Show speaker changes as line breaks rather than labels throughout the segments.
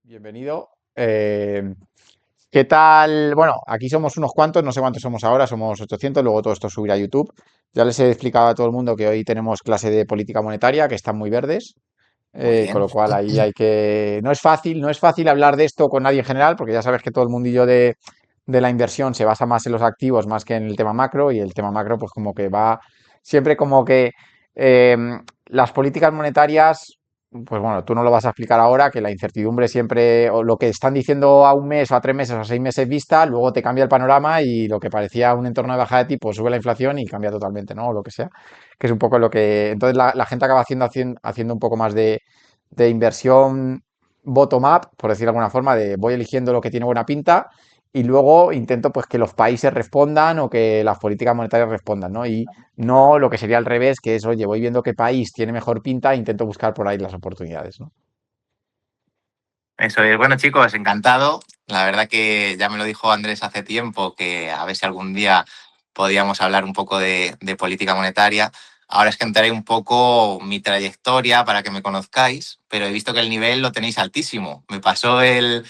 Bienvenido. ¿Qué tal? Bueno, aquí somos unos cuantos, no sé cuántos somos ahora, somos 800, luego todo esto subirá a YouTube. Ya les he explicado a todo el mundo que hoy tenemos clase de política monetaria, que están muy verdes,
Muy
con
bien.
lo cual ahí hay que... No es fácil hablar de esto con nadie en general, porque ya sabes que todo el mundillo de la inversión se basa más en los activos más que en el tema macro, y el tema macro pues como que va siempre como que eh, las políticas monetarias, pues bueno, tú no lo vas a explicar ahora, que la incertidumbre siempre, o lo que están diciendo a un mes o a 3 meses o a 6 meses vista, luego te cambia el panorama y lo que parecía un entorno de bajada de tipo sube la inflación y cambia totalmente, ¿no? O lo que sea, que es un poco lo que... Entonces la gente acaba haciendo un poco más de inversión bottom-up, por decirlo de alguna forma, de voy eligiendo lo que tiene buena pinta y luego intento pues que los países respondan o que las políticas monetarias respondan, ¿no? Y no lo que sería al revés, que es, oye, voy viendo qué país tiene mejor pinta e intento buscar por ahí las oportunidades, ¿no?
Eso es. Bueno, chicos, encantado. La verdad que ya me lo dijo Andrés hace tiempo, que a ver si algún día podíamos hablar un poco de política monetaria. Ahora es que entraré un poco mi trayectoria para que me conozcáis, pero he visto que el nivel lo tenéis altísimo. Me pasó el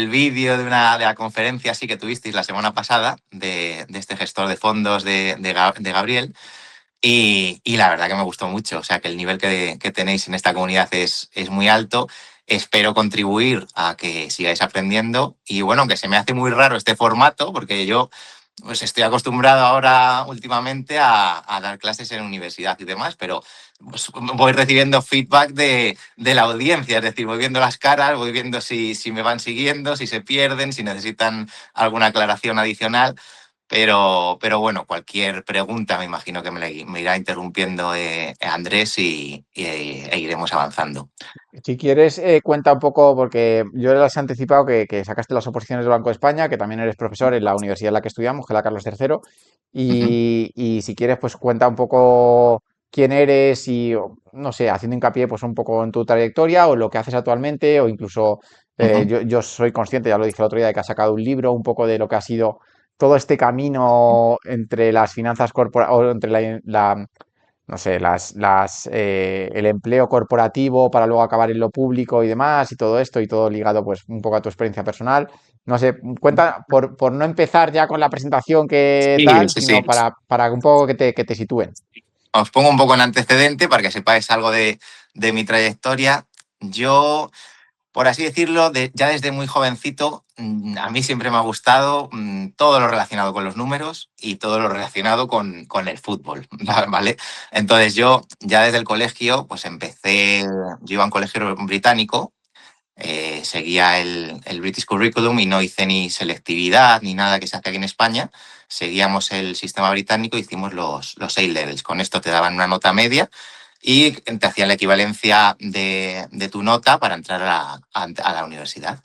vídeo de la conferencia así que tuvisteis la semana pasada de este gestor de fondos de Gabriel. Y la verdad que me gustó mucho, o sea que el nivel que tenéis en esta comunidad es muy alto. Espero contribuir a que sigáis aprendiendo y bueno, aunque se me hace muy raro este formato, porque yo pues estoy acostumbrado ahora últimamente a dar clases en universidad y demás, pero pues, voy recibiendo feedback de la audiencia, es decir, voy viendo las caras, voy viendo si me van siguiendo, si se pierden, si necesitan alguna aclaración adicional. Pero bueno, cualquier pregunta me imagino que me irá interrumpiendo Andrés e iremos avanzando.
Si quieres, cuenta un poco, porque yo les he anticipado que sacaste las oposiciones del Banco de España, que también eres profesor en la universidad en la que estudiamos, que es la Carlos III,
Ujú.
y si quieres, pues cuenta un poco quién eres y, no sé, haciendo hincapié pues un poco en tu trayectoria o lo que haces actualmente, o incluso
Ujú.
yo soy consciente, ya lo dije el otro día, de que has sacado un libro, un poco de lo que ha sido todo este camino entre las finanzas corporativas, o entre no sé, el empleo corporativo para luego acabar en lo público y demás, y todo esto, y todo ligado pues un poco a tu experiencia personal. No sé, cuenta, por no empezar ya con la presentación que
Sí,
tal,
sí,
sino
sí.
para un poco que te sitúen.
Os pongo un poco en antecedente para que sepáis algo de mi trayectoria. Yo, por así decirlo, ya desde muy jovencito, a mí siempre me ha gustado todo lo relacionado con los números y todo lo relacionado con el fútbol, ¿vale? Entonces yo ya desde el colegio, pues empecé, yo iba a un colegio británico, seguía el British Curriculum y no hice ni selectividad ni nada que se hace aquí en España. Seguíamos el sistema británico, hicimos los A-levels. Con esto te daban una nota media y te hacían la equivalencia de tu nota para entrar a la universidad.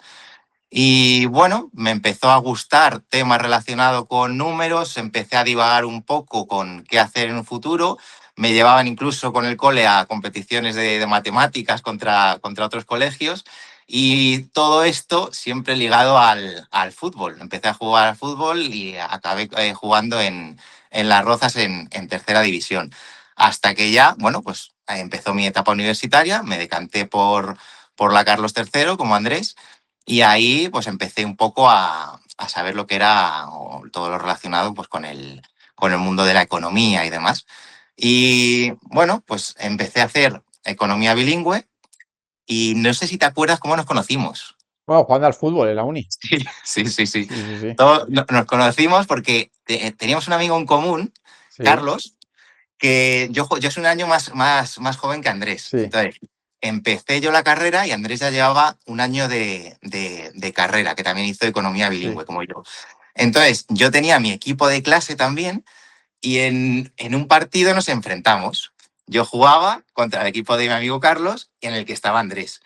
Y bueno, me empezó a gustar temas relacionados con números, empecé a divagar un poco con qué hacer en un futuro. Me llevaban incluso con el cole a competiciones de matemáticas contra otros colegios y todo esto siempre ligado al fútbol. Empecé a jugar al fútbol y acabé jugando en Las Rozas en tercera división. Hasta que ya, bueno, pues empezó mi etapa universitaria, me decanté por la Carlos III como Andrés y ahí pues empecé un poco a saber lo que era todo lo relacionado pues, con el mundo de la economía y demás. Y bueno, pues empecé a hacer economía bilingüe y no sé si te acuerdas cómo nos conocimos.
Bueno, jugando al fútbol en la uni.
Sí, sí, sí, sí.
Sí, sí, sí.
Nos conocimos porque teníamos un amigo en común,
Sí,
Carlos, que yo soy un año más joven que Andrés.
sí,
Entonces, empecé yo la carrera y Andrés ya llevaba un año de carrera, que también hizo economía
sí.
bilingüe, como yo. Entonces, yo tenía mi equipo de clase también y en un partido nos enfrentamos. Yo jugaba contra el equipo de mi amigo Carlos y en el que estaba Andrés.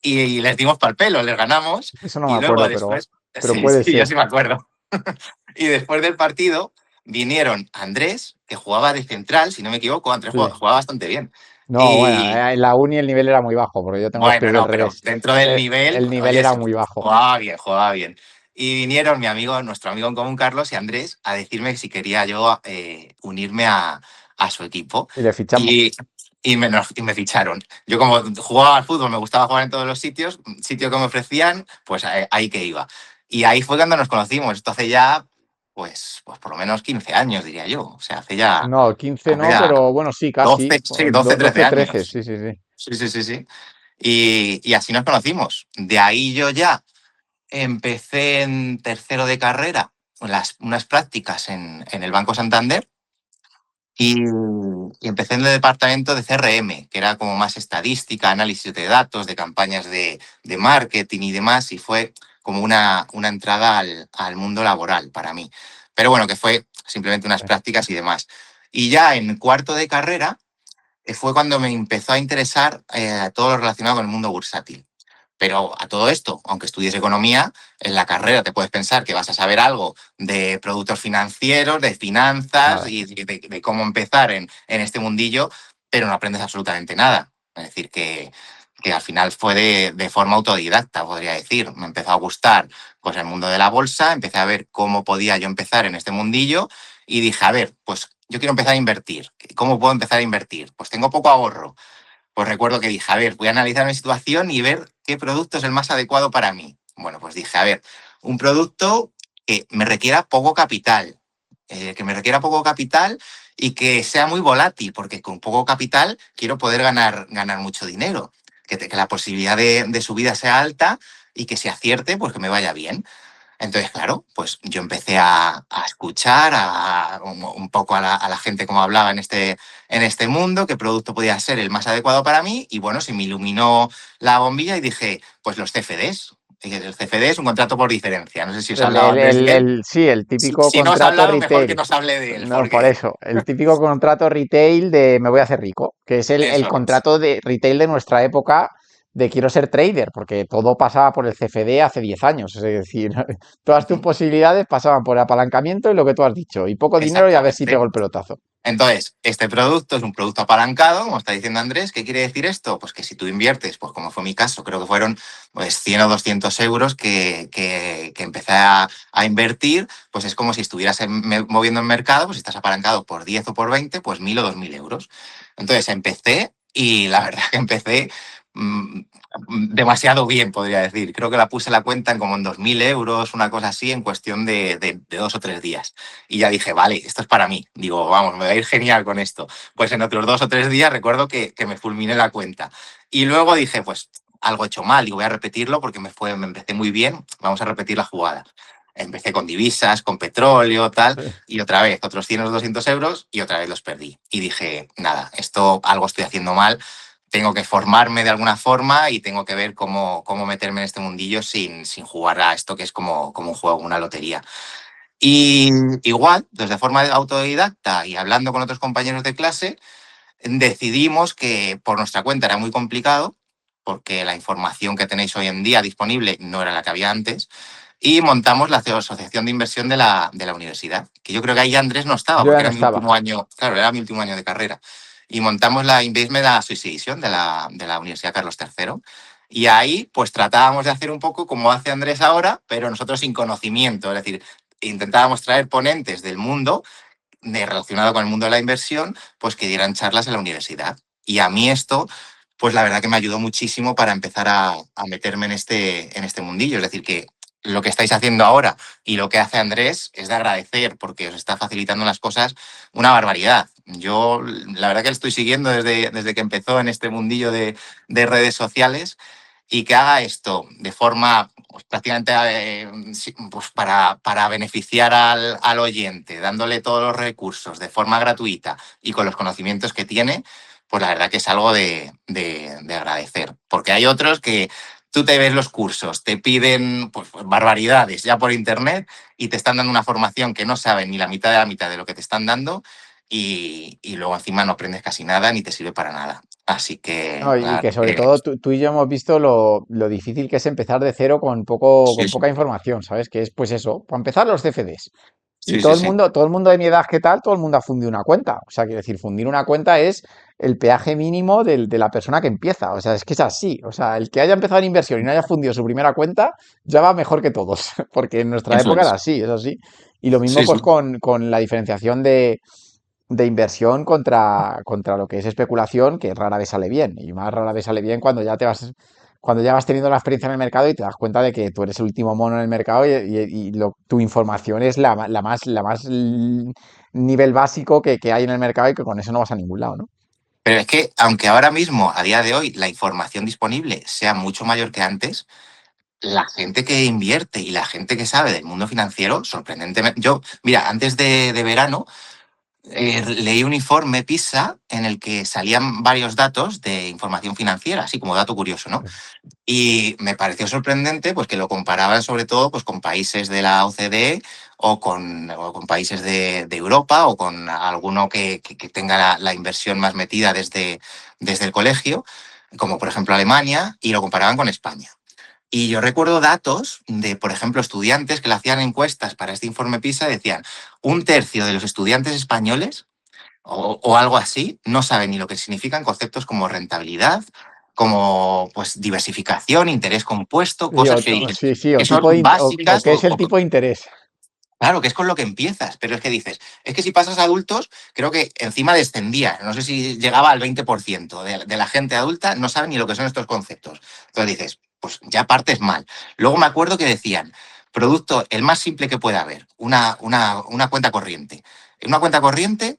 Y les dimos pal pelo, les ganamos
Eso no me
y luego
acuerdo, pero,
después,
pero
sí,
puede
sí, yo
ser.
sí me acuerdo. Y después del partido vinieron Andrés, que jugaba de central, si no me equivoco, Andrés
Sí.
jugaba bastante bien.
No, bueno,
Y
en la uni el nivel era muy bajo, porque yo tengo los
bueno,
pies del
no, pero
revés.
dentro del nivel,
El nivel
oye,
era
se
muy bajo.
jugaba bien, jugaba bien. Y vinieron nuestro amigo en común, Carlos y Andrés, a decirme si quería yo unirme a su equipo.
Y le
Y
fichamos.
y me ficharon. Yo como jugaba al fútbol, me gustaba jugar en todos los sitios, sitio que me ofrecían, pues ahí que iba. Y ahí fue cuando nos conocimos. Esto hace ya, pues por lo menos 15 años, diría yo. O sea,
No, 15
hace
no,
ya
pero bueno, sí, casi.
12 sí, 12 13
12, 13,
años.
sí, sí, sí.
Sí, sí, sí, sí. Y así nos conocimos. De ahí yo ya empecé en tercero de carrera, unas prácticas en el Banco Santander y empecé en el departamento de CRM, que era como más estadística, análisis de datos, de campañas de marketing y demás, y fue como una entrada al mundo laboral para mí. Pero bueno, que fue simplemente unas prácticas y demás. Y ya en cuarto de carrera fue cuando me empezó a interesar todo lo relacionado con el mundo bursátil. Pero a todo esto, aunque estudies economía, en la carrera te puedes pensar que vas a saber algo de productos financieros, de finanzas
Nada.
y de cómo empezar en este mundillo, pero no aprendes absolutamente nada. Es decir, que al final fue de forma autodidacta, podría decir. Me empezó a gustar pues, el mundo de la bolsa, empecé a ver cómo podía yo empezar en este mundillo y dije, a ver, pues yo quiero empezar a invertir. ¿Cómo puedo empezar a invertir? Pues tengo poco ahorro. Pues recuerdo que dije, a ver, voy a analizar mi situación y ver qué producto es el más adecuado para mí. Bueno, pues dije, a ver, un producto que me requiera poco capital, y que sea muy volátil, porque con poco capital quiero poder ganar mucho dinero, que la posibilidad de subida sea alta y que se acierte, pues que me vaya bien. Entonces, claro, pues yo empecé a escuchar un poco a la gente cómo hablaba en este mundo, qué producto podía ser el más adecuado para mí, y bueno, se me iluminó la bombilla y dije, pues los CFDs. El CFD es un contrato por diferencia. No sé si os hablaba antes de él.
Sí, el típico
Si no os ha
contrato
hablado, mejor que
retail.
no os hable de él,
No, por
porque
eso, el típico contrato retail de me voy a hacer rico, que es el
eso es.
contrato de retail de nuestra época de quiero ser trader, porque todo pasaba por el CFD hace 10 años, es decir, todas tus
Ujú.
posibilidades pasaban por apalancamiento y lo que tú has dicho, y poco dinero y a ver si
Exactamente.
pego el pelotazo.
Entonces, este producto es un producto apalancado, como está diciendo Andrés. ¿Qué quiere decir esto? Pues que si tú inviertes, pues como fue mi caso, creo que fueron pues 100 o 200 euros que empecé a invertir, pues es como si estuvieras moviendo el mercado, pues si estás apalancado por 10 o por 20, pues 1.000 o 2.000 euros. Entonces empecé y la verdad que empecé mm, demasiado bien, podría decir. Creo que la puse la cuenta en como en 2.000 euros, una cosa así, en cuestión de 2 o 3 días. Y ya dije, vale, esto es para mí. Digo, vamos, me va a ir genial con esto. Pues en otros 2 o 3 días recuerdo que me fulminé la cuenta. Y luego dije, pues algo he hecho mal, digo, voy a repetirlo porque me empecé muy bien, vamos a repetir la jugada. Empecé con divisas, con petróleo, tal,
Sí.
y otra vez otros 100 o 200 euros y otra vez los perdí. Y dije, nada, esto algo estoy haciendo mal, tengo que formarme de alguna forma y tengo que ver cómo meterme en este mundillo sin jugar a esto que es como un juego, una lotería. Y igual, desde forma autodidacta y hablando con otros compañeros de clase, decidimos que por nuestra cuenta era muy complicado, porque la información que tenéis hoy en día disponible no era la que había antes, y montamos la Asociación de Inversión de la universidad, que yo creo que ahí Andrés no estaba,
Yo ya
porque
no
era mi
estaba.
último año, claro, era mi último año de carrera. Y montamos la Investment Association de la Universidad Carlos III. Y ahí, pues tratábamos de hacer un poco como hace Andrés ahora, pero nosotros sin conocimiento. Es decir, intentábamos traer ponentes del mundo relacionado con el mundo de la inversión, pues que dieran charlas en la universidad. Y a mí esto, pues la verdad que me ayudó muchísimo para empezar a meterme en este mundillo. Es decir, que lo que estáis haciendo ahora y lo que hace Andrés es de agradecer porque os está facilitando las cosas una barbaridad. Yo la verdad que le estoy siguiendo desde que empezó en este mundillo de redes sociales y que haga esto de forma pues, prácticamente sí, pues, para beneficiar al oyente, dándole todos los recursos de forma gratuita y con los conocimientos que tiene, pues la verdad que es algo de agradecer. Porque hay otros que tú te ves los cursos, te piden pues, barbaridades ya por internet y te están dando una formación que no saben ni la mitad de lo que te están dando y luego encima no aprendes casi nada ni te sirve para nada. Así que
No,
la
y que
verdad
sobre
que
todo tú y yo hemos visto lo difícil que es empezar de cero
sí,
con
sí.
poca información, ¿sabes? Que es pues eso, para empezar los CFDs. Y
Sí, sí, sí.
todo el mundo de mi edad, ¿qué tal? Todo el mundo ha fundido una cuenta. O sea, quiero decir, fundir una cuenta es el peaje mínimo de la persona que empieza. O sea, es que es así. O sea, el que haya empezado en inversión y no haya fundido su primera cuenta, ya va mejor que todos. Porque en nuestra
Eso
época era
es.
así, es así. Y lo mismo
Sí,
pues
sí.
con la diferenciación de inversión contra lo que es especulación, que rara vez sale bien. Y más rara vez sale bien cuando ya vas teniendo la experiencia en el mercado y te das cuenta de que tú eres el último mono en el mercado y tu información es la más nivel básico que hay en el mercado y que con eso no vas a ningún lado, ¿no?
Pero es que, aunque ahora mismo, a día de hoy, la información disponible sea mucho mayor que antes, la gente que invierte y la gente que sabe del mundo financiero, sorprendentemente. Yo, mira, antes de verano, leí un informe PISA en el que salían varios datos de información financiera, así como dato curioso, ¿no? Y me pareció sorprendente pues, que lo comparaban sobre todo pues, con países de la OCDE o con países de Europa o con alguno que tenga la inversión más metida desde el colegio, como por ejemplo Alemania, y lo comparaban con España. Y yo recuerdo datos de, por ejemplo, estudiantes que le hacían encuestas para este informe PISA y decían, un tercio de los estudiantes españoles o algo así, no sabe ni lo que significan conceptos como rentabilidad, como pues diversificación, interés compuesto,
Sí,
cosas que dices
sí, sí,
que son
o
básicas
qué es el tipo de interés.
claro, que es con lo que empiezas, pero es que dices, es que si pasas a adultos, creo que encima descendía, no sé si llegaba al 20% de la gente adulta, no sabe ni lo que son estos conceptos. Entonces dices, pues ya partes mal. Luego me acuerdo que decían, producto el más simple que pueda haber, una cuenta corriente. En una cuenta corriente,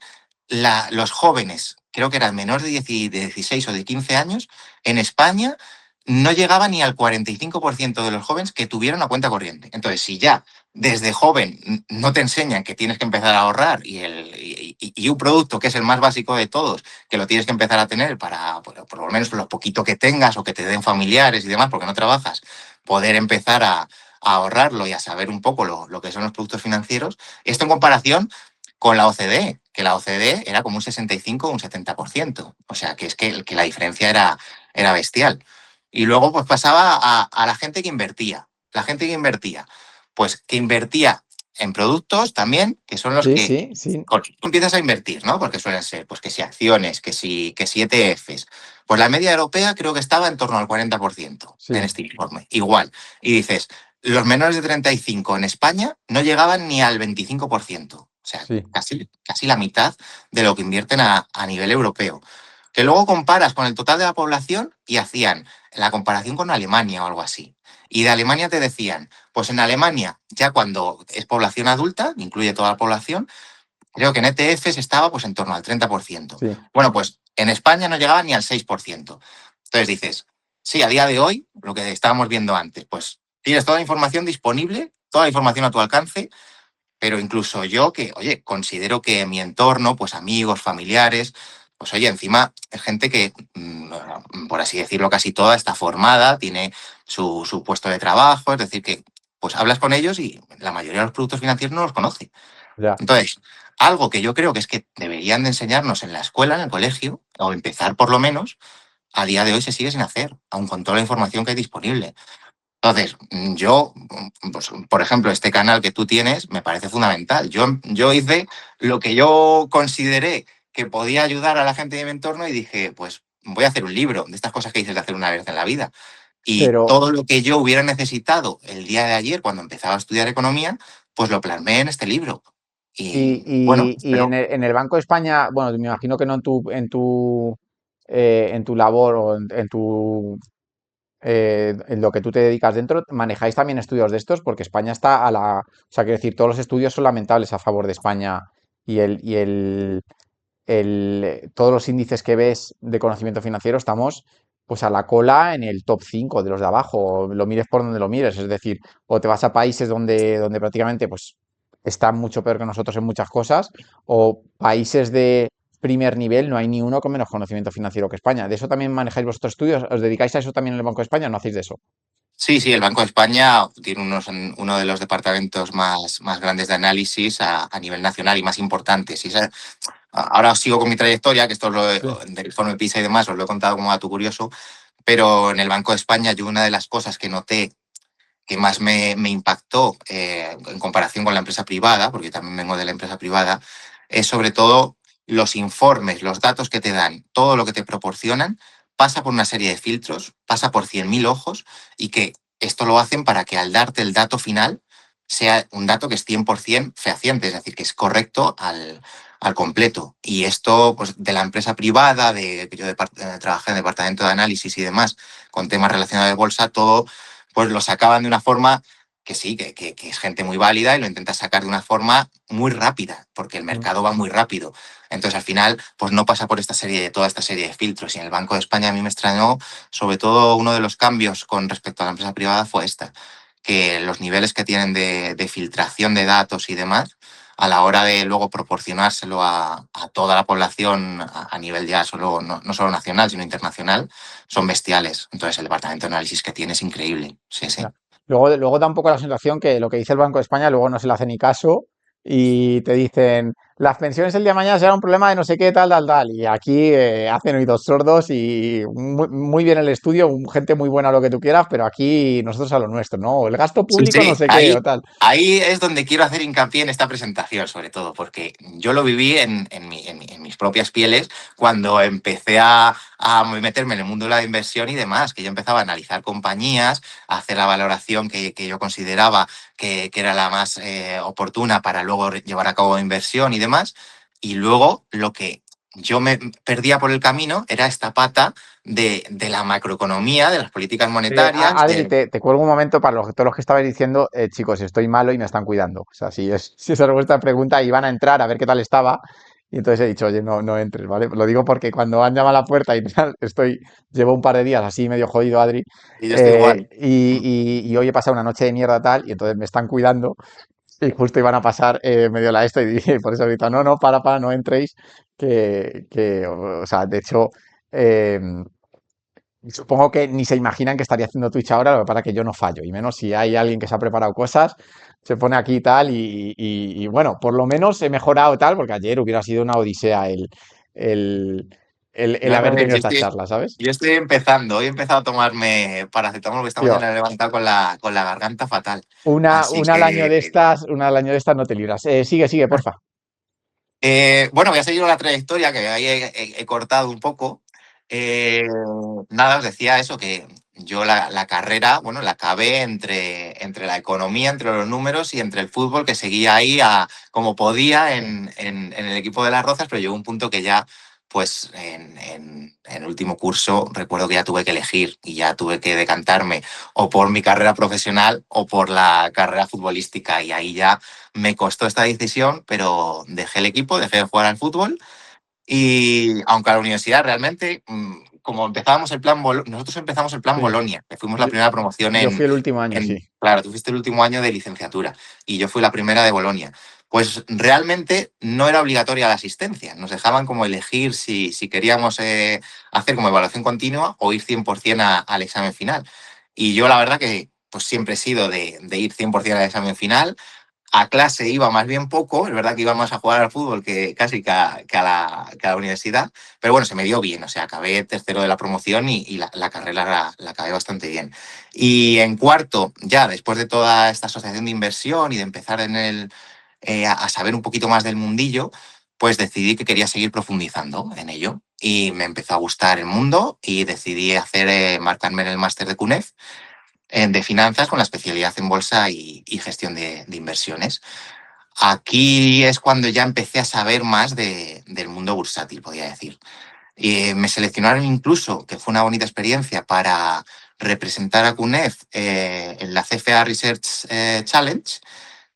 los jóvenes, creo que eran menores de 16 o de 15 años, en España no llegaba ni al 45% de los jóvenes que tuvieran una cuenta corriente. Entonces, si ya desde joven no te enseñan que tienes que empezar a ahorrar y un producto que es el más básico de todos, que lo tienes que empezar a tener para, por lo menos lo poquito que tengas o que te den familiares y demás, porque no trabajas, poder empezar a ahorrarlo y a saber un poco lo que son los productos financieros. Esto en comparación con la OCDE, que la OCDE era como un 65 o un 70%. O sea, que es que la diferencia era bestial. Y luego pues pasaba a la gente que invertía. La gente que invertía pues que invertía en productos también, que son los
Sí,
que
sí, sí,
tú empiezas a invertir, ¿no? Porque suelen ser, pues que si acciones, que si ETFs. Pues la media europea creo que estaba en torno al 40% en
sí,
este informe. Igual. Y dices, los menores de 35 en España no llegaban ni al 25%. O sea,
sí,
casi la mitad de lo que invierten a nivel europeo. Que luego comparas con el total de la población y hacían la comparación con Alemania o algo así. Y de Alemania te decían, pues en Alemania, ya cuando es población adulta, incluye toda la población, creo que en ETFs estaba pues en torno al 30%.
sí.
Bueno, pues en España no llegaba ni al 6%. Entonces dices, sí, a día de hoy, lo que estábamos viendo antes, pues tienes toda la información disponible, toda la información a tu alcance, pero incluso yo que, oye, considero que en mi entorno, pues amigos, familiares, pues oye, encima es gente que, por así decirlo, casi toda está formada, tiene su puesto de trabajo, es decir, que pues hablas con ellos y la mayoría de los productos financieros no los conoce.
Ya.
Entonces, algo que yo creo que es que deberían de enseñarnos en la escuela, en el colegio, o empezar por lo menos, a día de hoy se sigue sin hacer, aun con toda la información que hay disponible. Entonces, yo, pues, por ejemplo, este canal que tú tienes me parece fundamental. Yo hice lo que yo consideré que podía ayudar a la gente de mi entorno y dije, pues voy a hacer un libro de estas cosas que dices de hacer una vez en la vida. Y
Pero,
todo lo que yo hubiera necesitado el día de ayer, cuando empezaba a estudiar economía, pues lo plasmé en este libro.
y,
Y bueno,
y
espero.
en el Banco de España, bueno, me imagino que no en tu labor o en lo que tú te dedicas dentro, ¿manejáis también estudios de estos? Porque España está o sea, quiero decir, todos los estudios son lamentables a favor de España y todos los índices que ves de conocimiento financiero estamos pues a la cola en el top 5 de los de abajo, o lo mires por donde lo mires, es decir, o te vas a países donde prácticamente pues están mucho peor que nosotros en muchas cosas, o países de primer nivel, no hay ni uno con menos conocimiento financiero que España. ¿De eso también manejáis vosotros estudios? ¿Os dedicáis a eso también en el Banco de España o no hacéis de eso?
Sí, sí, el Banco de España tiene uno de los departamentos más grandes de análisis a nivel nacional y más importantes. Ahora os sigo con mi trayectoria, que esto
Sí,
del informe PISA y demás, os lo he contado como dato curioso, pero en el Banco de España yo una de las cosas que noté que más me impactó en comparación con la empresa privada, porque también vengo de la empresa privada, es sobre todo los informes, los datos que te dan, todo lo que te proporcionan, pasa por una serie de filtros, pasa por 100.000 ojos y que esto lo hacen para que al darte el dato final sea un dato que es 100% fehaciente, es decir, que es correcto al completo. Y esto, pues de la empresa privada, que yo trabajé en el departamento de análisis y demás, con temas relacionados de bolsa, todo pues lo sacaban de una forma que sí, que es gente muy válida y lo intenta sacar de una forma muy rápida, porque el
Mm.
mercado va muy rápido. Entonces, al final, pues no pasa por toda esta serie de filtros. Y en el Banco de España a mí me extrañó, sobre todo uno de los cambios con respecto a la empresa privada fue que los niveles que tienen de filtración de datos y demás, a la hora de luego proporcionárselo a toda la población a nivel ya solo, no solo nacional, sino internacional, son bestiales. Entonces, el departamento de análisis que tiene es increíble. Sí, sí.
Ya. Luego da un poco la sensación que lo que dice el Banco de España luego no se le hace ni caso y te dicen, las pensiones el día de mañana será un problema de no sé qué, tal, tal, tal. Y aquí hacen oídos sordos y muy bien el estudio, gente muy buena lo que tú quieras, pero aquí nosotros a lo nuestro, ¿no? El gasto
Sí,
público no
sí,
sé qué o tal.
ahí es donde quiero hacer hincapié en esta presentación, sobre todo, porque yo lo viví en mis propias pieles cuando empecé a meterme en el mundo de la inversión y demás, que yo empezaba a analizar compañías, a hacer la valoración que yo consideraba que era la más oportuna para luego llevar a cabo inversión y demás, y luego lo que yo me perdía por el camino era esta pata de la macroeconomía, de las políticas monetarias,
Adri, te cuelgo un momento para todos los que estabais diciendo, chicos, estoy malo y me están cuidando. O sea, si esa es vuestra pregunta, iban a entrar a ver qué tal estaba. Y entonces he dicho, oye, no entres, ¿vale? Lo digo porque cuando han llamado a la puerta y tal, llevo un par de días así medio jodido, Adri,
y yo estoy igual.
y hoy he pasado una noche de mierda tal, y entonces me están cuidando, y justo iban a pasar medio la esto, y dije, por eso ahorita, no, no entréis, o sea, de hecho, em, y supongo que ni se imaginan que estaría haciendo Twitch ahora, lo que pasa es que yo no fallo, y menos si hay alguien que se ha preparado cosas, se pone aquí y tal, y bueno, por lo menos he mejorado tal, porque ayer hubiera sido una odisea el, el
No, no,
haber
no,
tenido esta charla, ¿sabes?
yo estoy empezando. Hoy he empezado a tomarme paracetamol porque esta
Tío,
mañana he levantado con la garganta fatal.
una,
Así
una al año
que,
de estas, una al año de estas no te libras. Sigue, porfa.
bueno, voy a seguir la trayectoria que ahí he cortado un poco. Eh, Nada, os decía eso, que yo la carrera, bueno, la acabé entre la economía, entre los números y entre el fútbol, que seguía ahí como podía en el equipo de Las Rozas, pero llegó un punto que ya, pues en el último curso, recuerdo que ya tuve que elegir y ya tuve que decantarme o por mi carrera profesional o por la carrera futbolística. Y ahí ya me costó esta decisión, pero dejé el equipo, dejé de jugar al fútbol y aunque a la universidad realmente, como empezábamos nosotros empezamos el plan
Sí,
Bolonia, que fuimos la
yo,
primera promoción
yo fui el último año, sí.
claro, tú fuiste el último año de licenciatura y yo fui la primera de Bolonia. Pues realmente no era obligatoria la asistencia, nos dejaban como elegir si queríamos hacer como evaluación continua o ir 100% al examen final. Y yo la verdad que pues siempre he sido de ir 100% al examen final. A clase iba más bien poco, es verdad que iba más a jugar al fútbol que casi que a la universidad, pero bueno, se me dio bien, o sea, acabé tercero de la promoción y la carrera la acabé bastante bien. Y en cuarto, ya después de toda esta asociación de inversión y de empezar a saber un poquito más del mundillo, pues decidí que quería seguir profundizando en ello. Y me empezó a gustar el mundo y decidí marcarme en el máster de CUNEF de finanzas con la especialidad en bolsa y gestión de inversiones. Aquí es cuando ya empecé a saber más del mundo bursátil, podría decir. Y me seleccionaron incluso, que fue una bonita experiencia, para representar a CUNEF en la CFA Research Challenge,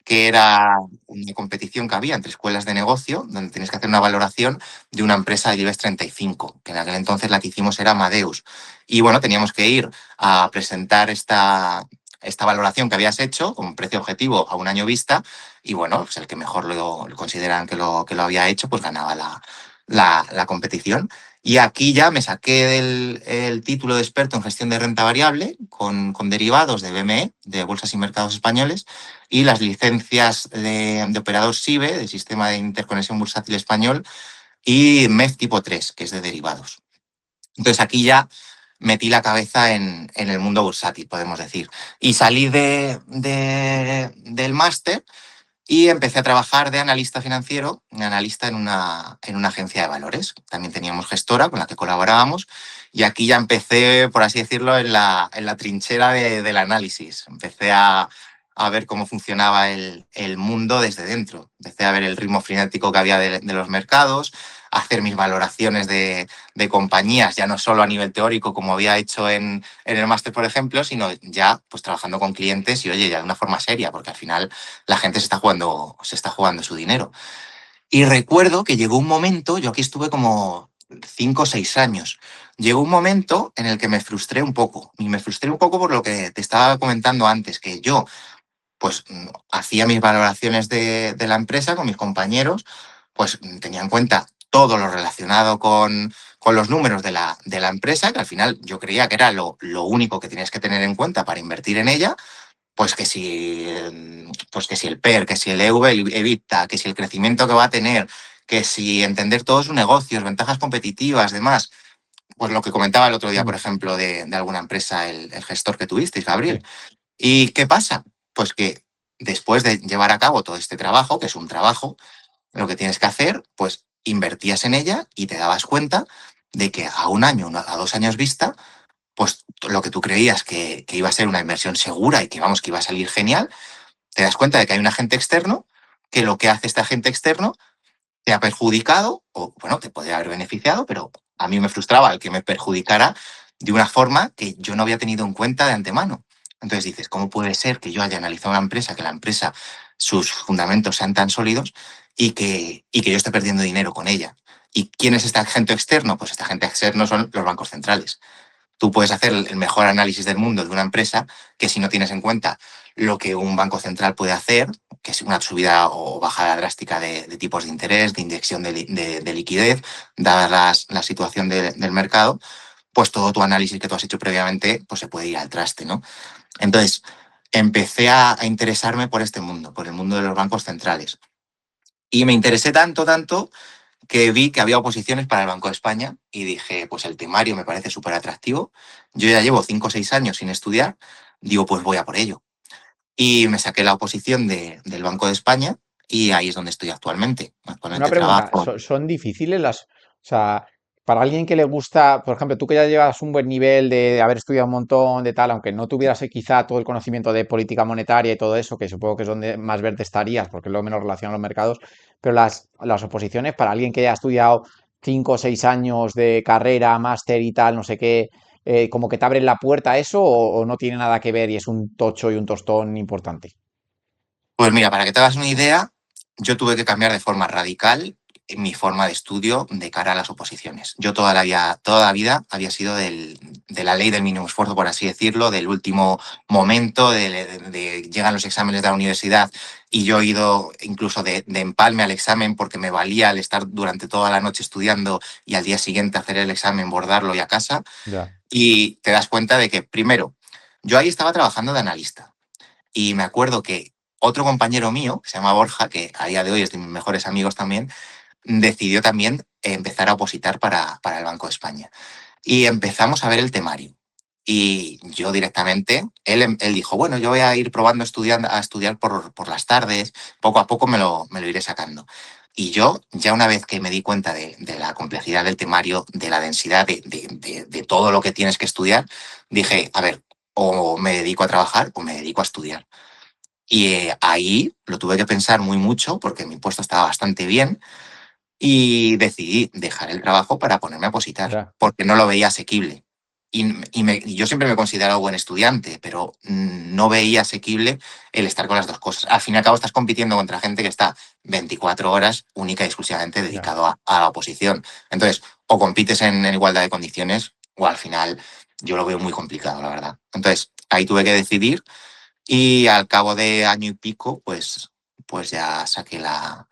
que era una competición que había entre escuelas de negocio, donde tenías que hacer una valoración de una empresa del IBEX 35, que en aquel entonces la que hicimos era Amadeus. Y bueno, teníamos que ir a presentar esta valoración que habías hecho con precio objetivo a un año vista, y bueno, pues el que mejor lo consideran que lo había hecho, pues ganaba la competición. Y aquí ya me saqué el título de experto en gestión de renta variable con derivados de BME, de Bolsas y Mercados Españoles, y las licencias de operador SIBE, del Sistema de Interconexión Bursátil Español, y MEF tipo 3, que es de derivados. Entonces aquí ya metí la cabeza en el mundo bursátil, podemos decir. Y salí del máster y empecé a trabajar de analista financiero, analista en una agencia de valores. También teníamos gestora con la que colaborábamos y aquí ya empecé, por así decirlo, en la trinchera del análisis. Empecé a a ver cómo funcionaba el mundo desde dentro. Empecé a ver el ritmo frenético que había de los mercados, a hacer mis valoraciones de compañías, ya no solo a nivel teórico como había hecho en el máster, por ejemplo, sino ya pues trabajando con clientes y oye, ya de una forma seria, porque al final la gente se está jugando su dinero. Y recuerdo que llegó un momento, yo aquí estuve como 5 o 6 años, llegó un momento en el que me frustré un poco. Y me frustré un poco por lo que te estaba comentando antes, que yo pues hacía mis valoraciones de la empresa con mis compañeros, pues tenía en cuenta todo lo relacionado con los números de la empresa, que al final yo creía que era lo único que tenías que tener en cuenta para invertir en ella, pues que si el PER, que si el EV, el EBITDA, que si el crecimiento que va a tener, que si entender todos sus negocios, ventajas competitivas, demás. Pues lo que comentaba el otro día, por
Mm,
ejemplo, de alguna empresa, el gestor que tuvisteis, Gabriel.
sí.
¿Y qué pasa? Pues que después de llevar a cabo todo este trabajo, que es un trabajo, lo que tienes que hacer, pues invertías en ella y te dabas cuenta de que a un año, a 2 años vista, pues lo que tú creías que iba a ser una inversión segura y que vamos, que iba a salir genial, te das cuenta de que hay un agente externo, que lo que hace este agente externo te ha perjudicado, o bueno, te podría haber beneficiado, pero a mí me frustraba el que me perjudicara de una forma que yo no había tenido en cuenta de antemano. Entonces dices, ¿cómo puede ser que yo haya analizado una empresa, que la empresa, sus fundamentos sean tan sólidos y que yo esté perdiendo dinero con ella? ¿Y quién es este agente externo? Pues este agente externo son los bancos centrales. Tú puedes hacer el mejor análisis del mundo de una empresa que si no tienes en cuenta lo que un banco central puede hacer, que es una subida o bajada drástica de tipos de interés, de inyección de liquidez, dada la situación del mercado, pues todo tu análisis que tú has hecho previamente pues se puede ir al traste, ¿no? Entonces, empecé a interesarme por este mundo, por el mundo de los bancos centrales. Y me interesé tanto, tanto, que vi que había oposiciones para el Banco de España y dije, pues el temario me parece súper atractivo. Yo ya llevo 5 o 6 años sin estudiar, digo, pues voy a por ello. Y me saqué la oposición del Banco de España y ahí es donde estoy actualmente.
Una
Actualmente
pregunta,
trabajo.
¿son difíciles las, o sea, para alguien que le gusta, por ejemplo, tú que ya llevas un buen nivel de haber estudiado un montón de tal, aunque no tuvieras quizá todo el conocimiento de política monetaria y todo eso, que supongo que es donde más verde estarías, porque es lo menos relacionado a los mercados, pero las oposiciones para alguien que ya ha estudiado 5 o 6 años de carrera, máster y tal, no sé qué, como que te abren la puerta a eso o no tiene nada que ver y es un tocho y un tostón importante.
Pues mira, para que te hagas una idea, yo tuve que cambiar de forma radical mi forma de estudio de cara a las oposiciones. Yo toda la vida había sido de la ley del mínimo esfuerzo, por así decirlo, del último momento, llegan los exámenes de la universidad y yo he ido incluso de empalme al examen porque me valía el estar durante toda la noche estudiando y al día siguiente hacer el examen, bordarlo y a casa.
Ya.
Y te das cuenta de que, primero, yo ahí estaba trabajando de analista. Y me acuerdo que otro compañero mío, que se llama Borja, que a día de hoy es de mis mejores amigos también, decidió también empezar a opositar para el Banco de España. Y empezamos a ver el temario. Y yo directamente, él dijo, bueno, yo voy a ir probando a estudiar por las tardes, poco a poco me lo iré sacando. Y yo, ya una vez que me di cuenta de la complejidad del temario, de la densidad de todo lo que tienes que estudiar, dije, a ver, o me dedico a trabajar o me dedico a estudiar. Y ahí lo tuve que pensar muy mucho porque mi puesto estaba bastante bien y decidí dejar el trabajo para ponerme a opositar
Ya.
porque no lo veía asequible. Y yo siempre me he considerado buen estudiante, pero no veía asequible el estar con las dos cosas. Al fin y al cabo estás compitiendo contra gente que está 24 horas única y exclusivamente
Ya.
dedicado a la oposición. Entonces, o compites en igualdad de condiciones o al final yo lo veo muy complicado, la verdad. Entonces, ahí tuve que decidir y al cabo de año y pico, pues ya saqué la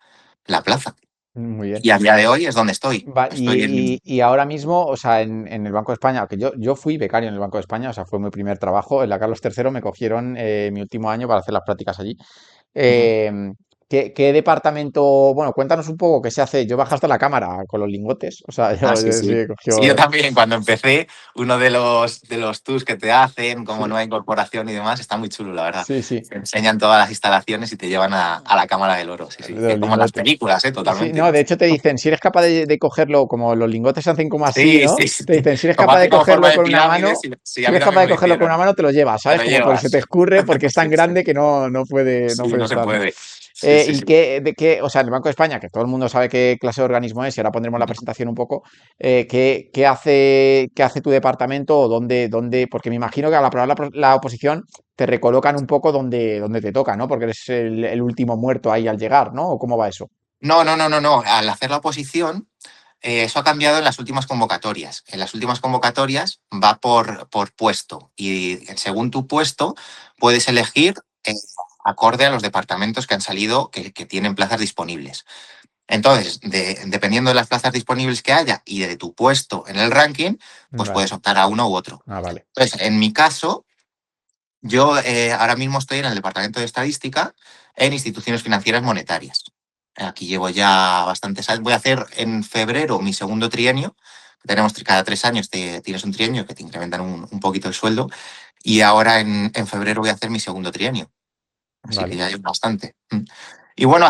plaza.
Muy bien.
Y a día de hoy es donde estoy.
Va,
Estoy en...
y ahora mismo, o sea, en el Banco de España, que yo fui becario en el Banco de España, o sea, fue mi primer trabajo. En la Carlos III me cogieron mi último año para hacer las prácticas allí.
Ujú.
Em, ¿Qué departamento? Bueno, cuéntanos un poco qué se hace. Yo bajaste la cámara con los lingotes. O sea,
Ah,
yo
sí,
sí
sí.
he
Sí, yo
cogido.
también cuando empecé, uno de los tours que te hacen, como
Sí,
nueva incorporación y demás, está muy chulo, la verdad.
sí, sí.
Te enseñan todas las instalaciones y te llevan a la Cámara del Oro, sí, sí.
De los
Como en las
lingotes.
películas,
Sí,
totalmente.
no, de hecho te dicen, si eres capaz de cogerlo, como los lingotes se hacen como así,
Sí,
¿no?
sí, sí.
Te dicen, si eres
Como
capaz de
hace como forma
cogerlo
de
con una
pirámide,
mano,
sí, sí,
si
a mí
eres capaz
también
de
me lo
cogerlo con una
hicieron.
mano, te lo llevas,
Te
¿sabes?
lo
Como por si se te
llevas.
escurre, porque es tan
Sí, sí.
grande que no puede, no
Sí,
puede
no se
estar, ¿no?
puede. Sí, sí,
¿Y
sí.
qué, o sea, en el Banco de España, que todo el mundo sabe qué clase de organismo es, y ahora pondremos la presentación un poco, ¿qué hace tu departamento o dónde, porque me imagino que al aprobar la oposición te recolocan un poco donde te toca, ¿no? Porque eres el último muerto ahí al llegar, ¿no? ¿O cómo va eso?
No, no, no, no, no. Al hacer la oposición, eso ha cambiado en las últimas convocatorias. En las últimas convocatorias va por puesto y según tu puesto puedes elegir acorde a los departamentos que han salido que tienen plazas disponibles. Entonces, dependiendo de las plazas disponibles que haya y de tu puesto en el ranking, pues
Vale.
puedes optar a uno u otro.
Ah, vale.
Entonces, en mi caso, yo ahora mismo estoy en el Departamento de Estadística en instituciones financieras monetarias. Aquí llevo ya bastantes años. Voy a hacer en febrero mi segundo trienio. Tenemos cada 3 años tienes un trienio que te incrementan un poquito el sueldo. Y ahora en febrero voy a hacer mi segundo trienio. Así que
Vale.
ya llevo bastante. Y bueno,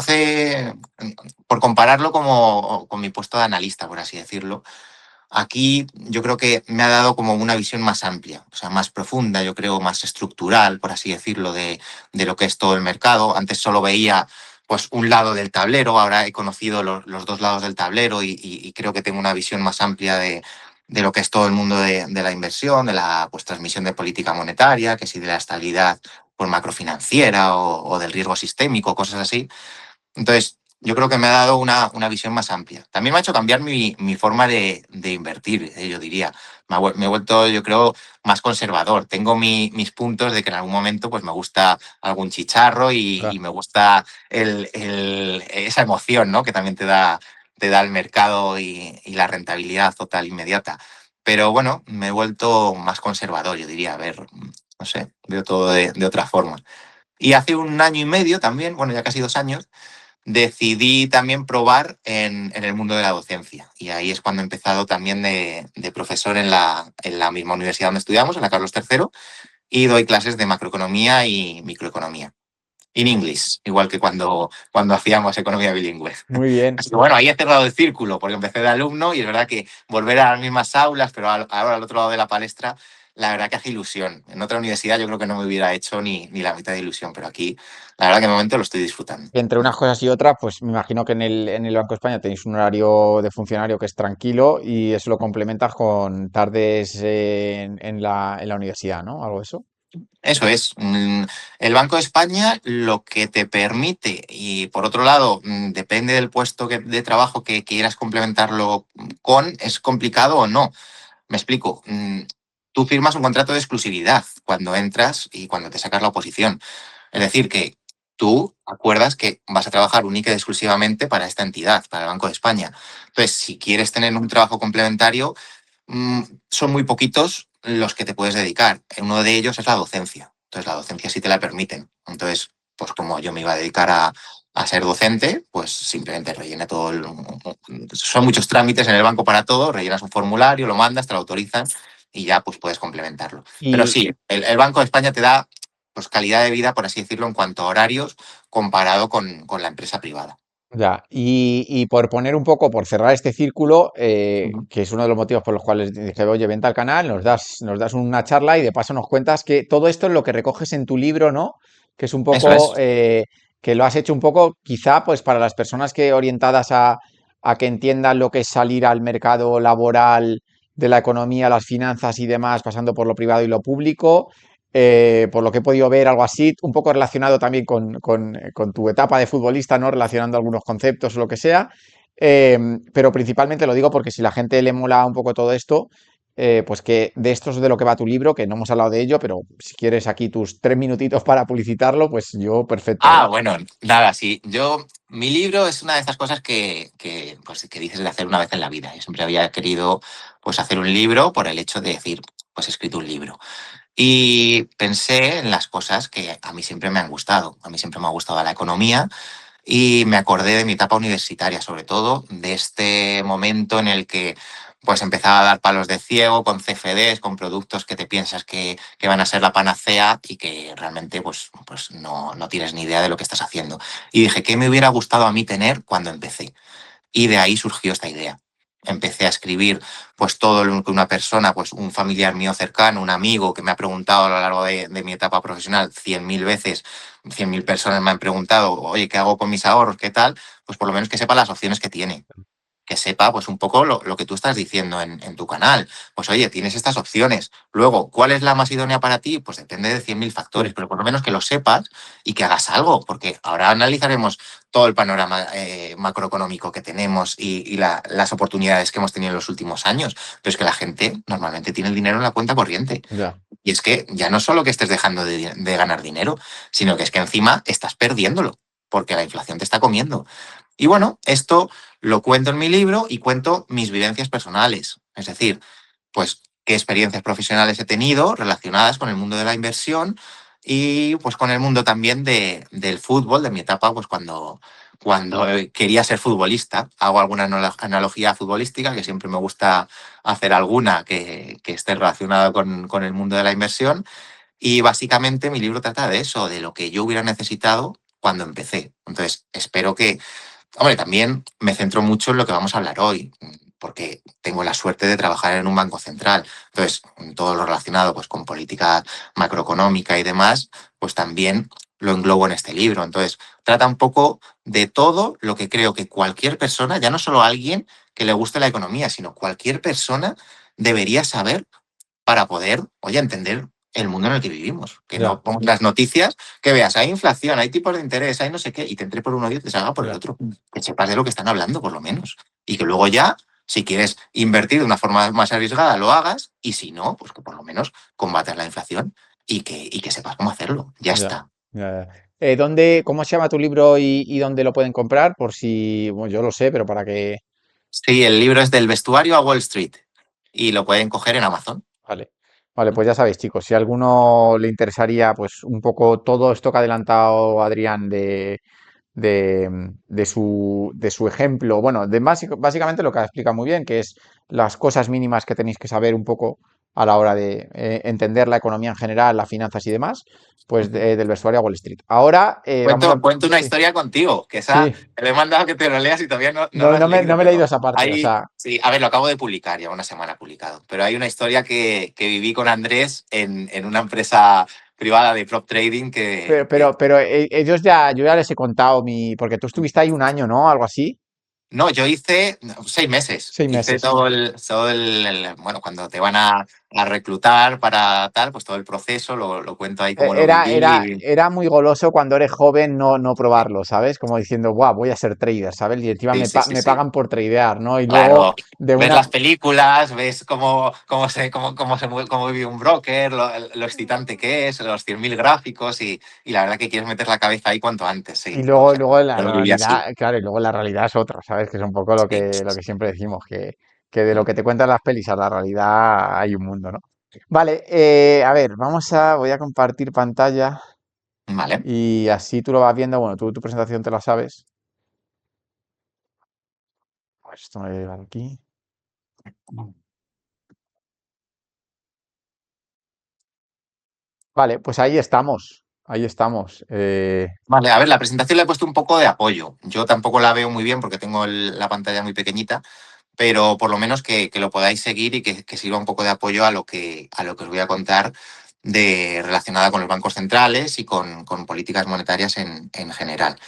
por compararlo como con mi puesto de analista, por así decirlo, aquí yo creo que me ha dado como una visión más amplia, o sea, más profunda, yo creo, más estructural, por así decirlo, de lo que es todo el mercado. Antes solo veía pues un lado del tablero, ahora he conocido los dos lados del tablero y creo que tengo una visión más amplia de lo que es todo el mundo de la inversión, de la pues, transmisión de política monetaria, que si de la estabilidad pues, macrofinanciera o del riesgo sistémico, cosas así. Entonces, yo creo que me ha dado una visión más amplia. También me ha hecho cambiar mi forma de invertir, yo diría. Me he vuelto, yo creo, más conservador. Tengo mis puntos de que en algún momento pues, me gusta algún chicharro y
Claro.
me gusta esa emoción, ¿no? Que también te da el mercado y la rentabilidad total inmediata. Pero bueno, me he vuelto más conservador, yo diría. A ver, no sé, veo todo de otra forma. Y hace un año y medio también, bueno, ya casi 2 años, decidí también probar en el mundo de la docencia. Y ahí es cuando he empezado también de profesor en la misma universidad donde estudiamos, en la Carlos III, y doy clases de macroeconomía y microeconomía. En inglés, igual que cuando hacíamos economía bilingüe.
Muy bien.
Así que bueno, ahí he cerrado el círculo, porque empecé de alumno y es verdad que volver a las mismas aulas, pero ahora al otro lado de la palestra, la verdad que hace ilusión. En otra universidad yo creo que no me hubiera hecho ni la mitad de ilusión, pero aquí la verdad que de momento lo estoy disfrutando.
Entre unas cosas y otras, pues me imagino que en el Banco de España tenéis un horario de funcionario que es tranquilo y eso lo complementas con tardes en la universidad, ¿no? Algo de eso.
Eso es. El Banco de España lo que te permite, y por otro lado, depende del puesto de trabajo que quieras complementarlo con, es complicado o no. Me explico. Tú firmas un contrato de exclusividad cuando entras y cuando te sacas la oposición. Es decir, que tú acuerdas que vas a trabajar única y exclusivamente para esta entidad, para el Banco de España. Entonces, si quieres tener un trabajo complementario, son muy poquitos los que te puedes dedicar. Uno de ellos es la docencia. Entonces, la docencia sí te la permiten. Entonces, pues como yo me iba a dedicar a ser docente, pues simplemente rellena todo. Son muchos trámites en el banco para todo, rellenas un formulario, lo mandas, te lo autorizan y ya pues puedes complementarlo. Pero
Y
sí, el Banco de España te da pues, calidad de vida, por así decirlo, en cuanto a horarios comparado con la empresa privada.
ya, y por poner un poco, por cerrar este círculo,
Ujú.
que es uno de los motivos por los cuales dije, oye, vente al canal, nos das una charla y de paso nos cuentas que todo esto es lo que recoges en tu libro, ¿no? Que es un
Eso
poco,
es.
que lo has hecho un poco, quizá, pues para las personas que orientadas a que entiendan lo que es salir al mercado laboral de la economía, las finanzas y demás, pasando por lo privado y lo público. Por lo que he podido ver, algo así, un poco relacionado también con tu etapa de futbolista, ¿no? Relacionando algunos conceptos o lo que sea. Pero principalmente lo digo porque si la gente le mola un poco todo esto, pues que de esto es de lo que va tu libro, que no hemos hablado de ello, pero si quieres aquí tus 3 minutitos para publicitarlo, pues yo perfecto, ¿eh?
Bueno, nada, sí. Mi libro es una de esas cosas pues, que dices de hacer una vez en la vida. Yo siempre había querido pues, hacer un libro por el hecho de decir, pues he escrito un libro. Y pensé en las cosas que a mí siempre me han gustado. A mí siempre me ha gustado la economía y me acordé de mi etapa universitaria, sobre todo de este momento en el que pues empezaba a dar palos de ciego con CFDs, con productos que te piensas que van a ser la panacea y que realmente pues no tienes ni idea de lo que estás haciendo. Y dije, ¿qué me hubiera gustado a mí tener cuando empecé? Y de ahí surgió esta idea. Empecé a escribir pues todo lo que una persona, pues un familiar mío cercano, un amigo que me ha preguntado a lo largo de mi etapa profesional 100.000 veces, 100.000 personas me han preguntado, oye, ¿qué hago con mis ahorros? ¿Qué tal? Pues por lo menos que sepa las opciones que tiene, que sepa pues un poco lo que tú estás diciendo en tu canal. Pues oye, tienes estas opciones. Luego, ¿cuál es la más idónea para ti? Pues depende de 100.000 factores,
Sí,
pero por lo menos que lo sepas y que hagas algo, porque ahora analizaremos todo el panorama macroeconómico que tenemos y las oportunidades que hemos tenido en los últimos años. Pero es que la gente normalmente tiene el dinero en la cuenta corriente.
ya,
Y es que ya no solo que estés dejando de ganar dinero, sino que es que encima estás perdiéndolo, porque la inflación te está comiendo. Y bueno, esto lo cuento en mi libro y cuento mis vivencias personales. Es decir, pues qué experiencias profesionales he tenido relacionadas con el mundo de la inversión y pues con el mundo también del fútbol, de mi etapa, pues cuando quería ser futbolista. Hago alguna analogía futbolística, que siempre me gusta hacer alguna que esté relacionada con el mundo de la inversión. Y básicamente mi libro trata de eso, de lo que yo hubiera necesitado cuando empecé. Entonces, espero que, hombre, también me centro mucho en lo que vamos a hablar hoy, porque tengo la suerte de trabajar en un banco central. Entonces, todo lo relacionado pues, con política macroeconómica y demás, pues también lo englobo en este libro. Entonces, trata un poco de todo lo que creo que cualquier persona, ya no solo alguien que le guste la economía, sino cualquier persona debería saber para poder, oye, entender el mundo en el que vivimos. Que no
ya,
pongas las noticias, que veas, hay inflación, hay tipos de interés, hay no sé qué, y te entre por uno y te salga por el
ya,
otro. Que sepas de lo que están hablando, por lo menos. Y que luego ya, si quieres invertir de una forma más arriesgada, lo hagas, y si no, pues que por lo menos combatas la inflación y que sepas cómo hacerlo. Ya
ya,
está.
ya. ¿Dónde, cómo se llama tu libro y dónde lo pueden comprar? Por si, bueno, yo lo sé, pero para que,
Sí, el libro es del vestuario a Wall Street y lo pueden coger en Amazon.
vale. Vale, pues ya sabéis, chicos, si a alguno le interesaría, pues un poco todo esto que ha adelantado Adrián de su ejemplo, bueno, básicamente lo que ha explicado muy bien, que es las cosas mínimas que tenéis que saber un poco a la hora de entender la economía en general, las finanzas y demás, pues del vestuario a Wall Street. Ahora vamos a...
Cuento una
Sí,
historia contigo, que esa
sí,
te lo he mandado que te lo leas y todavía no
no,
lo has
no
leído,
me he leído
pero
esa parte, o
hay,
sea,
sí, a ver, lo acabo de publicar, ya una semana publicado, pero hay una historia que viví con Andrés en una empresa privada de prop trading
pero ellos ya, yo ya les he contado porque tú estuviste ahí un año, ¿no? Algo así,
No, yo hice 6 meses.
seis
Hice
meses.
bueno, cuando te van a reclutar para tal, pues todo el proceso lo cuento ahí como lo viví.
Era muy goloso cuando eres joven no probarlo, ¿sabes? Como diciendo, guau, voy a ser trader, ¿sabes? Y encima
Sí, sí, sí,
me
sí.
pagan por tradear, ¿no? Y luego
Claro,
de
ves
una...
las películas, ves cómo vive un broker, lo excitante que es, los 100.000 gráficos y la verdad que quieres meter la cabeza ahí cuanto antes,
Y
sí. O sea,
luego la
yo lo viví así.
realidad, claro, y luego la realidad es otra, ¿sabes? Que es un poco
Sí, sí,
lo que
sí.
siempre decimos, que de lo que te cuentan las pelis a la realidad hay un mundo, ¿no? Vale, a ver, voy a compartir pantalla
Vale.
y así tú lo vas viendo. Bueno, tú tu presentación te la sabes. Pues esto me voy a llevar aquí. Vale, pues ahí estamos. Ahí estamos.
Vale, a ver, la presentación le he puesto un poco de apoyo. Yo tampoco la veo muy bien porque tengo la pantalla muy pequeñita, pero por lo menos que lo podáis seguir y que sirva un poco de apoyo a lo que os voy a contar relacionada con los bancos centrales y con políticas monetarias en general.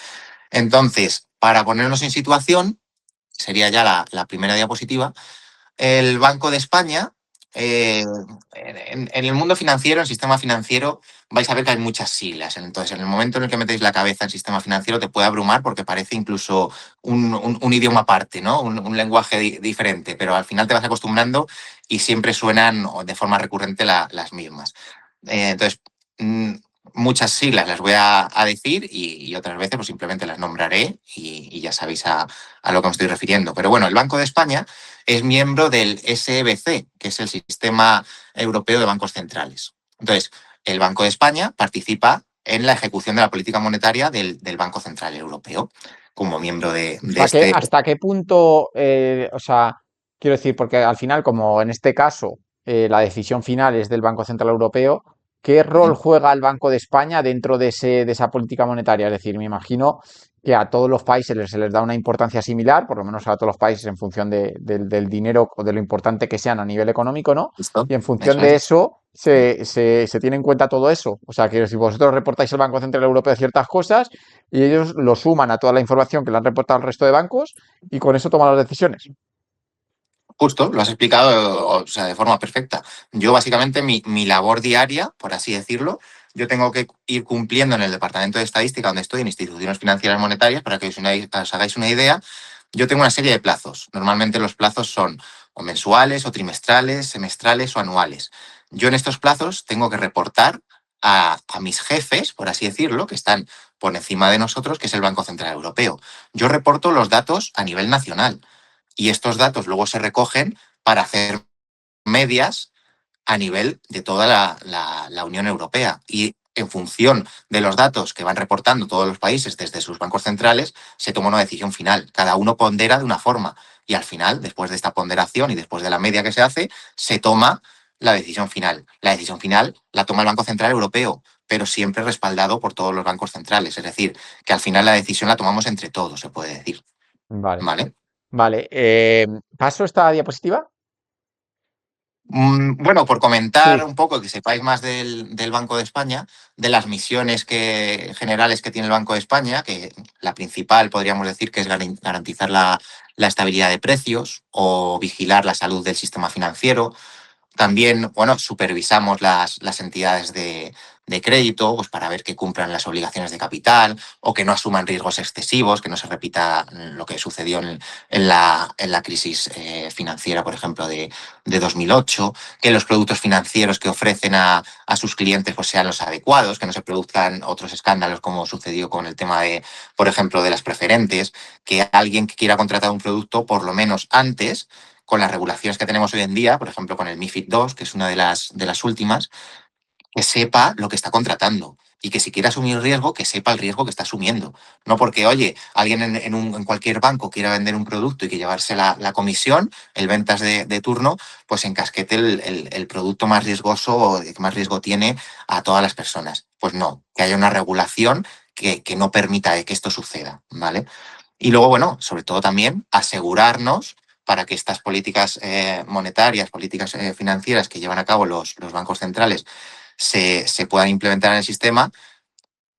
Entonces, para ponernos en situación, sería ya la primera diapositiva. El Banco de España, en el mundo financiero, en el sistema financiero, vais a ver que hay muchas siglas. Entonces, en el momento en el que metéis la cabeza en sistema financiero, te puede abrumar porque parece incluso un idioma aparte, ¿no? Un lenguaje diferente, pero al final te vas acostumbrando y siempre suenan de forma recurrente las mismas. Entonces, mm, muchas siglas las voy a decir y otras veces pues simplemente las nombraré y ya sabéis a lo que me estoy refiriendo. Pero bueno, el Banco de España es miembro del SEBC, que es el Sistema Europeo de Bancos Centrales. Entonces, el Banco de España participa en la ejecución de la política monetaria del Banco Central Europeo, como miembro de
¿
este.
hasta qué punto, o sea, quiero decir, porque al final, como en este caso, la decisión final es del Banco Central Europeo, ¿qué rol juega el Banco de España dentro de de esa política monetaria? Es decir, me imagino que a todos los países se les da una importancia similar, por lo menos a todos los países en función del dinero o de lo importante que sean a nivel económico, ¿no?
¿Listo?
Y en función
Eso
de
es.
eso se tiene en cuenta todo eso. O sea, que si vosotros reportáis al Banco Central Europeo ciertas cosas, y ellos lo suman a toda la información que le han reportado al resto de bancos y con eso toman las decisiones.
Justo, lo has explicado, o sea, de forma perfecta. Yo básicamente mi labor diaria, por así decirlo, yo tengo que ir cumpliendo en el departamento de estadística donde estoy, en instituciones financieras monetarias, para que os hagáis una idea. Yo tengo una serie de plazos. Normalmente los plazos son o mensuales, o trimestrales, semestrales o anuales. Yo en estos plazos tengo que reportar a mis jefes, por así decirlo, que están por encima de nosotros, que es el Banco Central Europeo. Yo reporto los datos a nivel nacional y estos datos luego se recogen para hacer medias a nivel de toda la Unión Europea. Y en función de los datos que van reportando todos los países desde sus bancos centrales, se toma una decisión final. Cada uno pondera de una forma. Y al final, después de esta ponderación y después de la media que se hace, se toma la decisión final. La decisión final la toma el Banco Central Europeo, pero siempre respaldado por todos los bancos centrales. Es decir, que al final la decisión la tomamos entre todos, se puede decir.
Vale,
¿Vale?
vale. ¿Paso esta diapositiva?
Bueno, por comentar
Sí.
un poco, que sepáis más del Banco de España, de las misiones generales que tiene el Banco de España, que la principal podríamos decir que es garantizar la estabilidad de precios o vigilar la salud del sistema financiero. También, bueno, supervisamos las entidades de crédito, pues para ver que cumplan las obligaciones de capital o que no asuman riesgos excesivos, que no se repita lo que sucedió en la crisis financiera, por ejemplo, de 2008, que los productos financieros que ofrecen a sus clientes pues sean los adecuados, que no se produzcan otros escándalos como sucedió con el tema de, por ejemplo, de las preferentes, que alguien que quiera contratar un producto, por lo menos antes, con las regulaciones que tenemos hoy en día, por ejemplo, con el MiFID II, que es una de las últimas, que sepa lo que está contratando y que si quiere asumir riesgo, que sepa el riesgo que está asumiendo. No porque, oye, alguien en cualquier banco quiera vender un producto y que llevarse la comisión, el ventas de turno, pues encasquete el producto más riesgoso o que más riesgo tiene a todas las personas. Pues no, que haya una regulación que no permita que esto suceda, ¿vale? Y luego, bueno, sobre todo también asegurarnos para que estas políticas monetarias, políticas financieras que llevan a cabo los bancos centrales se puedan implementar en el sistema,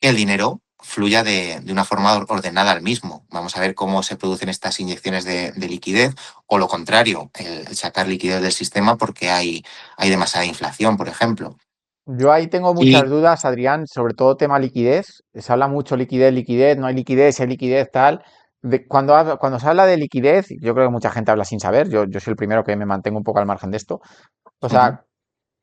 que el dinero fluya de una forma ordenada al mismo. Vamos a ver cómo se producen estas inyecciones de liquidez o lo contrario, el sacar liquidez del sistema porque hay demasiada inflación, por ejemplo.
Yo ahí tengo muchas
Y
dudas, Adrián, sobre todo tema liquidez. Se habla mucho liquidez, liquidez, no hay liquidez, si hay liquidez, tal. Cuando se habla de liquidez, yo creo que mucha gente habla sin saber, yo soy el primero que me mantengo un poco al margen de esto. O
ujú,
sea,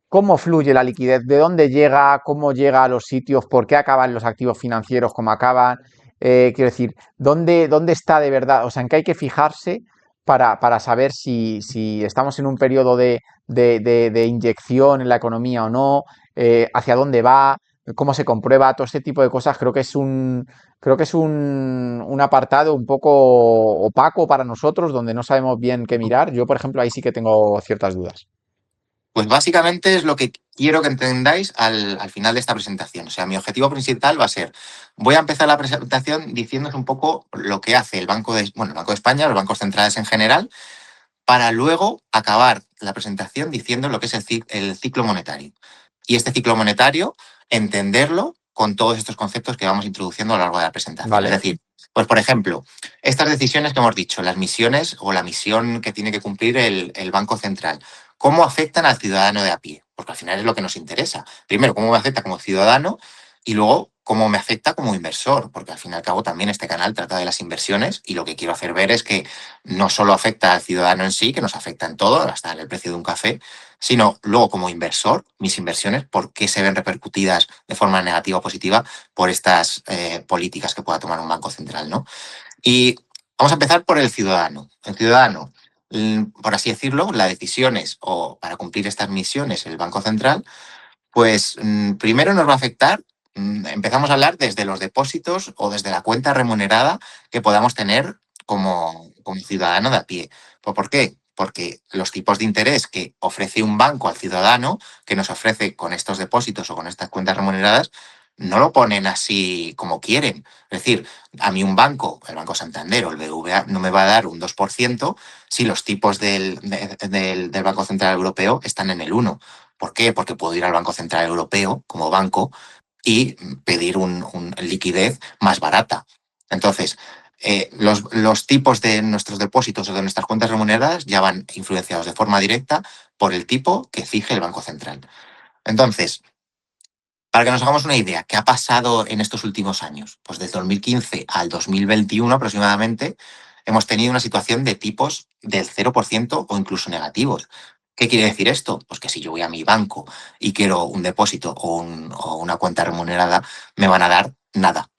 ¿cómo fluye la liquidez? ¿De dónde llega? ¿Cómo llega a los sitios? ¿Por qué acaban los activos financieros como acaban? Quiero decir, ¿dónde está de verdad? O sea, ¿en qué hay que fijarse para saber si estamos en un periodo de inyección en la economía o no? ¿Hacia dónde va? ¿Cómo se comprueba? Todo este tipo de cosas creo que es un apartado un poco opaco para nosotros, donde no sabemos bien qué mirar. Yo, por ejemplo, ahí sí que tengo ciertas dudas.
pues básicamente es lo que quiero que entendáis al final de esta presentación. O sea, mi objetivo principal va a ser, voy a empezar la presentación diciéndoos un poco lo que hace el Banco de España, los bancos centrales en general, para luego acabar la presentación diciendo lo que es el ciclo monetario. Y este ciclo monetario, entenderlo con todos estos conceptos que vamos introduciendo a lo largo de la presentación. Es
Vale.
decir, pues por ejemplo, estas decisiones que hemos dicho, las misiones o la misión que tiene que cumplir el Banco Central, ¿cómo afectan al ciudadano de a pie? Porque al final es lo que nos interesa. Primero, cómo me afecta como ciudadano y luego cómo me afecta como inversor, porque al fin y al cabo también este canal trata de las inversiones y lo que quiero hacer ver es que no solo afecta al ciudadano en sí, que nos afecta en todo, hasta en el precio de un café, sino luego como inversor, mis inversiones, por qué se ven repercutidas de forma negativa o positiva por estas políticas que pueda tomar un banco central, ¿no? Y vamos a empezar por el ciudadano. El ciudadano, por así decirlo, las decisiones o para cumplir estas misiones el Banco Central, pues primero nos va a afectar empezamos a hablar desde los depósitos o desde la cuenta remunerada que podamos tener como ciudadano de a pie. ¿Pues por qué? Porque los tipos de interés que ofrece un banco al ciudadano, que nos ofrece con estos depósitos o con estas cuentas remuneradas, no lo ponen así como quieren. Es decir, a mí un banco, el Banco Santander o el BBVA, no me va a dar un 2% si los tipos del Banco Central Europeo están en el 1%. ¿Por qué? Porque puedo ir al Banco Central Europeo como banco y pedir un liquidez más barata. Entonces, los tipos de nuestros depósitos o de nuestras cuentas remuneradas ya van influenciados de forma directa por el tipo que fije el Banco Central. Entonces, para que nos hagamos una idea, ¿qué ha pasado en estos últimos años? Pues desde 2015 al 2021 aproximadamente hemos tenido una situación de tipos del 0% o incluso negativos. ¿Qué quiere decir esto? Pues que si yo voy a mi banco y quiero un depósito o una cuenta remunerada, me van a dar nada.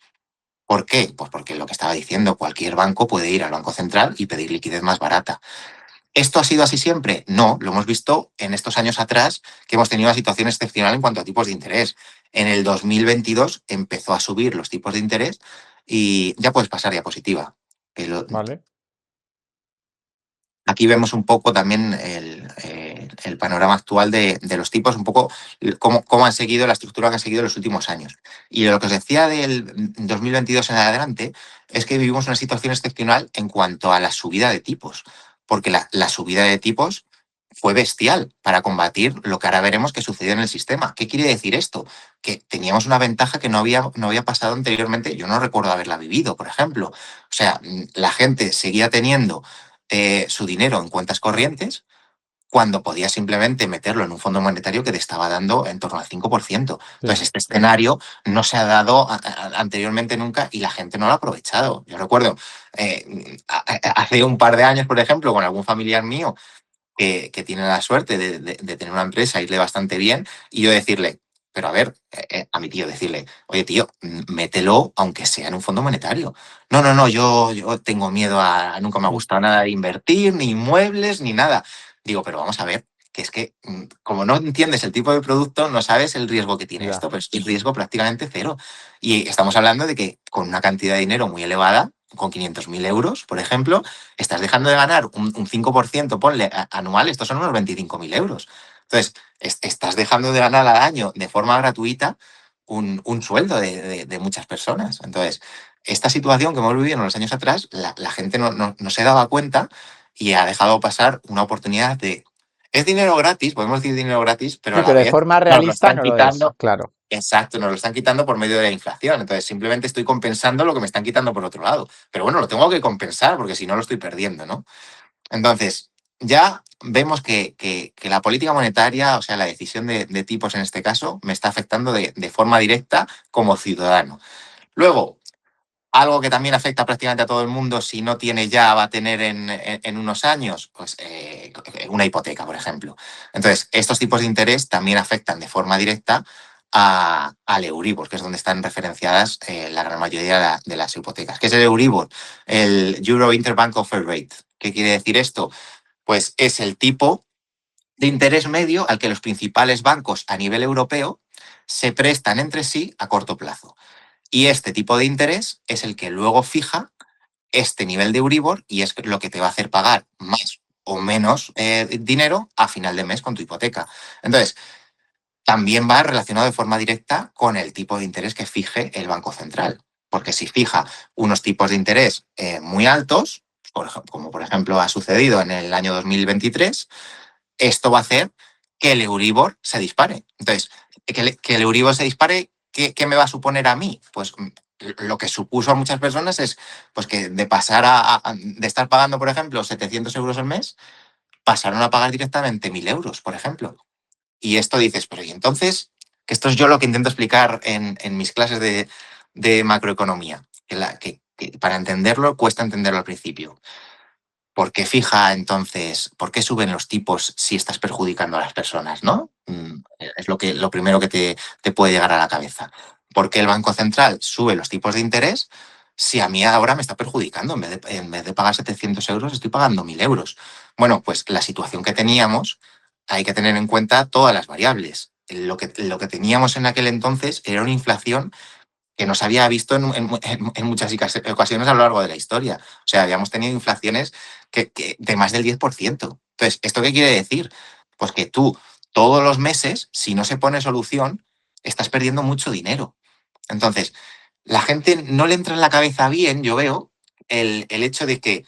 ¿Por qué? Pues porque lo que estaba diciendo, cualquier banco puede ir al Banco Central y pedir liquidez más barata. ¿Esto ha sido así siempre? No, lo hemos visto en estos años atrás, que hemos tenido una situación excepcional en cuanto a tipos de interés. En el 2022 empezó a subir los tipos de interés y ya puedes pasar diapositiva.
¿Vale?
Aquí vemos un poco también el panorama actual de los tipos, un poco cómo han seguido la estructura que han seguido en los últimos años. Y lo que os decía del 2022 en adelante es que vivimos una situación excepcional en cuanto a la subida de tipos, porque la subida de tipos fue bestial para combatir lo que ahora veremos que sucedió en el sistema. ¿Qué quiere decir esto? Que teníamos una ventaja que no había pasado anteriormente. Yo no recuerdo haberla vivido, por ejemplo. O sea, la gente seguía teniendo su dinero en cuentas corrientes cuando podía simplemente meterlo en un fondo monetario que te estaba dando en torno al 5%.
Sí.
Entonces, este escenario no se ha dado anteriormente nunca y la gente no lo ha aprovechado. Yo recuerdo hace un par de años, por ejemplo, con algún familiar mío que tiene la suerte de tener una empresa, irle bastante bien, y yo decirle, pero a ver, a mi tío decirle, oye tío, mételo aunque sea en un fondo monetario. No, no, no, yo tengo miedo nunca me ha
Mm.
gustado nada de invertir, ni inmuebles, ni nada. Digo, pero vamos a ver, que es que como no entiendes el tipo de producto, no sabes el riesgo que tiene
Ya.
esto, pero es el riesgo prácticamente cero. Y estamos hablando de que con una cantidad de dinero muy elevada, con 500.000 euros, por ejemplo, estás dejando de ganar un 5%, ponle, anual, estos son unos 25.000 euros. Entonces, estás dejando de ganar al año de forma gratuita un sueldo de muchas personas. Entonces, esta situación que hemos vivido en los años atrás, la gente no se daba cuenta y ha dejado pasar una oportunidad de... Es dinero gratis, podemos decir dinero gratis, pero
Sí,
a la
pero de
vez
forma
nos lo
realista
están
no lo es,
quitando.
claro.
Exacto, nos lo están quitando por medio de la inflación. Entonces, simplemente estoy compensando lo que me están quitando por otro lado. Pero bueno, lo tengo que compensar porque si no lo estoy perdiendo, ¿no? Entonces, ya vemos que la política monetaria, o sea, la decisión de tipos en este caso, me está afectando de forma directa como ciudadano. Luego, algo que también afecta prácticamente a todo el mundo, si no tiene ya, va a tener en unos años, pues una hipoteca, por ejemplo. Entonces, estos tipos de interés también afectan de forma directa al Euribor, que es donde están referenciadas la gran mayoría de las hipotecas. ¿Qué es el Euribor? El Euro Interbank Offer Rate. ¿Qué quiere decir esto? Pues es el tipo de interés medio al que los principales bancos a nivel europeo se prestan entre sí a corto plazo. Y este tipo de interés es el que luego fija este nivel de Euribor y es lo que te va a hacer pagar más o menos dinero a final de mes con tu hipoteca. Entonces, también va relacionado de forma directa con el tipo de interés que fije el Banco Central. Porque si fija unos tipos de interés muy altos, como por ejemplo ha sucedido en el año 2023, esto va a hacer que el Euribor se dispare. Entonces, que el Euribor se dispare, ¿qué me va a suponer a mí? Pues lo que supuso a muchas personas es pues, que de pasar de estar pagando, por ejemplo, 700 euros al mes, pasaron a pagar directamente 1.000 euros, por ejemplo. Y esto dices, pero ¿y entonces? Que esto es yo lo que intento explicar en mis clases de macroeconomía, que para entenderlo cuesta entenderlo al principio. ¿Por qué fija entonces, por qué suben los tipos si estás perjudicando a las personas, ¿no? Es lo primero que te puede llegar a la cabeza. ¿Por qué el Banco Central sube los tipos de interés si a mí ahora me está perjudicando? En vez de pagar 700 euros, estoy pagando 1.000 euros. Bueno, pues la situación que teníamos, hay que tener en cuenta todas las variables. lo que teníamos en aquel entonces era una inflación que no se había visto en muchas ocasiones a lo largo de la historia. O sea, habíamos tenido inflaciones de más del 10%. Entonces, ¿esto qué quiere decir? Pues que tú, todos los meses, si no se pone solución, estás perdiendo mucho dinero. Entonces, la gente no le entra en la cabeza bien, yo veo, el hecho de que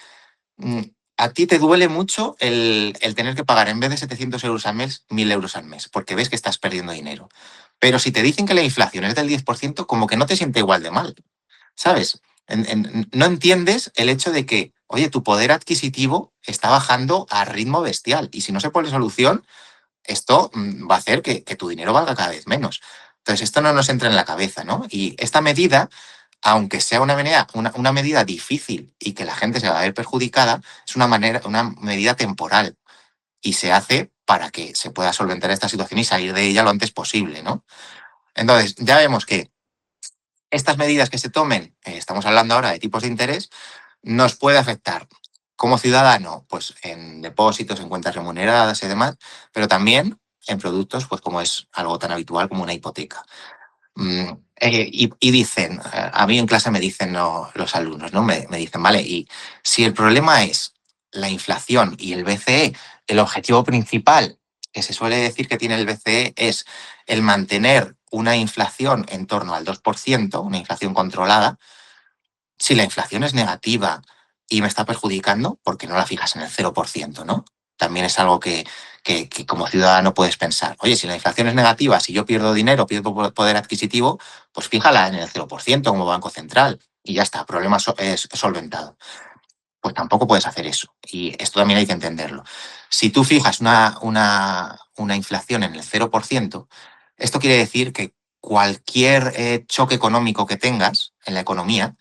mm, a ti te duele mucho el tener que pagar en vez de 700 euros al mes, 1.000 euros al mes, porque ves que estás perdiendo dinero. Pero si te dicen que la inflación es del 10%, como que no te siente igual de mal, ¿sabes? No entiendes el hecho de que, oye, tu poder adquisitivo está bajando a ritmo bestial y si no se pone solución, esto va a hacer que tu dinero valga cada vez menos. Entonces, esto no nos entra en la cabeza, ¿no? Y esta medida, aunque sea una medida difícil y que la gente se va a ver perjudicada, es una medida temporal y se hace para que se pueda solventar esta situación y salir de ella lo antes posible, ¿no? Entonces, ya vemos que estas medidas que se tomen, estamos hablando ahora de tipos de interés, nos puede afectar como ciudadano, pues en depósitos, en cuentas remuneradas y demás, pero también en productos, pues como es algo tan habitual como una hipoteca. Y dicen, a mí en clase me dicen los alumnos, ¿no? Me dicen, vale, y si el problema es la inflación y el BCE, el objetivo principal que se suele decir que tiene el BCE es el mantener una inflación en torno al 2%, una inflación controlada. Si la inflación es negativa y me está perjudicando, ¿por qué no la fijas en el 0%, no? También es algo que como ciudadano puedes pensar. Oye, si la inflación es negativa, si yo pierdo dinero, pierdo poder adquisitivo, pues fíjala en el 0% como Banco Central y ya está, problema es solventado. Pues tampoco puedes hacer eso. Y esto también hay que entenderlo. Si tú fijas una inflación en el 0%, esto quiere decir que cualquier choque económico que tengas en la economía,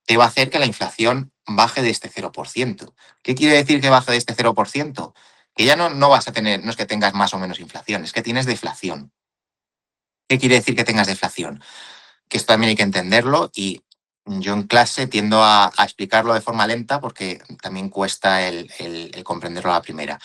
te va a hacer que la inflación baje de este 0%. ¿Qué quiere decir que baje de este 0%? Que ya no vas a tener, no es que tengas más o menos inflación, es que tienes deflación. ¿Qué quiere decir que tengas deflación? Que esto también hay que entenderlo y yo en clase tiendo a explicarlo de forma lenta porque también cuesta el comprenderlo a la primera.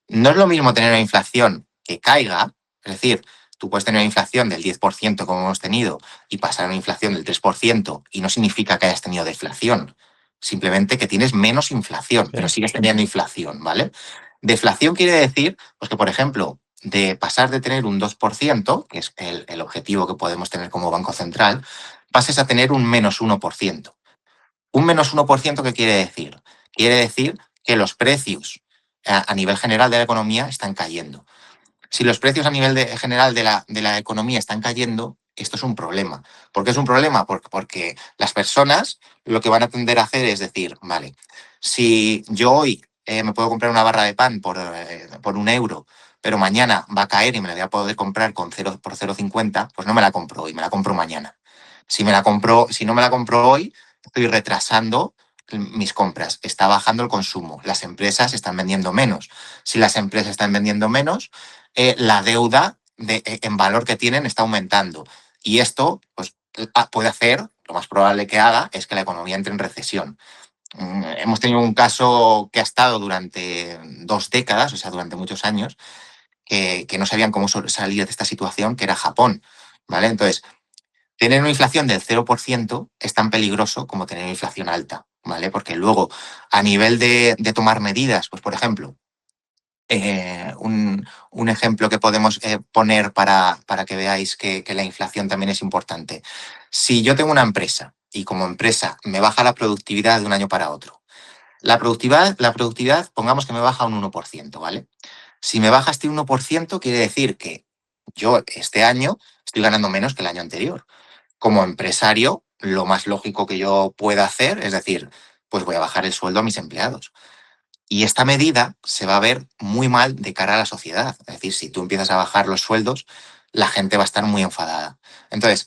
No es lo mismo tener una inflación que caiga, es decir, tú puedes tener una inflación del 10% como hemos tenido y pasar a una inflación del 3% y no significa que hayas tenido deflación, simplemente que tienes menos inflación, pero
Sí.
sigues teniendo inflación, ¿vale? Deflación quiere decir, pues que por ejemplo, de pasar de tener un 2%, que es el objetivo que podemos tener como Banco Central, pases a tener un -1%. Un -1%, ¿qué quiere decir? Quiere decir que los precios a nivel general de la economía están cayendo. Si los precios a nivel general de la economía están cayendo, esto es un problema. ¿Por qué es un problema? Porque las personas lo que van a tender a hacer es decir, vale, si yo hoy me puedo comprar una barra de pan por 1 euro, pero mañana va a caer y me la voy a poder comprar por 0,50, pues no me la compro hoy, me la compro mañana. Si no me la compro hoy, estoy retrasando mis compras, está bajando el consumo, las empresas están vendiendo menos. Si las empresas están vendiendo menos, la deuda en valor que tienen está aumentando. Y esto pues, puede hacer, lo más probable que haga, es que la economía entre en recesión. Hemos tenido un caso que ha estado durante 2 décadas, o sea, durante muchos años, que no sabían cómo salir de esta situación, que era Japón. ¿Vale? Entonces, tener una inflación del 0% es tan peligroso como tener una inflación alta, ¿vale? Porque luego, a nivel de tomar medidas, pues por ejemplo, un ejemplo que podemos poner para que veáis que la inflación también es importante. Si yo tengo una empresa y como empresa me baja la productividad de un año para otro, la productividad pongamos que me baja un 1%, ¿vale? Si me baja este 1%, quiere decir que yo este año estoy ganando menos que el año anterior. Como empresario, lo más lógico que yo pueda hacer es decir, pues voy a bajar el sueldo a mis empleados. Y esta medida se va a ver muy mal de cara a la sociedad. Es decir, si tú empiezas a bajar los sueldos, la gente va a estar muy enfadada. Entonces,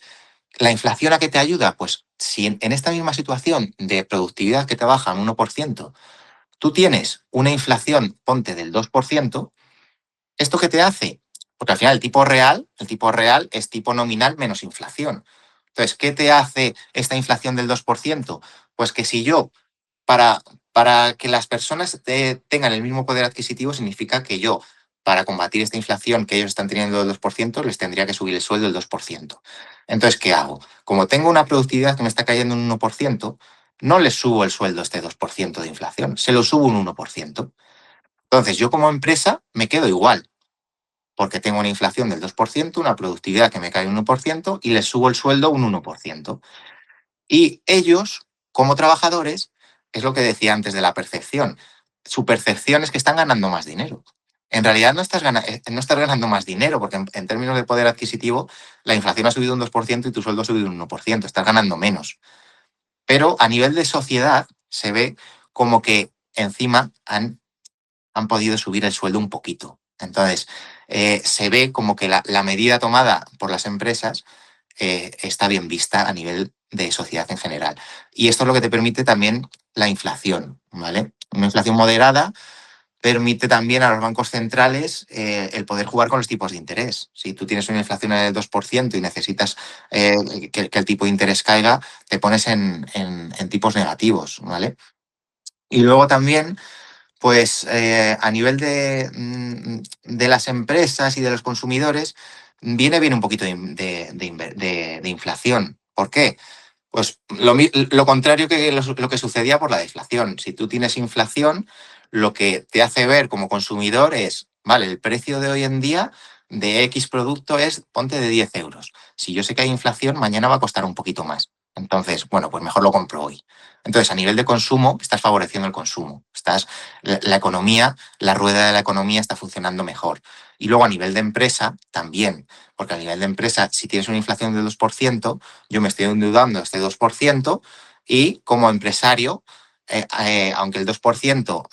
¿la inflación a qué te ayuda? Pues si en esta misma situación de productividad que te baja un 1%, tú tienes una inflación, ponte del 2%, ¿esto qué te hace? Porque al final el tipo real es tipo nominal menos inflación. Entonces, ¿qué te hace esta inflación del 2%? Pues que si yo para que las personas tengan el mismo poder adquisitivo significa que yo para combatir esta inflación que ellos están teniendo del 2%, les tendría que subir el sueldo del 2%. Entonces, ¿qué hago? Como tengo una productividad que me está cayendo un 1%, no les subo el sueldo este 2% de inflación, se lo subo un 1%. Entonces, yo como empresa me quedo igual, porque tengo una inflación del 2%, una productividad que me cae un 1% y les subo el sueldo un 1%. Y ellos, como trabajadores, es lo que decía antes de la percepción. Su percepción es que están ganando más dinero. En realidad no estás ganando más dinero, porque en términos de poder adquisitivo, la inflación ha subido un 2% y tu sueldo ha subido un 1%. Estás ganando menos. Pero a nivel de sociedad se ve como que encima han podido subir el sueldo un poquito. Entonces, se ve como que la medida tomada por las empresas está bien vista a nivel de sociedad en general. Y esto es lo que te permite también la inflación, ¿vale? Una inflación moderada permite también a los bancos centrales el poder jugar con los tipos de interés. Si tú tienes una inflación del 2% y necesitas que el tipo de interés caiga, te pones en tipos negativos, ¿vale? Y luego también pues a nivel de las empresas y de los consumidores, viene bien un poquito de inflación. ¿Por qué? Pues lo contrario que lo que sucedía por la deflación. Si tú tienes inflación, lo que te hace ver como consumidor es, vale, el precio de hoy en día de X producto es, ponte de 10 euros. Si yo sé que hay inflación, mañana va a costar un poquito más. Entonces, bueno, pues mejor lo compro hoy. Entonces, a nivel de consumo, estás favoreciendo el consumo. La economía, la rueda de la economía está funcionando mejor. Y luego a nivel de empresa, también. Porque a nivel de empresa, si tienes una inflación del 2%, yo me estoy endeudando este 2% y como empresario, aunque el 2%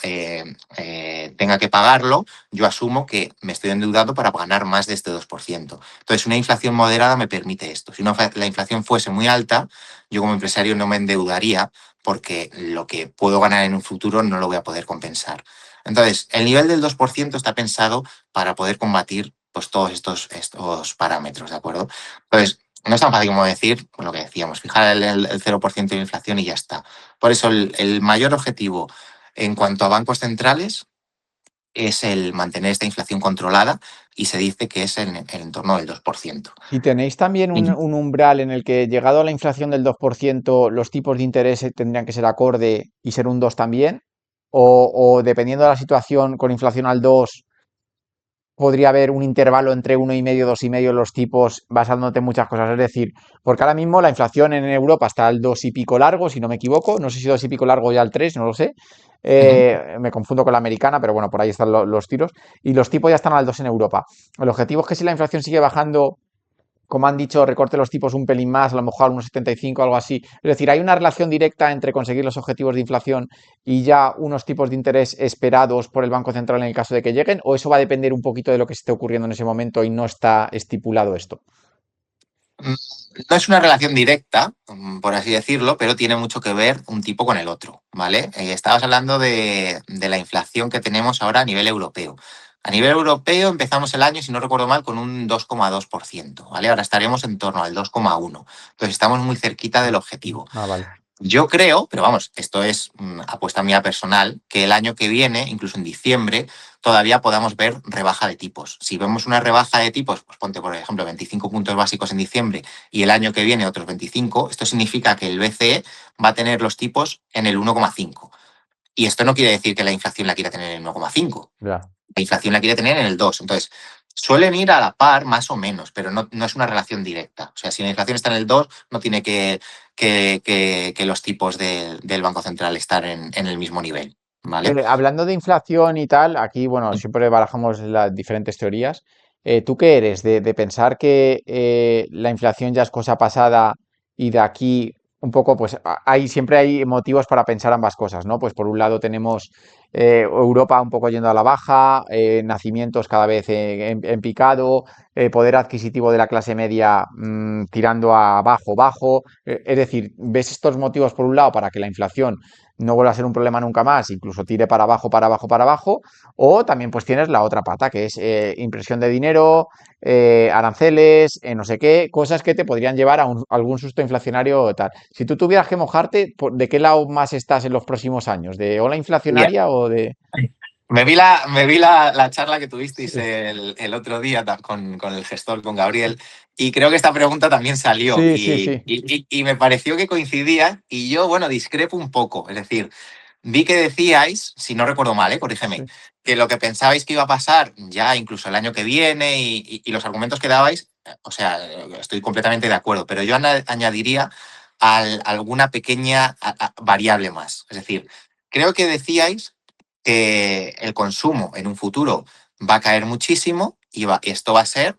tenga que pagarlo, yo asumo que me estoy endeudando para ganar más de este 2%. Entonces, una inflación moderada me permite esto. Si la inflación fuese muy alta, yo como empresario no me endeudaría porque lo que puedo ganar en un futuro no lo voy a poder compensar. Entonces, el nivel del 2% está pensado para poder combatir pues, todos estos parámetros, ¿de acuerdo? Entonces, no es tan fácil como decir, pues lo que decíamos, fijar el 0% de inflación y ya está. Por eso el mayor objetivo en cuanto a bancos centrales es el mantener esta inflación controlada y se dice que es en torno del 2%.
¿Y tenéis también un umbral en el que, llegado a la inflación del 2%, los tipos de interés tendrían que ser acorde y ser un 2 también? O dependiendo de la situación, con inflación al 2 podría haber un intervalo entre 1,5 y 2,5 los tipos, basándote en muchas cosas? Es decir, porque ahora mismo la inflación en Europa está al 2 y pico largo, si no me equivoco. No sé si 2 y pico largo ya al 3, no lo sé.
Ujú.
Me confundo con la americana, pero bueno, por ahí están los tiros. Y los tipos ya están al 2 en Europa. El objetivo es que, si la inflación sigue bajando, como han dicho, recorte los tipos un pelín más, a lo mejor unos 75, algo así. Es decir, ¿hay una relación directa entre conseguir los objetivos de inflación y ya unos tipos de interés esperados por el Banco Central en el caso de que lleguen? ¿O eso va a depender un poquito de lo que esté ocurriendo en ese momento y no está estipulado esto?
Mm, No es una relación directa, por así decirlo, pero tiene mucho que ver un tipo con el otro, ¿vale? Estabas hablando de la inflación que tenemos ahora a nivel europeo. A nivel europeo empezamos el año, si no recuerdo mal, con un 2,2%, ¿vale? Ahora estaremos en torno al 2,1%. Entonces estamos muy cerquita del objetivo.
Ah, vale.
Yo creo, pero vamos, esto es apuesta mía personal, que el año que viene, incluso en diciembre, todavía podamos ver rebaja de tipos. Si vemos una rebaja de tipos, pues ponte, por ejemplo, 25 puntos básicos en diciembre y el año que viene otros 25, esto significa que el BCE va a tener los tipos en el 1,5. Y esto no quiere decir que la inflación la quiera tener en el 1,5.
Ya.
La inflación la quiere tener en el 2. Entonces, suelen ir a la par más o menos, pero no es una relación directa. O sea, si la inflación está en el 2, no tiene que los tipos del Banco Central estar en el mismo nivel, ¿vale?
Hablando de inflación y tal, aquí, bueno, siempre barajamos las diferentes teorías. ¿Tú qué eres? ¿De pensar que la inflación ya es cosa pasada y de aquí un poco, pues siempre hay motivos para pensar ambas cosas, ¿no? Pues por un lado tenemos Europa un poco yendo a la baja, nacimientos cada vez en picado, poder adquisitivo de la clase media tirando a bajo, bajo. Es decir, ¿ves estos motivos por un lado para que la inflación no vuelva a ser un problema nunca más, incluso tire para abajo, para abajo, para abajo? O también pues tienes la otra pata, que es impresión de dinero, aranceles, no sé qué, cosas que te podrían llevar a algún susto inflacionario o tal. Si tú tuvieras que mojarte, ¿de qué lado más estás en los próximos años? ¿De ola
Y
inflacionaria o de...?
me vi la charla que tuvisteis
Sí,
el otro día con el gestor, con Gabriel, y creo que esta pregunta también salió
sí, sí,
y,
sí,
y- y me pareció que coincidía y yo, bueno, discrepo un poco. Es decir, vi que decíais, si no recuerdo mal, corrígeme,
sí.
que lo que pensabais que iba a pasar ya incluso el año que viene y los argumentos que dabais, o sea, estoy completamente de acuerdo, pero yo añadiría alguna pequeña variable más. Es decir, creo que decíais que el consumo en un futuro va a caer muchísimo y esto va a ser,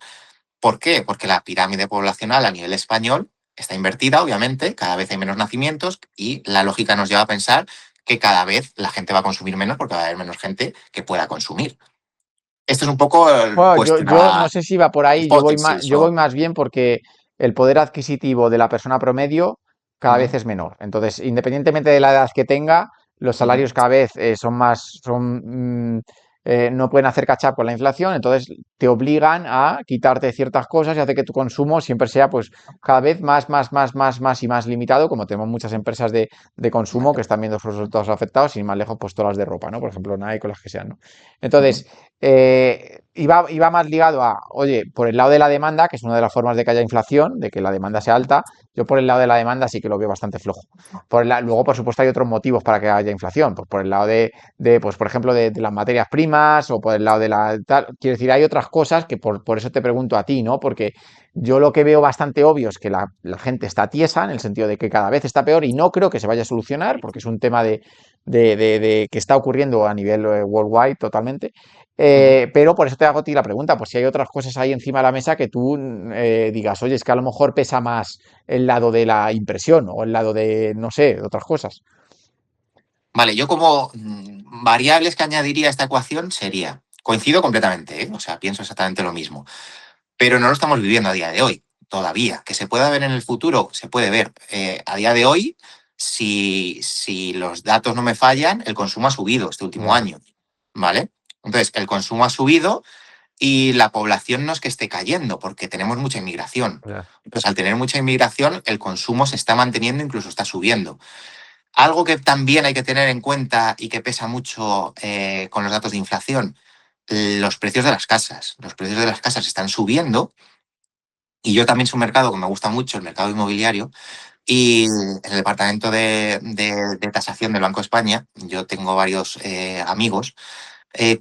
¿por qué? Porque la pirámide poblacional a nivel español está invertida, obviamente, cada vez hay menos nacimientos y la lógica nos lleva a pensar que cada vez la gente va a consumir menos porque va a haber menos gente que pueda consumir. Esto es un poco
Bueno, yo no
vuestra
sé si va por ahí,
hipótesis
yo voy
o...
más bien porque el poder adquisitivo de la persona promedio cada vez
Ujú,
es menor. Entonces, independientemente de la edad que tenga, los
ujú,
salarios cada vez son más, no pueden hacer catch up con la inflación, entonces te obligan a quitarte ciertas cosas y hace que tu consumo siempre sea pues cada vez más y más limitado, como tenemos muchas empresas de consumo que
vale,
están viendo sus resultados afectados y más lejos pues todas las de ropa, ¿no? Por ejemplo, Nike o las que sean, ¿no?
ujú,
Entonces, iba más ligado a, oye, por el lado de la demanda, que es una de las formas de que haya inflación, de que la demanda sea alta, yo por el lado de la demanda sí que lo veo bastante flojo. Luego, por supuesto, hay otros motivos para que haya inflación, pues por el lado pues, por ejemplo, de las materias primas o por el lado de la tal. Quiero decir, hay otras cosas que por eso te pregunto a ti, ¿no? Porque yo lo que veo bastante obvio es que la gente está tiesa, en el sentido de que cada vez está peor y no creo que se vaya a solucionar, porque es un tema de que está ocurriendo a nivel worldwide totalmente.
ujú.
Pero por eso te hago a ti la pregunta, pues si hay otras cosas ahí encima de la mesa que tú digas, oye, es que a lo mejor pesa más el lado de la impresión o el lado de, no sé, de otras cosas.
Vale, yo como variables que añadiría a esta ecuación sería, coincido completamente, o sea, pienso exactamente lo mismo, pero no lo estamos viviendo a día de hoy, todavía. Que se pueda ver en el futuro, se puede ver. A día de hoy, si los datos no me fallan, el consumo ha subido este último
Ya,
año, ¿vale? Entonces, el consumo ha subido y la población no es que esté cayendo, porque tenemos mucha inmigración.
ya,
Entonces, al tener mucha inmigración, el consumo se está manteniendo, incluso está subiendo. Algo que también hay que tener en cuenta y que pesa mucho con los datos de inflación, los precios de las casas. Los precios de las casas están subiendo y yo también soy un mercado que me gusta mucho, el mercado inmobiliario, y en el departamento de tasación del Banco de España, yo tengo varios amigos,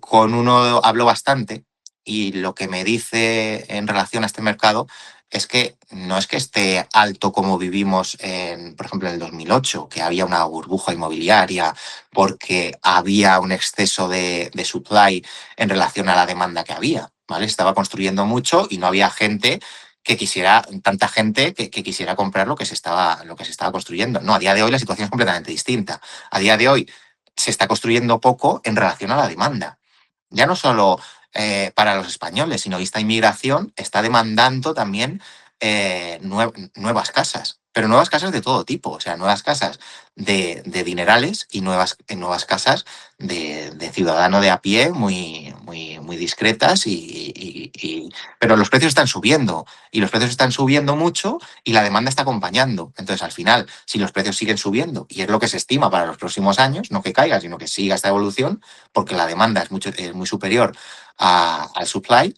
con uno hablo bastante y lo que me dice en relación a este mercado es que no es que esté alto como vivimos, por ejemplo, en el 2008, que había una burbuja inmobiliaria porque había un exceso de supply en relación a la demanda que había. ¿Vale? Estaba construyendo mucho y no había gente que quisiera, tanta gente que quisiera comprar lo que se estaba construyendo. No, a día de hoy la situación es completamente distinta. A día de hoy se está construyendo poco en relación a la demanda. Ya no solo para los españoles, sino que esta inmigración está demandando también nuevas casas, pero nuevas casas de todo tipo, o sea, nuevas casas de dinerales y nuevas casas de ciudadano de a pie muy discretas pero los precios están subiendo y los precios están subiendo mucho y la demanda está acompañando. Entonces, al final, si los precios siguen subiendo y es lo que se estima para los próximos años, no que caiga, sino que siga esta evolución, porque la demanda es muy superior al supply,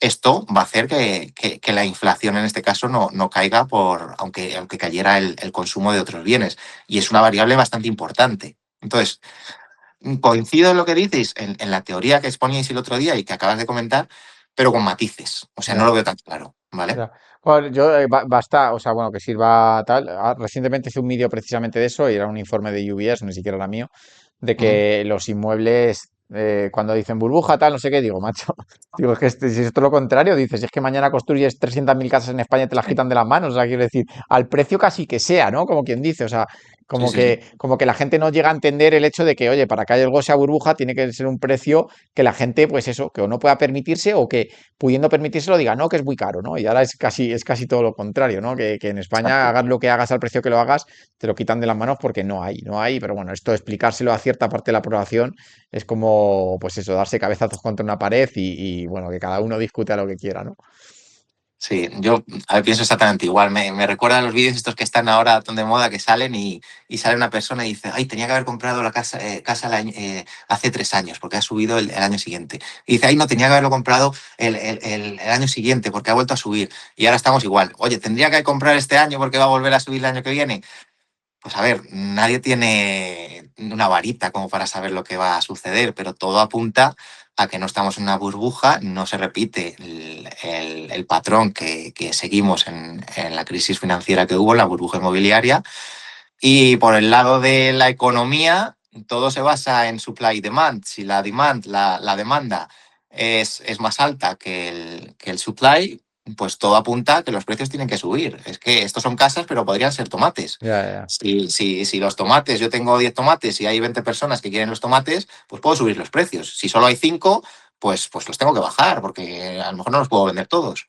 esto va a hacer que la inflación en este caso no caiga aunque cayera el consumo de otros bienes. Y es una variable bastante importante. Entonces, coincido en lo que dices, en la teoría que exponíais el otro día y que acabas de comentar, pero con matices. O sea, no
ya.
lo veo tan claro, ¿vale?
Ya. Bueno, yo basta, o sea, bueno, que sirva tal. Recientemente hice un vídeo precisamente de eso y era un informe de UBS, ni siquiera era mío, de
Ujú.
que los inmuebles, cuando dicen burbuja tal, no sé qué, digo, macho, digo, es que si es todo lo contrario, dices, si es que mañana construyes 300.000 casas en España y te las
Sí,
quitan de las manos, o sea, quiero decir, al precio casi que sea, ¿no? Como quien dice, o sea,
sí, sí, sí.
como que la gente no llega a entender el hecho de que, oye, para que haya algo sea burbuja, tiene que ser un precio que la gente, pues eso, que o no pueda permitirse o que pudiendo permitírselo diga, no, que es muy caro, ¿no? Y ahora es casi todo lo contrario, ¿no? Que en España
Exacto.
hagas lo que hagas al precio que lo hagas, te lo quitan de las manos porque no hay, pero bueno, esto explicárselo a cierta parte de la población es como, pues eso, darse cabezazos contra una pared y bueno, que cada uno discute a lo que quiera, ¿no?
Sí, yo a ver, pienso exactamente igual. Me recuerdan los vídeos estos que están ahora tan de moda que salen y sale una persona y dice, ay, tenía que haber comprado la casa hace 3 años porque ha subido el año siguiente. Y dice, ay, no, tenía que haberlo comprado el año siguiente porque ha vuelto a subir. Y ahora estamos igual. Oye, tendría que comprar este año porque va a volver a subir el año que viene. Pues a ver, nadie tiene una varita como para saber lo que va a suceder, pero todo apunta a que no estamos en una burbuja, no se repite el patrón que seguimos en la crisis financiera que hubo, en la burbuja inmobiliaria, y por el lado de la economía, todo se basa en supply y demand. Si la demanda es más alta que el supply, pues todo apunta a que los precios tienen que subir. Es que estos son casas, pero podrían ser tomates.
Ya, ya,
Si los tomates, yo tengo 10 tomates y hay 20 personas que quieren los tomates, pues puedo subir los precios. Si solo hay 5, pues los tengo que bajar, porque a lo mejor no los puedo vender todos.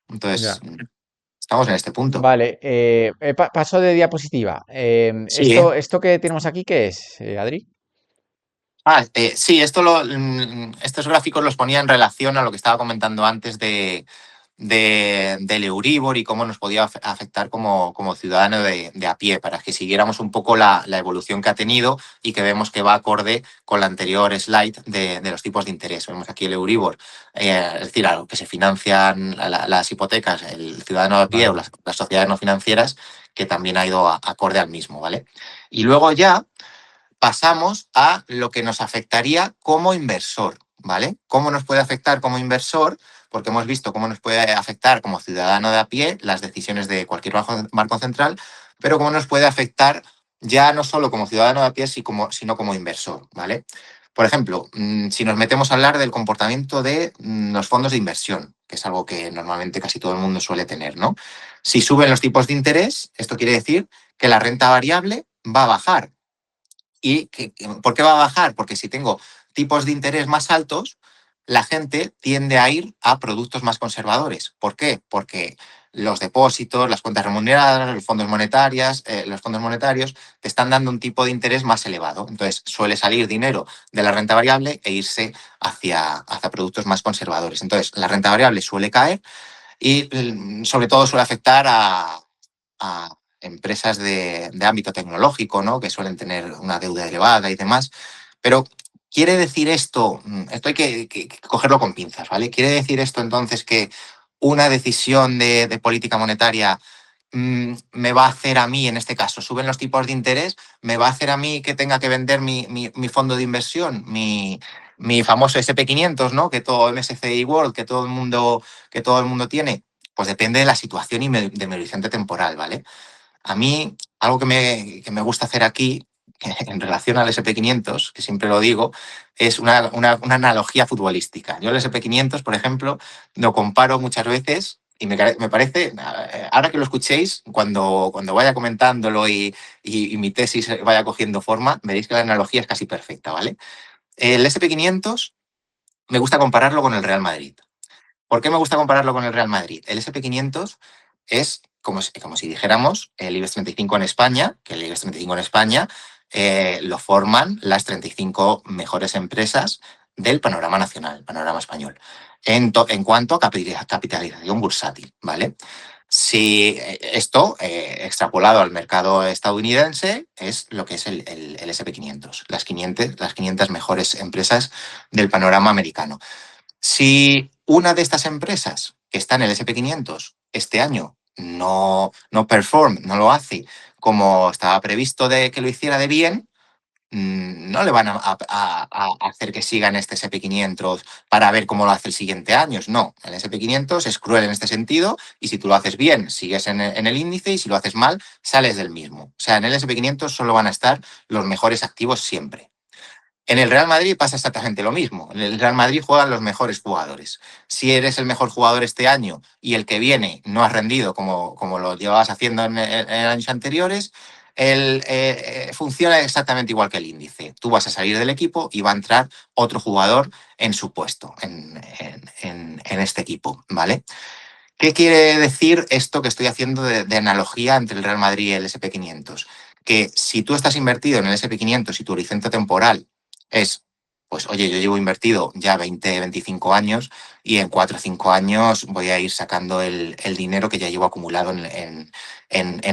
Entonces,
ya.
estamos en este punto.
Vale, paso de diapositiva.
Sí.
Esto que tenemos aquí, ¿qué es, Adri?
Sí, estos gráficos los ponía en relación a lo que estaba comentando antes del Euribor y cómo nos podía afectar como ciudadano de a pie, para que siguiéramos un poco la evolución que ha tenido y que vemos que va acorde con la anterior slide de los tipos de interés. Vemos aquí el Euribor, es decir, a lo que se financian las hipotecas, el ciudadano de a pie o
Vale,
las sociedades no financieras, que también ha ido acorde al mismo, ¿vale? Y luego ya pasamos a lo que nos afectaría como inversor, ¿vale? ¿Cómo nos puede afectar como inversor? Porque hemos visto cómo nos puede afectar como ciudadano de a pie las decisiones de cualquier banco central, pero cómo nos puede afectar ya no solo como ciudadano de a pie, sino como inversor, ¿vale? Por ejemplo, si nos metemos a hablar del comportamiento de los fondos de inversión, que es algo que normalmente casi todo el mundo suele tener, ¿no? Si suben los tipos de interés, esto quiere decir que la renta variable va a bajar. ¿Por qué va a bajar? Porque si tengo tipos de interés más altos, la gente tiende a ir a productos más conservadores. ¿Por qué? Porque los depósitos, las cuentas remuneradas, los fondos monetarios te están dando un tipo de interés más elevado. Entonces suele salir dinero de la renta variable e irse hacia productos más conservadores. Entonces la renta variable suele caer y sobre todo suele afectar a empresas de ámbito tecnológico, ¿no? Que suelen tener una deuda elevada y demás. Pero quiere decir esto hay que cogerlo con pinzas, ¿vale? Quiere decir esto entonces que una decisión de política monetaria me va a hacer a mí, en este caso, suben los tipos de interés, me va a hacer a mí que tenga que vender mi fondo de inversión, mi famoso SP500, ¿no? Que todo MSCI World, que todo el mundo tiene. Pues depende de la situación y de mi horizonte temporal, ¿vale? A mí, algo que me gusta hacer aquí, en relación al SP500, que siempre lo digo, es una analogía futbolística. Yo el SP500, por ejemplo, lo comparo muchas veces y me parece, ahora que lo escuchéis, cuando vaya comentándolo y mi tesis vaya cogiendo forma, veréis que la analogía es casi perfecta, ¿vale? El SP500 me gusta compararlo con el Real Madrid. ¿Por qué me gusta compararlo con el Real Madrid? El SP500 es como si dijéramos el IBEX 35 en España, que el IBEX 35 en España lo forman las 35 mejores empresas del panorama nacional, panorama español, en cuanto a capitalización bursátil, ¿vale? Si esto, extrapolado al mercado estadounidense, es lo que es el SP500, las 500 mejores empresas del panorama americano. Si una de estas empresas que está en el SP500 este año no lo hace como estaba previsto de que lo hiciera de bien, no le van a hacer que siga en este SP500 para ver cómo lo hace el siguiente año. No, el SP500 es cruel en este sentido y si tú lo haces bien, sigues en el índice y si lo haces mal, sales del mismo. O sea, en el SP500 solo van a estar los mejores activos siempre. En el Real Madrid pasa exactamente lo mismo. En el Real Madrid juegan los mejores jugadores. Si eres el mejor jugador este año y el que viene no has rendido como lo llevabas haciendo en años anteriores, funciona exactamente igual que el índice. Tú vas a salir del equipo y va a entrar otro jugador en su puesto, en este equipo, ¿vale? ¿Qué quiere decir esto que estoy haciendo de analogía entre el Real Madrid y el SP500? Que si tú estás invertido en el SP500 y tu horizonte temporal es pues oye, yo llevo invertido ya 20, 25 años y en 4 o 5 años voy a ir sacando el dinero que ya llevo acumulado en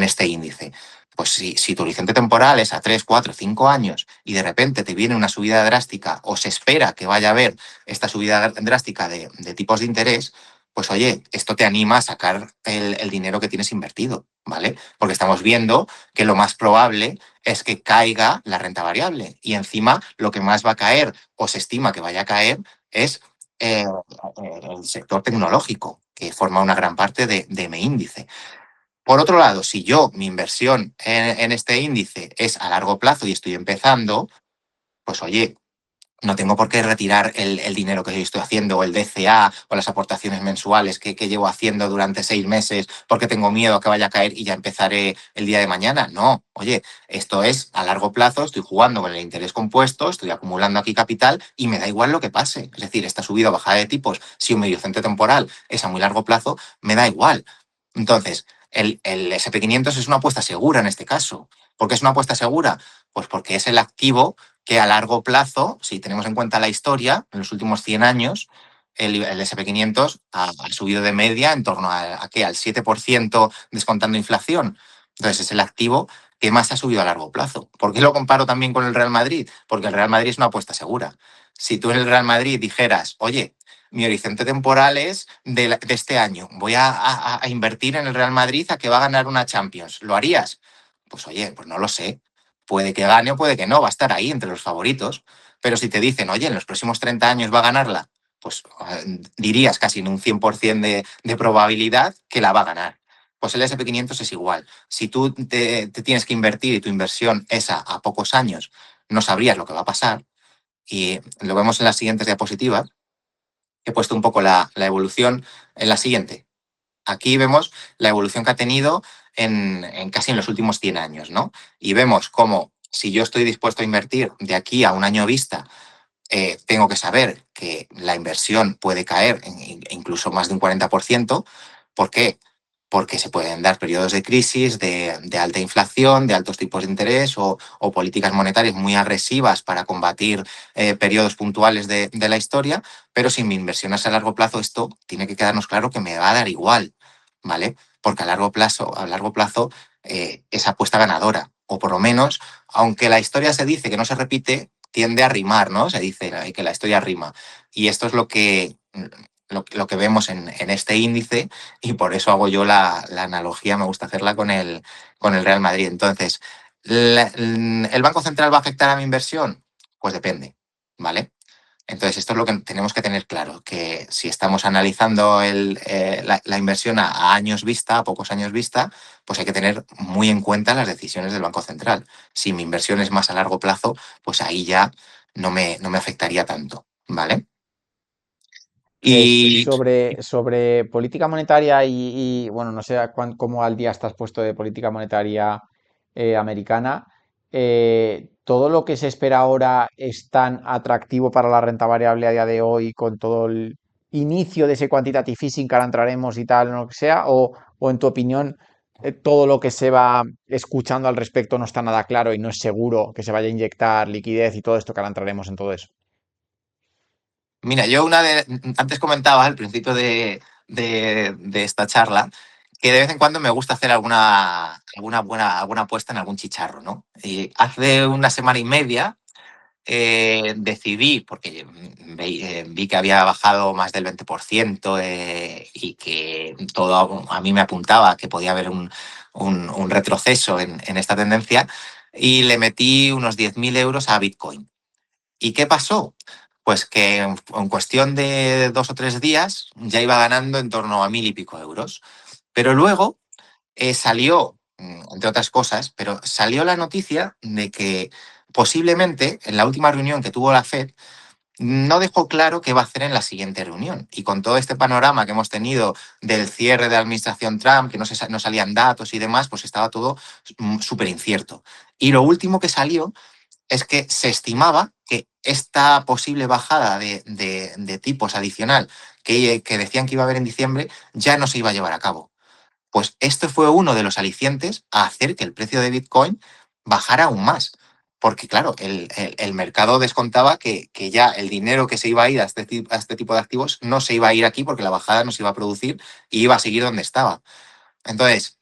este índice. Pues si tu horizonte temporal es a 3, 4, 5 años y de repente te viene una subida drástica o se espera que vaya a haber esta subida drástica de tipos de interés, pues oye, esto te anima a sacar el dinero que tienes invertido, ¿vale? Porque estamos viendo que lo más probable es que caiga la renta variable y encima lo que más va a caer o se estima que vaya a caer es el sector tecnológico, que forma una gran parte de mi índice. Por otro lado, si yo mi inversión en este índice es a largo plazo y estoy empezando, pues oye, no tengo por qué retirar el dinero que yo estoy haciendo, o el DCA, o las aportaciones mensuales que llevo haciendo durante 6 meses, porque tengo miedo a que vaya a caer y ya empezaré el día de mañana. No, oye, esto es a largo plazo, estoy jugando con el interés compuesto, estoy acumulando aquí capital y me da igual lo que pase. Es decir, esta subida o bajada de tipos, si un mediocentro temporal es a muy largo plazo, me da igual. Entonces, el SP500 es una apuesta segura en este caso. ¿Por qué es una apuesta segura? Pues porque es el activo que a largo plazo, si tenemos en cuenta la historia, en los últimos 100 años, el SP500 ha subido de media en torno a ¿qué? Al 7% descontando inflación. Entonces es el activo que más ha subido a largo plazo. ¿Por qué lo comparo también con el Real Madrid? Porque el Real Madrid es una apuesta segura. Si tú en el Real Madrid dijeras, oye, mi horizonte temporal es de este año, voy a invertir en el Real Madrid a que va a ganar una Champions, ¿lo harías? Pues oye, pues no lo sé. Puede que gane o puede que no, va a estar ahí entre los favoritos. Pero si te dicen, oye, en los próximos 30 años va a ganarla, pues dirías casi en un 100% de probabilidad que la va a ganar. Pues el SP500 es igual. Si tú te tienes que invertir y tu inversión es a pocos años, no sabrías lo que va a pasar. Y lo vemos en las siguientes diapositivas. He puesto un poco la evolución en la siguiente. Aquí vemos la evolución que ha tenido en casi en los últimos 100 años, ¿no? Y vemos cómo si yo estoy dispuesto a invertir de aquí a un año vista, tengo que saber que la inversión puede caer incluso más de un 40%. ¿Por qué? Porque se pueden dar periodos de crisis, de alta inflación, de altos tipos de interés o políticas monetarias muy agresivas para combatir periodos puntuales de la historia, pero si mi inversión es a largo plazo, esto tiene que quedarnos claro que me va a dar igual, ¿vale? Porque a largo plazo es apuesta ganadora, o por lo menos, aunque la historia se dice que no se repite, tiende a rimar, ¿no? Se dice que la historia rima. Y esto es lo que vemos en este índice y por eso hago yo la analogía, me gusta hacerla con el Real Madrid. Entonces, ¿el Banco Central va a afectar a mi inversión? Pues depende, ¿vale? Entonces, esto es lo que tenemos que tener claro, que si estamos analizando la inversión a años vista, a pocos años vista, pues hay que tener muy en cuenta las decisiones del Banco Central. Si mi inversión es más a largo plazo, pues ahí ya no me afectaría tanto, ¿vale? Y
Sobre política monetaria bueno, no sé cómo al día estás puesto de política monetaria americana. ¿Todo lo que se espera ahora es tan atractivo para la renta variable a día de hoy con todo el inicio de ese quantitative easing que ahora entraremos y tal, o lo que sea? ¿O en tu opinión, todo lo que se va escuchando al respecto no está nada claro y no es seguro que se vaya a inyectar liquidez y todo esto que ahora entraremos en todo eso?
mira, antes comentaba al principio de esta charla que de vez en cuando me gusta hacer alguna apuesta en algún chicharro, ¿no? Y hace una semana y media decidí, porque vi que había bajado más del 20% y que todo a mí me apuntaba a que podía haber un retroceso en esta tendencia, y le metí unos 10.000 euros a Bitcoin. ¿Y qué pasó? Pues que en cuestión de 2 o 3 días ya iba ganando en torno a 1.000 y pico euros. Pero luego salió, entre otras cosas, pero salió la noticia de que posiblemente en la última reunión que tuvo la Fed no dejó claro qué va a hacer en la siguiente reunión. Y con todo este panorama que hemos tenido del cierre de la administración Trump, que no salían datos y demás, pues estaba todo súper incierto. Y lo último que salió es que se estimaba que esta posible bajada de tipos adicional que decían que iba a haber en diciembre ya no se iba a llevar a cabo. Pues esto fue uno de los alicientes a hacer que el precio de Bitcoin bajara aún más. porque claro, el mercado descontaba que ya el dinero que se iba a ir a este tipo de activos no se iba a ir aquí porque la bajada no se iba a producir y iba a seguir donde estaba. Entonces,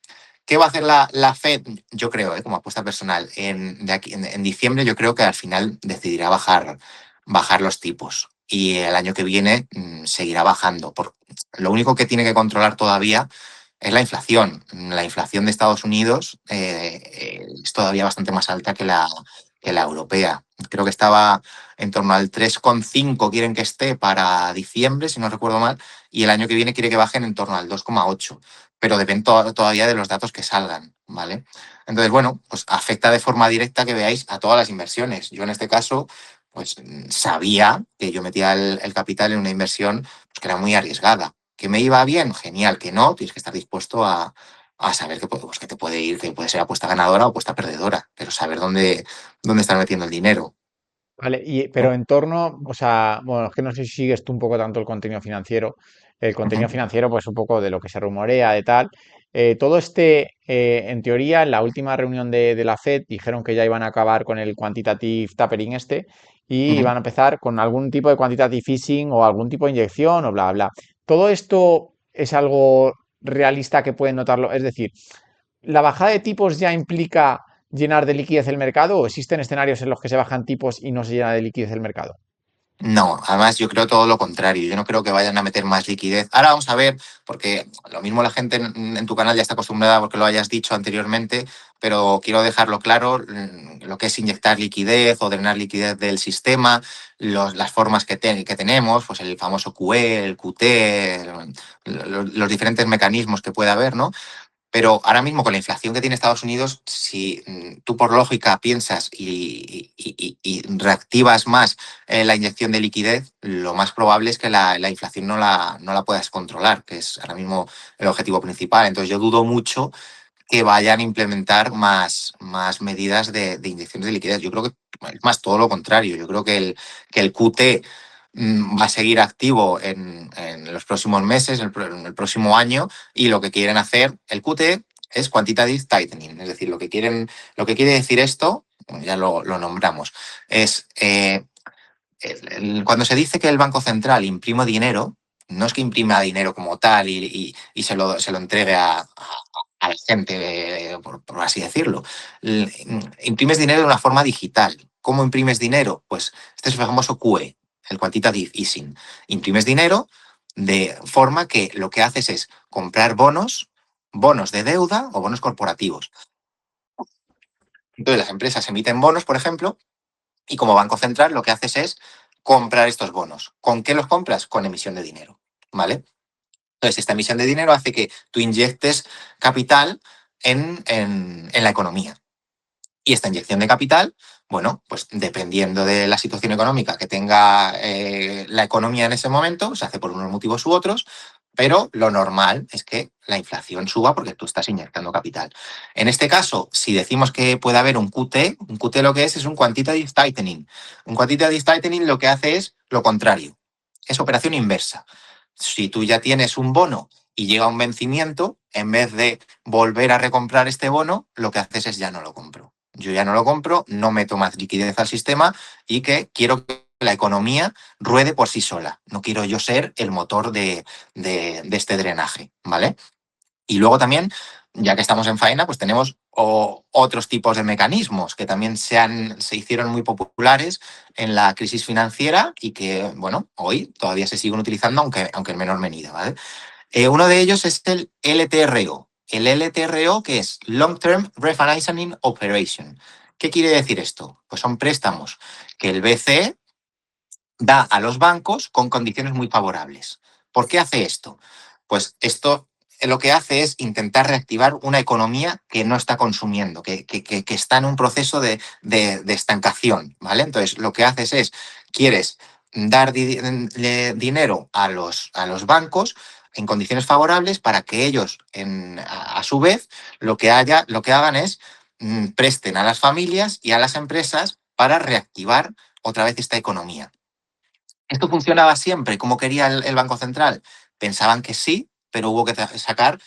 ¿qué va a hacer la Fed? Yo creo, como apuesta personal, de aquí, en diciembre yo creo que al final decidirá bajar los tipos. Y el año que viene seguirá bajando. Lo único que tiene que controlar todavía es la inflación. La inflación de Estados Unidos es todavía bastante más alta que la europea. Creo que estaba en torno al 3,5 quieren que esté para diciembre, si no recuerdo mal, y el año que viene quiere que bajen en torno al 2,8, pero depende todavía de los datos que salgan, ¿vale? Entonces, bueno, pues afecta de forma directa que veáis a todas las inversiones. Yo en este caso, pues sabía que yo metía el capital en una inversión pues, que era muy arriesgada. ¿Que me iba bien? Genial. Que no, tienes que estar dispuesto a saber pues, que te puede ir, que puede ser apuesta ganadora o apuesta perdedora, pero saber dónde estás metiendo el dinero.
Vale, pero en torno, o sea, bueno, es que no sé si sigues tú un poco tanto el contenido financiero. El contenido
Ujú,
financiero, pues un poco de lo que se rumorea, de tal. Todo este, en teoría, en la última reunión de la Fed dijeron que ya iban a acabar con el quantitative tapering este y
ujú.
iban a empezar con algún tipo de quantitative easing o algún tipo de inyección o bla, bla. ¿Todo esto es algo realista que pueden notarlo? Es decir, ¿la bajada de tipos ya implica llenar de liquidez el mercado o existen escenarios en los que se bajan tipos y no se llena de liquidez el mercado?
No, además yo creo todo lo contrario. Yo no creo que vayan a meter más liquidez. Ahora vamos a ver, porque lo mismo la gente en tu canal ya está acostumbrada porque lo hayas dicho anteriormente, pero quiero dejarlo claro, lo que es inyectar liquidez o drenar liquidez del sistema, las formas que tenemos, pues el famoso QE, el QT, los diferentes mecanismos que puede haber, ¿no? Pero ahora mismo con la inflación que tiene Estados Unidos, si tú por lógica piensas y reactivas más la inyección de liquidez, lo más probable es que la inflación no la puedas controlar, que es ahora mismo el objetivo principal. Entonces yo dudo mucho que vayan a implementar más medidas de inyecciones de liquidez. Yo creo que es más todo lo contrario. Yo creo que el QT va a seguir activo en los próximos meses, en el próximo año, y lo que quieren hacer, el QT es quantitative tightening, es decir, lo que quiere decir esto, ya lo nombramos, es cuando se dice que el Banco Central imprime dinero, no es que imprima dinero como tal y se lo entregue a la gente, por así decirlo. Imprimes dinero de una forma digital. ¿Cómo imprimes dinero? Pues este es el famoso QE, el Quantitative Easing. Imprimes dinero de forma que lo que haces es comprar bonos de deuda o bonos corporativos. Entonces las empresas emiten bonos, por ejemplo, y como Banco Central lo que haces es comprar estos bonos. ¿Con qué los compras? Con emisión de dinero, ¿vale? Entonces, esta emisión de dinero hace que tú inyectes capital en la economía. Y esta inyección de capital, bueno, pues dependiendo de la situación económica que tenga la economía en ese momento, se hace por unos motivos u otros, pero lo normal es que la inflación suba porque tú estás inyectando capital. En este caso, si decimos que puede haber un QT lo que es un quantitative tightening. Un quantitative tightening lo que hace es lo contrario, es operación inversa. Si tú ya tienes un bono y llega un vencimiento, en vez de volver a recomprar este bono, lo que haces es ya no lo compro. Yo ya no lo compro, no meto más liquidez al sistema y que quiero que la economía ruede por sí sola. No quiero yo ser el motor de este drenaje, ¿vale? Y luego también, ya que estamos en faena, pues tenemos otros tipos de mecanismos que también se hicieron muy populares en la crisis financiera y que, bueno, hoy todavía se siguen utilizando, aunque en menor medida, ¿vale? Uno de ellos es el LTRO. El LTRO, que es Long Term Refinancing Operation. ¿Qué quiere decir esto? Pues son préstamos que el BCE da a los bancos con condiciones muy favorables. ¿Por qué hace esto? Pues esto lo que hace es intentar reactivar una economía que no está consumiendo, que está en un proceso de estancación, ¿vale? Entonces, lo que haces es, quieres dar dinero a los bancos en condiciones favorables para que ellos, a su vez, lo que hagan es presten a las familias y a las empresas para reactivar otra vez esta economía. ¿Esto funcionaba siempre como quería el Banco Central? Pensaban que sí, pero hubo que sacar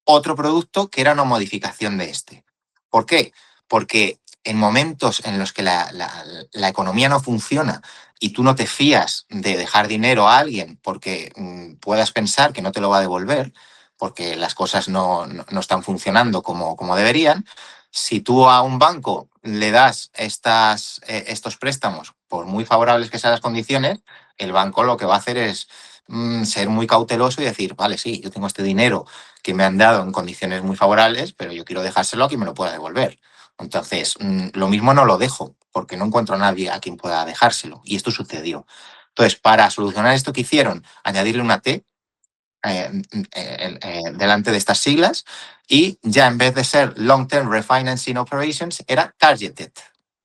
otro producto que era una modificación de este. ¿Por qué? Porque en momentos en los que la economía no funciona y tú no te fías de dejar dinero a alguien porque puedas pensar que no te lo va a devolver, porque las cosas no están funcionando como deberían, si tú a un banco le das estos préstamos, por muy favorables que sean las condiciones, el banco lo que va a hacer es ser muy cauteloso y decir, vale, sí, yo tengo este dinero que me han dado en condiciones muy favorables, pero yo quiero dejárselo a quien me lo pueda devolver. Entonces, lo mismo no lo dejo, porque no encuentro a nadie a quien pueda dejárselo. Y esto sucedió. Entonces, para solucionar esto que hicieron, añadirle una T delante de estas siglas y ya en vez de ser Long Term Refinancing Operations era Targeted.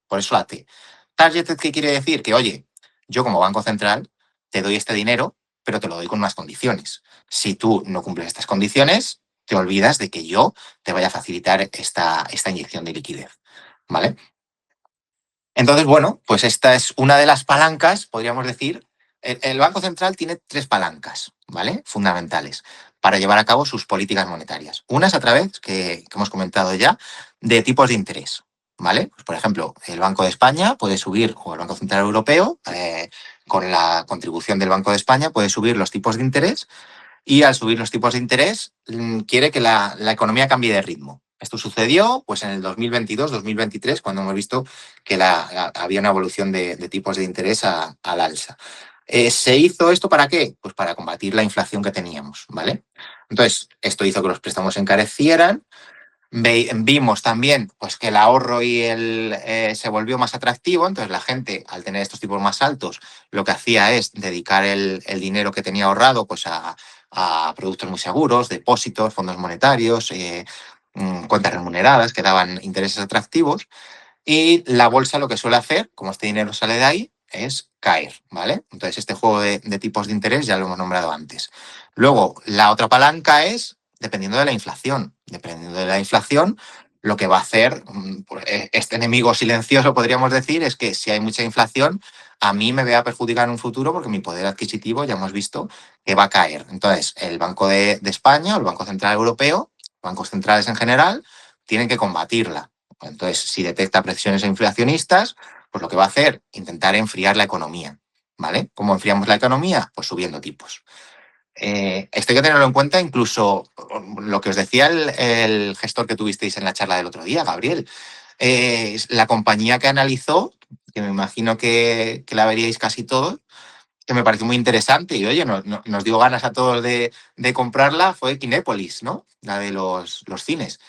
Por eso la T. Targeted, ¿qué quiere decir? Que, oye, yo como Banco Central te doy este dinero, pero te lo doy con unas condiciones. Si tú no cumples estas condiciones, te olvidas de que yo te vaya a facilitar esta inyección de liquidez. ¿Vale? Entonces, bueno, pues esta es una de las palancas, podríamos decir. El Banco Central tiene 3 palancas, ¿vale? Fundamentales para llevar a cabo sus políticas monetarias. Una es a través, que hemos comentado ya, de tipos de interés, ¿vale? Pues, por ejemplo, el Banco de España puede subir, o el Banco Central Europeo, con la contribución del Banco de España, puede subir los tipos de interés y al subir los tipos de interés quiere que la economía cambie de ritmo. Esto sucedió pues, en el 2022-2023, cuando hemos visto que había una evolución de tipos de interés al alza. ¿Se hizo esto para qué? Pues para combatir la inflación que teníamos, ¿vale? Entonces, esto hizo que los préstamos se encarecieran. Vimos también pues, que el ahorro se volvió más atractivo, entonces la gente, al tener estos tipos más altos, lo que hacía es dedicar el dinero que tenía ahorrado pues, a productos muy seguros, depósitos, fondos monetarios, cuentas remuneradas que daban intereses atractivos. Y la bolsa lo que suele hacer, como este dinero sale de ahí, es caer, ¿vale? Entonces, este juego de tipos de interés ya lo hemos nombrado antes. Luego, la otra palanca es dependiendo de la inflación. Dependiendo de la inflación, lo que va a hacer pues, este enemigo silencioso, podríamos decir, es que si hay mucha inflación, a mí me va a perjudicar en un futuro porque mi poder adquisitivo ya hemos visto que va a caer. Entonces, el Banco de España o el Banco Central Europeo, bancos centrales en general, tienen que combatirla. Entonces, si detecta presiones inflacionistas, pues lo que va a hacer, intentar enfriar la economía. ¿Vale? ¿Cómo enfriamos la economía? Pues subiendo tipos. Esto hay que tenerlo en cuenta, incluso lo que os decía el gestor que tuvisteis en la charla del otro día, Gabriel. La compañía que analizó, que me imagino que la veríais casi todos, que me pareció muy interesante y oye, nos dio ganas a todos de comprarla, fue Kinépolis, ¿no? La de los cines.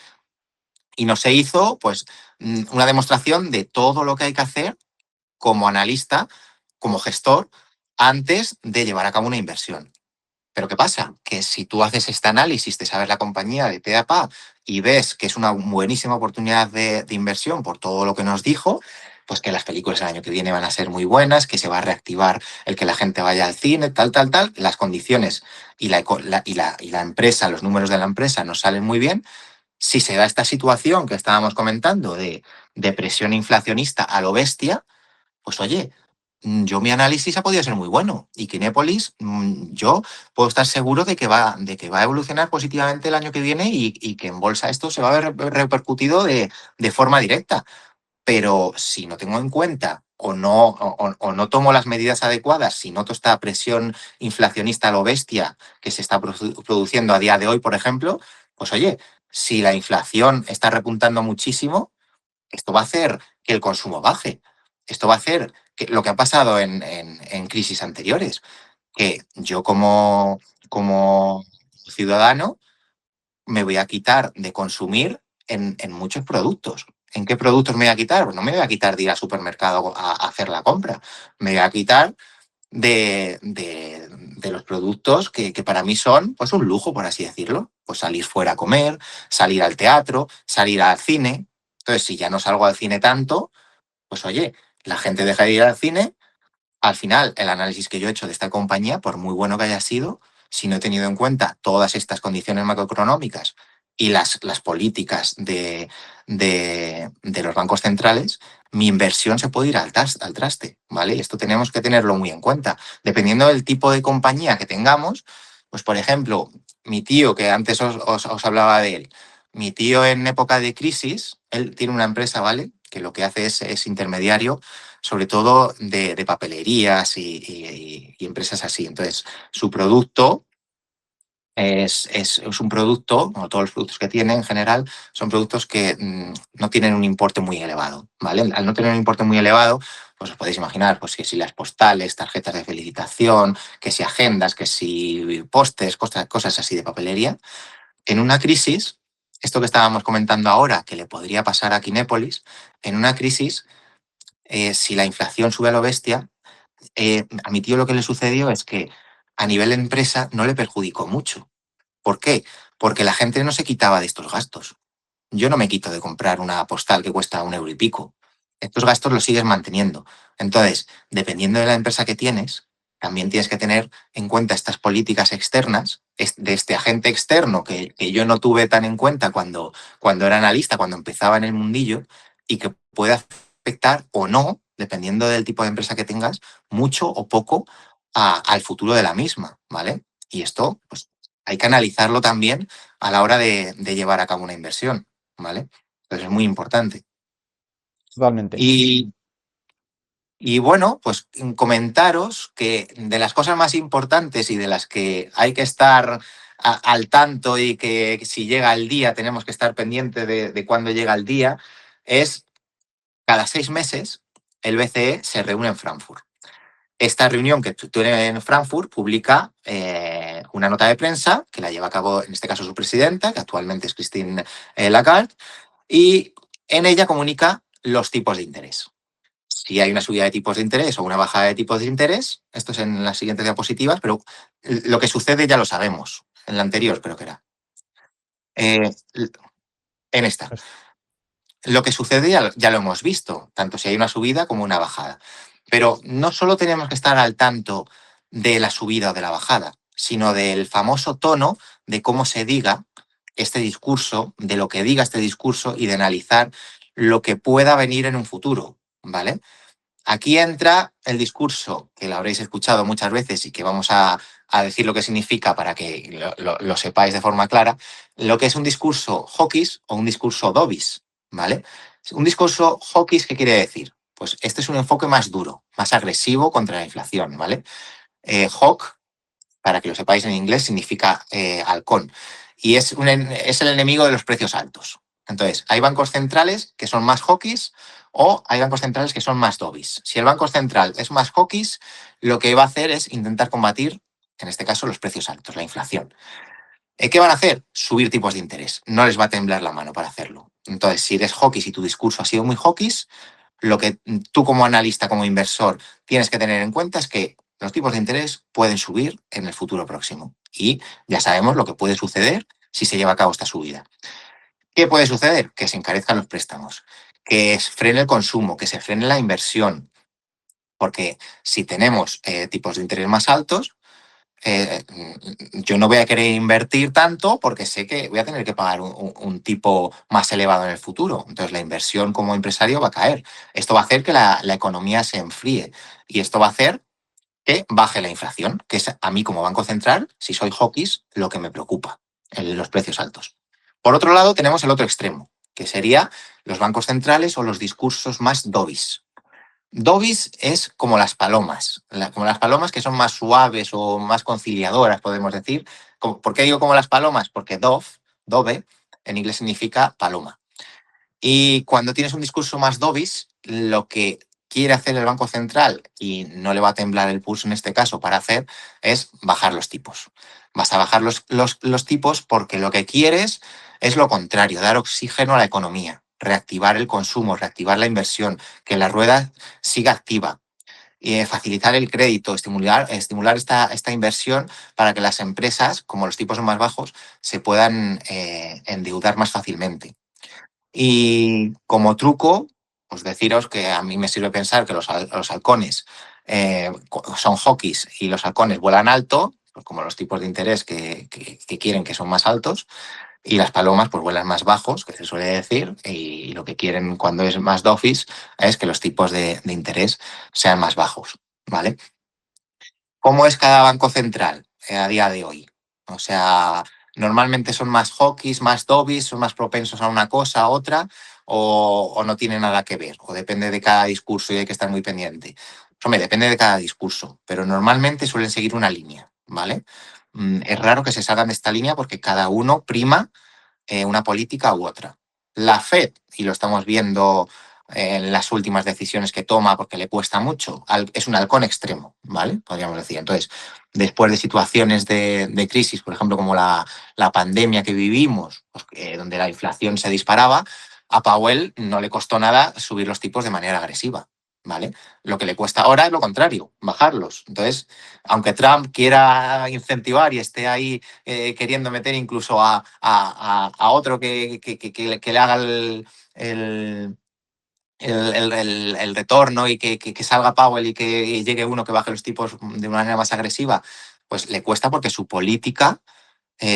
Y no se hizo, pues, una demostración de todo lo que hay que hacer como analista, como gestor, antes de llevar a cabo una inversión. Pero ¿qué pasa? Que si tú haces este análisis de saber la compañía de pe a pa y ves que es una buenísima oportunidad de inversión por todo lo que nos dijo, pues que las películas el año que viene van a ser muy buenas, que se va a reactivar el que la gente vaya al cine, tal, las condiciones y la empresa, los números de la empresa nos salen muy bien. Si se da esta situación que estábamos comentando de presión inflacionista a lo bestia, pues oye, yo mi análisis ha podido ser muy bueno y Kinépolis, yo puedo estar seguro de que va a evolucionar positivamente el año que viene y que en bolsa esto se va a ver repercutido de forma directa. Pero si no tengo en cuenta o no tomo las medidas adecuadas, si noto esta presión inflacionista a lo bestia que se está produciendo a día de hoy, por ejemplo, pues oye, si la inflación está repuntando muchísimo, esto va a hacer que el consumo baje. Esto va a hacer que lo que ha pasado en crisis anteriores, que yo como ciudadano me voy a quitar de consumir en muchos productos. ¿En qué productos me voy a quitar? Pues no me voy a quitar de ir al supermercado a hacer la compra. Me voy a quitar de los productos que para mí son pues un lujo, por así decirlo. Pues salir fuera a comer, salir al teatro, salir al cine. Entonces, si ya no salgo al cine tanto, pues oye, la gente deja de ir al cine. Al final, el análisis que yo he hecho de esta compañía, por muy bueno que haya sido, si no he tenido en cuenta todas estas condiciones macroeconómicas y las políticas de los bancos centrales, mi inversión se puede ir al traste, ¿vale? Y esto tenemos que tenerlo muy en cuenta. Dependiendo del tipo de compañía que tengamos, pues por ejemplo, mi tío, que antes os hablaba de él, mi tío en época de crisis, él tiene una empresa, ¿vale? que lo que hace es intermediario, sobre todo de papelerías y empresas así. Entonces, su producto es un producto, como todos los productos que tiene en general, son productos que no tienen un importe muy elevado, ¿vale? Al no tener un importe muy elevado, pues os podéis imaginar pues, que si las postales, tarjetas de felicitación, que si agendas, que si postes, cosas así de papelería, en una crisis, esto que estábamos comentando ahora, que le podría pasar a Kinépolis, en una crisis, si la inflación sube a lo bestia, a mi tío lo que le sucedió es que a nivel de empresa no le perjudicó mucho. ¿Por qué? Porque la gente no se quitaba de estos gastos. Yo no me quito de comprar una postal que cuesta 1 euro y pico. Estos gastos los sigues manteniendo. Entonces, dependiendo de la empresa que tienes, también tienes que tener en cuenta estas políticas externas de este agente externo que yo no tuve tan en cuenta cuando era analista, cuando empezaba en el mundillo, y que puede afectar o no, dependiendo del tipo de empresa que tengas, mucho o poco al futuro de la misma, ¿vale? Y esto, pues, hay que analizarlo también a la hora de llevar a cabo una inversión, ¿vale? Entonces es muy importante.
Totalmente.
Y bueno, pues comentaros que de las cosas más importantes y de las que hay que estar al tanto y que si llega el día tenemos que estar pendiente de cuándo llega el día, es cada 6 meses el BCE se reúne en Frankfurt. Esta reunión que tiene en Frankfurt publica una nota de prensa que la lleva a cabo, en este caso, su presidenta, que actualmente es Christine Lagarde, y en ella comunica los tipos de interés. Si hay una subida de tipos de interés o una bajada de tipos de interés, esto es en las siguientes diapositivas, pero lo que sucede ya lo sabemos. En la anterior creo que era. Eh, en esta.
Pues,
Lo que sucede ya lo hemos visto, tanto si hay una subida como una bajada. Pero no solo tenemos que estar al tanto de la subida o de la bajada, sino del famoso tono de cómo se diga este discurso, de lo que diga este discurso y de analizar lo que pueda venir en un futuro, ¿vale? Aquí entra el discurso, que lo habréis escuchado muchas veces y que vamos a decir lo que significa para que lo sepáis de forma clara, lo que es un discurso hawkish o un discurso dovish, ¿vale? Un discurso hawkish, ¿qué quiere decir? Pues este es un enfoque más duro, más agresivo contra la inflación, ¿vale? Hawk, para que lo sepáis en inglés, significa halcón. Y es el enemigo de los precios altos. Entonces, hay bancos centrales que son más hawkish o hay bancos centrales que son más dovish. Si el banco central es más hawkish, lo que va a hacer es intentar combatir, en este caso, los precios altos, la inflación. ¿Qué van a hacer? Subir tipos de interés. No les va a temblar la mano para hacerlo. Entonces, si eres hawkish y tu discurso ha sido muy hawkish, lo que tú como analista, como inversor, tienes que tener en cuenta es que los tipos de interés pueden subir en el futuro próximo. Y ya sabemos lo que puede suceder si se lleva a cabo esta subida. ¿Qué puede suceder? Que se encarezcan los préstamos, que frene el consumo, que se frene la inversión. Porque si tenemos tipos de interés más altos, yo no voy a querer invertir tanto porque sé que voy a tener que pagar un tipo más elevado en el futuro. Entonces la inversión como empresario va a caer. Esto va a hacer que la economía se enfríe y esto va a hacer que baje la inflación, que es a mí como Banco Central, si soy hawkish, lo que me preocupa, los precios altos. Por otro lado, tenemos el otro extremo, que sería los bancos centrales o los discursos más dovish. Dovis es como las palomas, como las palomas que son más suaves o más conciliadoras, podemos decir. ¿Por qué digo como las palomas? Porque dove, en inglés significa paloma. Y cuando tienes un discurso más dovish, lo que quiere hacer el Banco Central, y no le va a temblar el pulso en este caso para hacer, es bajar los tipos. Vas a bajar los tipos porque lo que quieres es lo contrario, dar oxígeno a la economía, reactivar el consumo, reactivar la inversión, que la rueda siga activa. Y facilitar el crédito, estimular esta inversión para que las empresas, como los tipos son más bajos, se puedan endeudar más fácilmente. Y como truco, pues deciros que a mí me sirve pensar que los halcones son hawkish y los halcones vuelan alto, pues como los tipos de interés que quieren que son más altos, y las palomas pues vuelan más bajos, que se suele decir, y lo que quieren cuando es más dovish es que los tipos de interés sean más bajos, ¿vale? ¿Cómo es cada banco central a día de hoy? O sea, normalmente son más hawkish, más dovish, son más propensos a una cosa, a otra. o no tiene nada que ver, o depende de cada discurso y hay que estar muy pendiente. Hombre, depende de cada discurso, pero normalmente suelen seguir una línea, ¿vale? Es raro que se salgan de esta línea porque cada uno prima una política u otra. La Fed, y lo estamos viendo en las últimas decisiones que toma porque le cuesta mucho, es un halcón extremo, ¿vale? Podríamos decir. Entonces, después de situaciones de crisis, por ejemplo, como la pandemia que vivimos, pues, donde la inflación se disparaba, a Powell no le costó nada subir los tipos de manera agresiva, ¿vale? Lo que le cuesta ahora es lo contrario, bajarlos. Entonces, aunque Trump quiera incentivar y esté ahí queriendo meter incluso a otro que le haga el, el retorno y que salga Powell y que llegue uno que baje los tipos de una manera más agresiva, pues le cuesta porque su política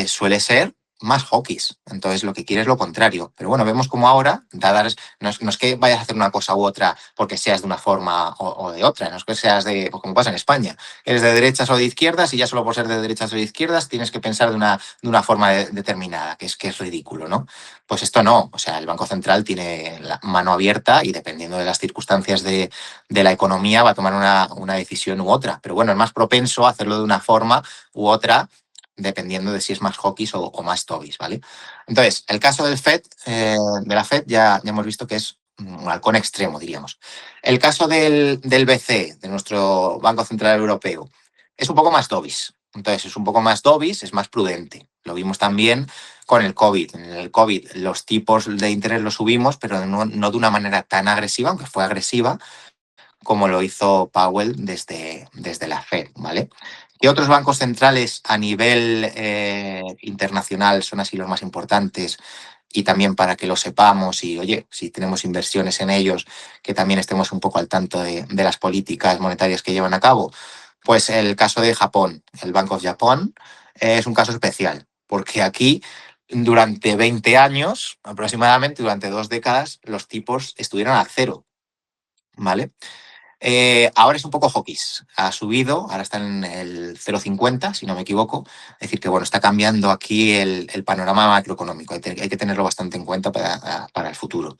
suele ser más hawkish. Entonces lo que quiere es lo contrario. Pero bueno, vemos como ahora, no es que vayas a hacer una cosa u otra porque seas de una forma o de otra, no es que seas de, pues como pasa en España, eres de derechas o de izquierdas y ya solo por ser de derechas o de izquierdas tienes que pensar de una forma determinada, que es ridículo, ¿no? Pues esto no, o sea, el Banco Central tiene la mano abierta y dependiendo de las circunstancias de la economía va a tomar una decisión u otra. Pero bueno, es más propenso a hacerlo de una forma u otra dependiendo de si es más hawkish o más tovis, ¿vale? Entonces, el caso del Fed, de la Fed, ya hemos visto que es un halcón extremo, diríamos. El caso del BCE, de nuestro Banco Central Europeo, es un poco más dovish. Entonces, es un poco más dovish, es más prudente. Lo vimos también con el COVID. En el COVID los tipos de interés los subimos, pero no de una manera tan agresiva, aunque fue agresiva, como lo hizo Powell desde la Fed, ¿vale? ¿Qué otros bancos centrales a nivel internacional son así los más importantes? Y también para que lo sepamos y, oye, si tenemos inversiones en ellos, que también estemos un poco al tanto de las políticas monetarias que llevan a cabo. Pues el caso de Japón, el Bank of Japan, es un caso especial, porque aquí durante 20 años, aproximadamente durante 2 décadas, los tipos estuvieron a cero, ¿vale? Ahora es un poco hawkish. Ha subido, ahora está en el 0,50, si no me equivoco. Es decir, que bueno, está cambiando aquí el panorama macroeconómico. Hay que tenerlo bastante en cuenta para el futuro.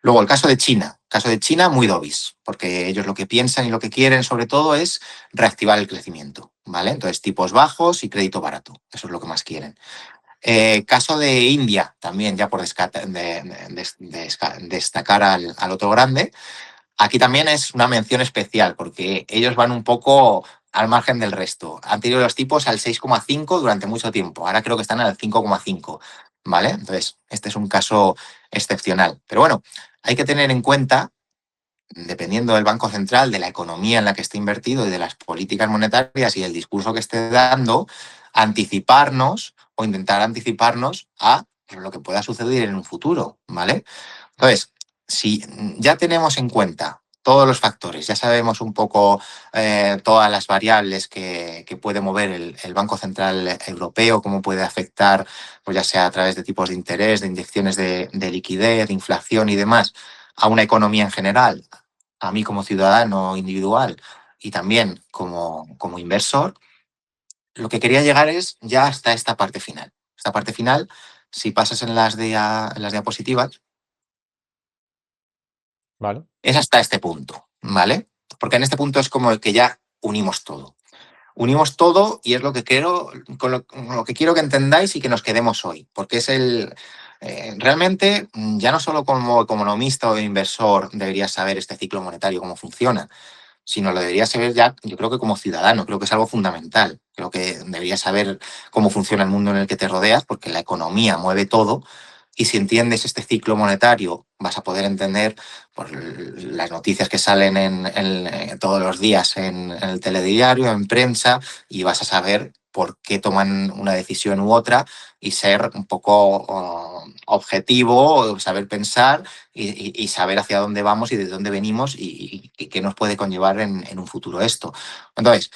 Luego, el caso de China. Caso de China, muy dovish, porque ellos lo que piensan y lo que quieren, sobre todo, es reactivar el crecimiento, ¿vale? Entonces, tipos bajos y crédito barato. Eso es lo que más quieren. Caso de India, también, ya por destacar al otro grande. Aquí también es una mención especial porque ellos van un poco al margen del resto. Han tenido los tipos al 6,5 durante mucho tiempo. Ahora creo que están al 5,5, ¿vale? Entonces, este es un caso excepcional. Pero bueno, hay que tener en cuenta, dependiendo del Banco Central, de la economía en la que esté invertido y de las políticas monetarias y el discurso que esté dando, anticiparnos o intentar anticiparnos a lo que pueda suceder en un futuro, ¿vale? Entonces, si ya tenemos en cuenta todos los factores, ya sabemos un poco todas las variables que puede mover el Banco Central Europeo, cómo puede afectar, pues ya sea a través de tipos de interés, de inyecciones de liquidez, de inflación y demás, a una economía en general, a mí como ciudadano individual y también como inversor, lo que quería llegar es ya hasta esta parte final. Esta parte final, si pasas en las diapositivas,
¿Vale?
es hasta este punto, ¿vale? Porque en este punto es como el que ya unimos todo. Unimos todo y es lo que quiero, con lo que quiero que entendáis y que nos quedemos hoy, porque es realmente, ya no solo como economista o inversor deberías saber este ciclo monetario, cómo funciona, sino lo deberías saber ya, yo creo que como ciudadano, creo que es algo fundamental. Creo que deberías saber cómo funciona el mundo en el que te rodeas, porque la economía mueve todo. Y si entiendes este ciclo monetario, vas a poder entender pues, las noticias que salen todos los días en el telediario, en prensa, y vas a saber por qué toman una decisión u otra y ser un poco objetivo, saber pensar y saber hacia dónde vamos y de dónde venimos y qué nos puede conllevar en un futuro esto. Entonces,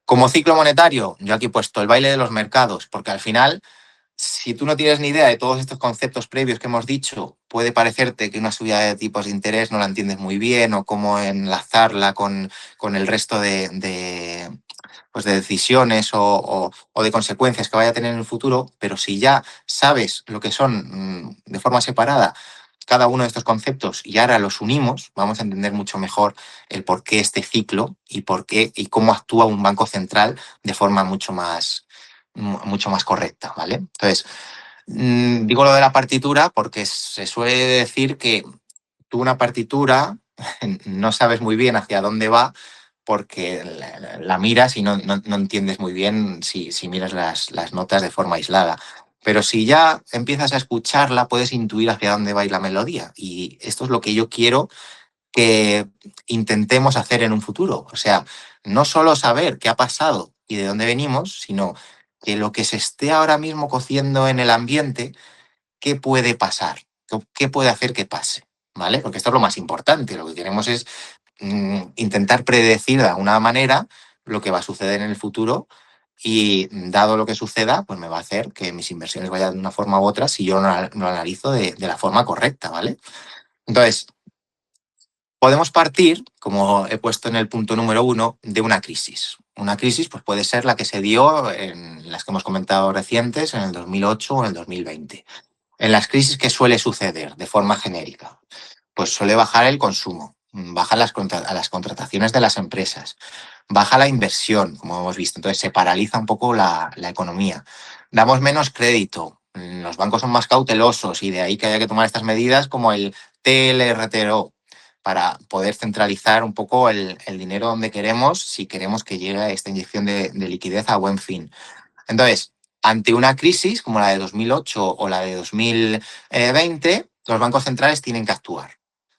como ciclo monetario, yo aquí he puesto el baile de los mercados, porque al final, si tú no tienes ni idea de todos estos conceptos previos que hemos dicho, puede parecerte que una subida de tipos de interés no la entiendes muy bien o cómo enlazarla con el resto pues de decisiones o de consecuencias que vaya a tener en el futuro, pero si ya sabes lo que son de forma separada cada uno de estos conceptos y ahora los unimos, vamos a entender mucho mejor el por qué este ciclo y por qué y cómo actúa un banco central de forma mucho más correcta, ¿vale? Entonces, digo lo de la partitura porque se suele decir que tú una partitura no sabes muy bien hacia dónde va porque la miras y no entiendes muy bien si miras las notas de forma aislada. Pero si ya empiezas a escucharla, puedes intuir hacia dónde va a ir la melodía. Y esto es lo que yo quiero que intentemos hacer en un futuro. O sea, no solo saber qué ha pasado y de dónde venimos, sino que lo que se esté ahora mismo cociendo en el ambiente, qué puede pasar, qué puede hacer que pase, ¿vale? Porque esto es lo más importante. Lo que queremos es intentar predecir de alguna manera lo que va a suceder en el futuro y dado lo que suceda, pues me va a hacer que mis inversiones vayan de una forma u otra si yo no lo analizo de la forma correcta, ¿vale? Entonces, podemos partir, como he puesto en el punto número 1, de una crisis. Una crisis pues, puede ser la que se dio en las que hemos comentado recientes, en el 2008 o en el 2020. En las crisis, ¿qué suele suceder de forma genérica? Pues suele bajar el consumo, bajan las contrataciones de las empresas, baja la inversión, como hemos visto. Entonces se paraliza un poco la economía. Damos menos crédito, los bancos son más cautelosos y de ahí que haya que tomar estas medidas como el TLRTO para poder centralizar un poco el dinero donde queremos si queremos que llegue esta inyección de liquidez a buen fin. Entonces, ante una crisis como la de 2008 o la de 2020, los bancos centrales tienen que actuar.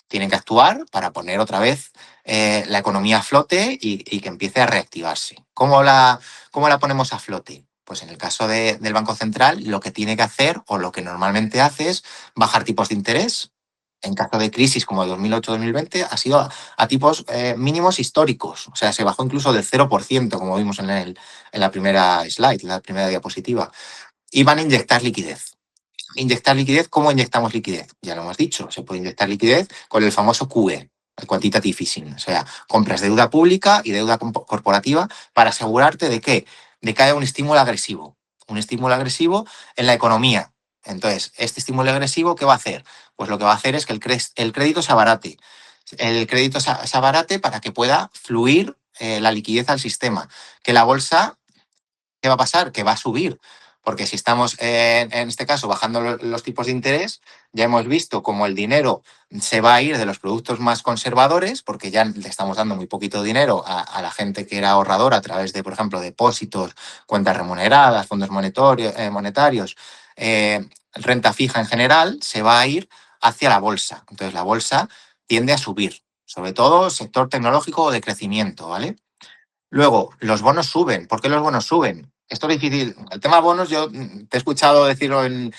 Tienen que actuar para poner otra vez la economía a flote y que empiece a reactivarse. Cómo la ponemos a flote? Pues en el caso del Banco Central, lo que tiene que hacer o lo que normalmente hace es bajar tipos de interés. En caso de crisis como el 2008-2020, ha sido a tipos mínimos históricos. O sea, se bajó incluso del 0%, como vimos en la primera slide, la primera diapositiva. Y van a inyectar liquidez. Inyectar liquidez, ¿cómo inyectamos liquidez? Ya lo hemos dicho, se puede inyectar liquidez con el famoso QE, el quantitative easing, o sea, compras deuda pública y deuda corporativa para asegurarte de que haya un estímulo agresivo en la economía. Entonces, este estímulo agresivo, ¿qué va a hacer? Pues lo que va a hacer es que el crédito se abarate. El crédito se abarate para que pueda fluir la liquidez al sistema, que la bolsa, ¿qué va a pasar? Que va a subir. Porque si estamos, en este caso, bajando los tipos de interés, ya hemos visto cómo el dinero se va a ir de los productos más conservadores, porque ya le estamos dando muy poquito dinero a la gente que era ahorradora a través de, por ejemplo, depósitos, cuentas remuneradas, fondos monetarios, renta fija en general, se va a ir hacia la bolsa. Entonces, la bolsa tiende a subir, sobre todo sector tecnológico o de crecimiento, ¿vale? Luego, los bonos suben. ¿Por qué los bonos suben? Esto es difícil. El tema bonos, yo te he escuchado decirlo en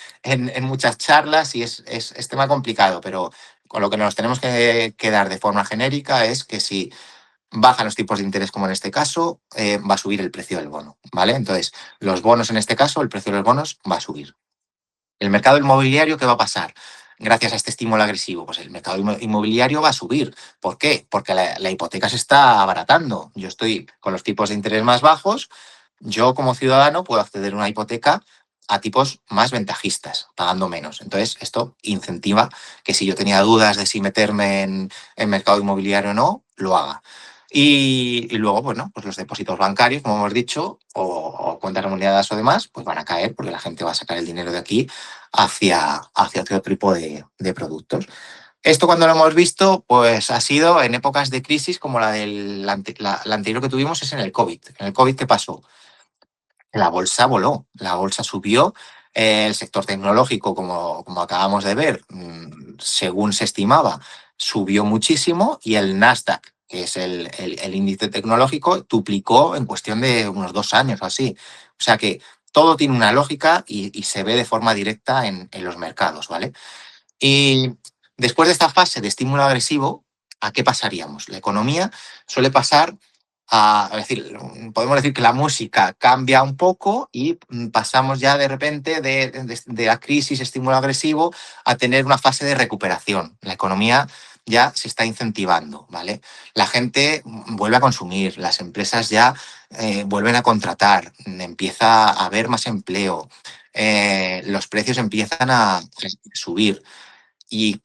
muchas charlas y es tema complicado, pero con lo que nos tenemos que quedar de forma genérica es que si bajan los tipos de interés, como en este caso, va a subir el precio del bono, ¿vale? Entonces, los bonos en este caso, el precio de los bonos va a subir. El mercado inmobiliario, ¿qué va a pasar? Gracias a este estímulo agresivo, pues el mercado inmobiliario va a subir. ¿Por qué? Porque la hipoteca se está abaratando. Yo estoy con los tipos de interés más bajos, yo como ciudadano puedo acceder a una hipoteca a tipos más ventajistas, pagando menos. Entonces, esto incentiva que si yo tenía dudas de si meterme en mercado inmobiliario o no, lo haga. Y luego, bueno, pues los depósitos bancarios, como hemos dicho, o cuentas remuneradas o demás, pues van a caer porque la gente va a sacar el dinero de aquí hacia otro tipo de productos. Esto cuando lo hemos visto, pues ha sido en épocas de crisis como la anterior que tuvimos es en el COVID. En el COVID, ¿qué pasó? La bolsa voló, la bolsa subió, el sector tecnológico, como acabamos de ver, según se estimaba, subió muchísimo y el Nasdaq, que es el índice tecnológico, duplicó en cuestión de unos 2 años o así. O sea que todo tiene una lógica y se ve de forma directa en los mercados, ¿vale? Y después de esta fase de estímulo agresivo, ¿a qué pasaríamos? La economía suele pasar es decir, podemos decir que la música cambia un poco y pasamos ya de repente de la crisis, estímulo agresivo, a tener una fase de recuperación. La economía ya se está incentivando, ¿vale? La gente vuelve a consumir, las empresas ya vuelven a contratar, empieza a haber más empleo, los precios empiezan a subir. Y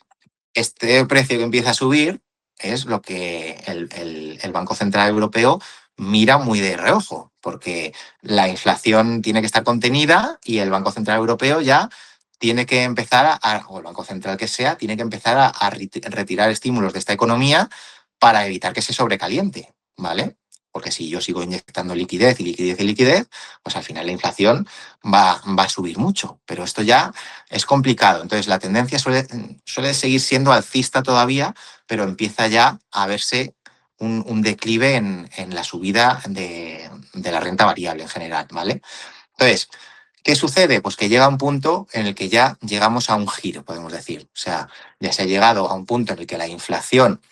este precio que empieza a subir es lo que el Banco Central Europeo mira muy de reojo, porque la inflación tiene que estar contenida y el Banco Central Europeo ya tiene que empezar o el Banco Central que sea, tiene que empezar a retirar estímulos de esta economía para evitar que se sobrecaliente, ¿vale? Porque si yo sigo inyectando liquidez y liquidez y liquidez, pues al final la inflación va a subir mucho. Pero esto ya es complicado. Entonces la tendencia suele seguir siendo alcista todavía, pero empieza ya a verse un declive en la subida de la renta variable en general, ¿vale? Entonces, ¿qué sucede? Pues que llega un punto en el que ya llegamos a un giro, podemos decir. O sea, ya se ha llegado a un punto en el que la inflación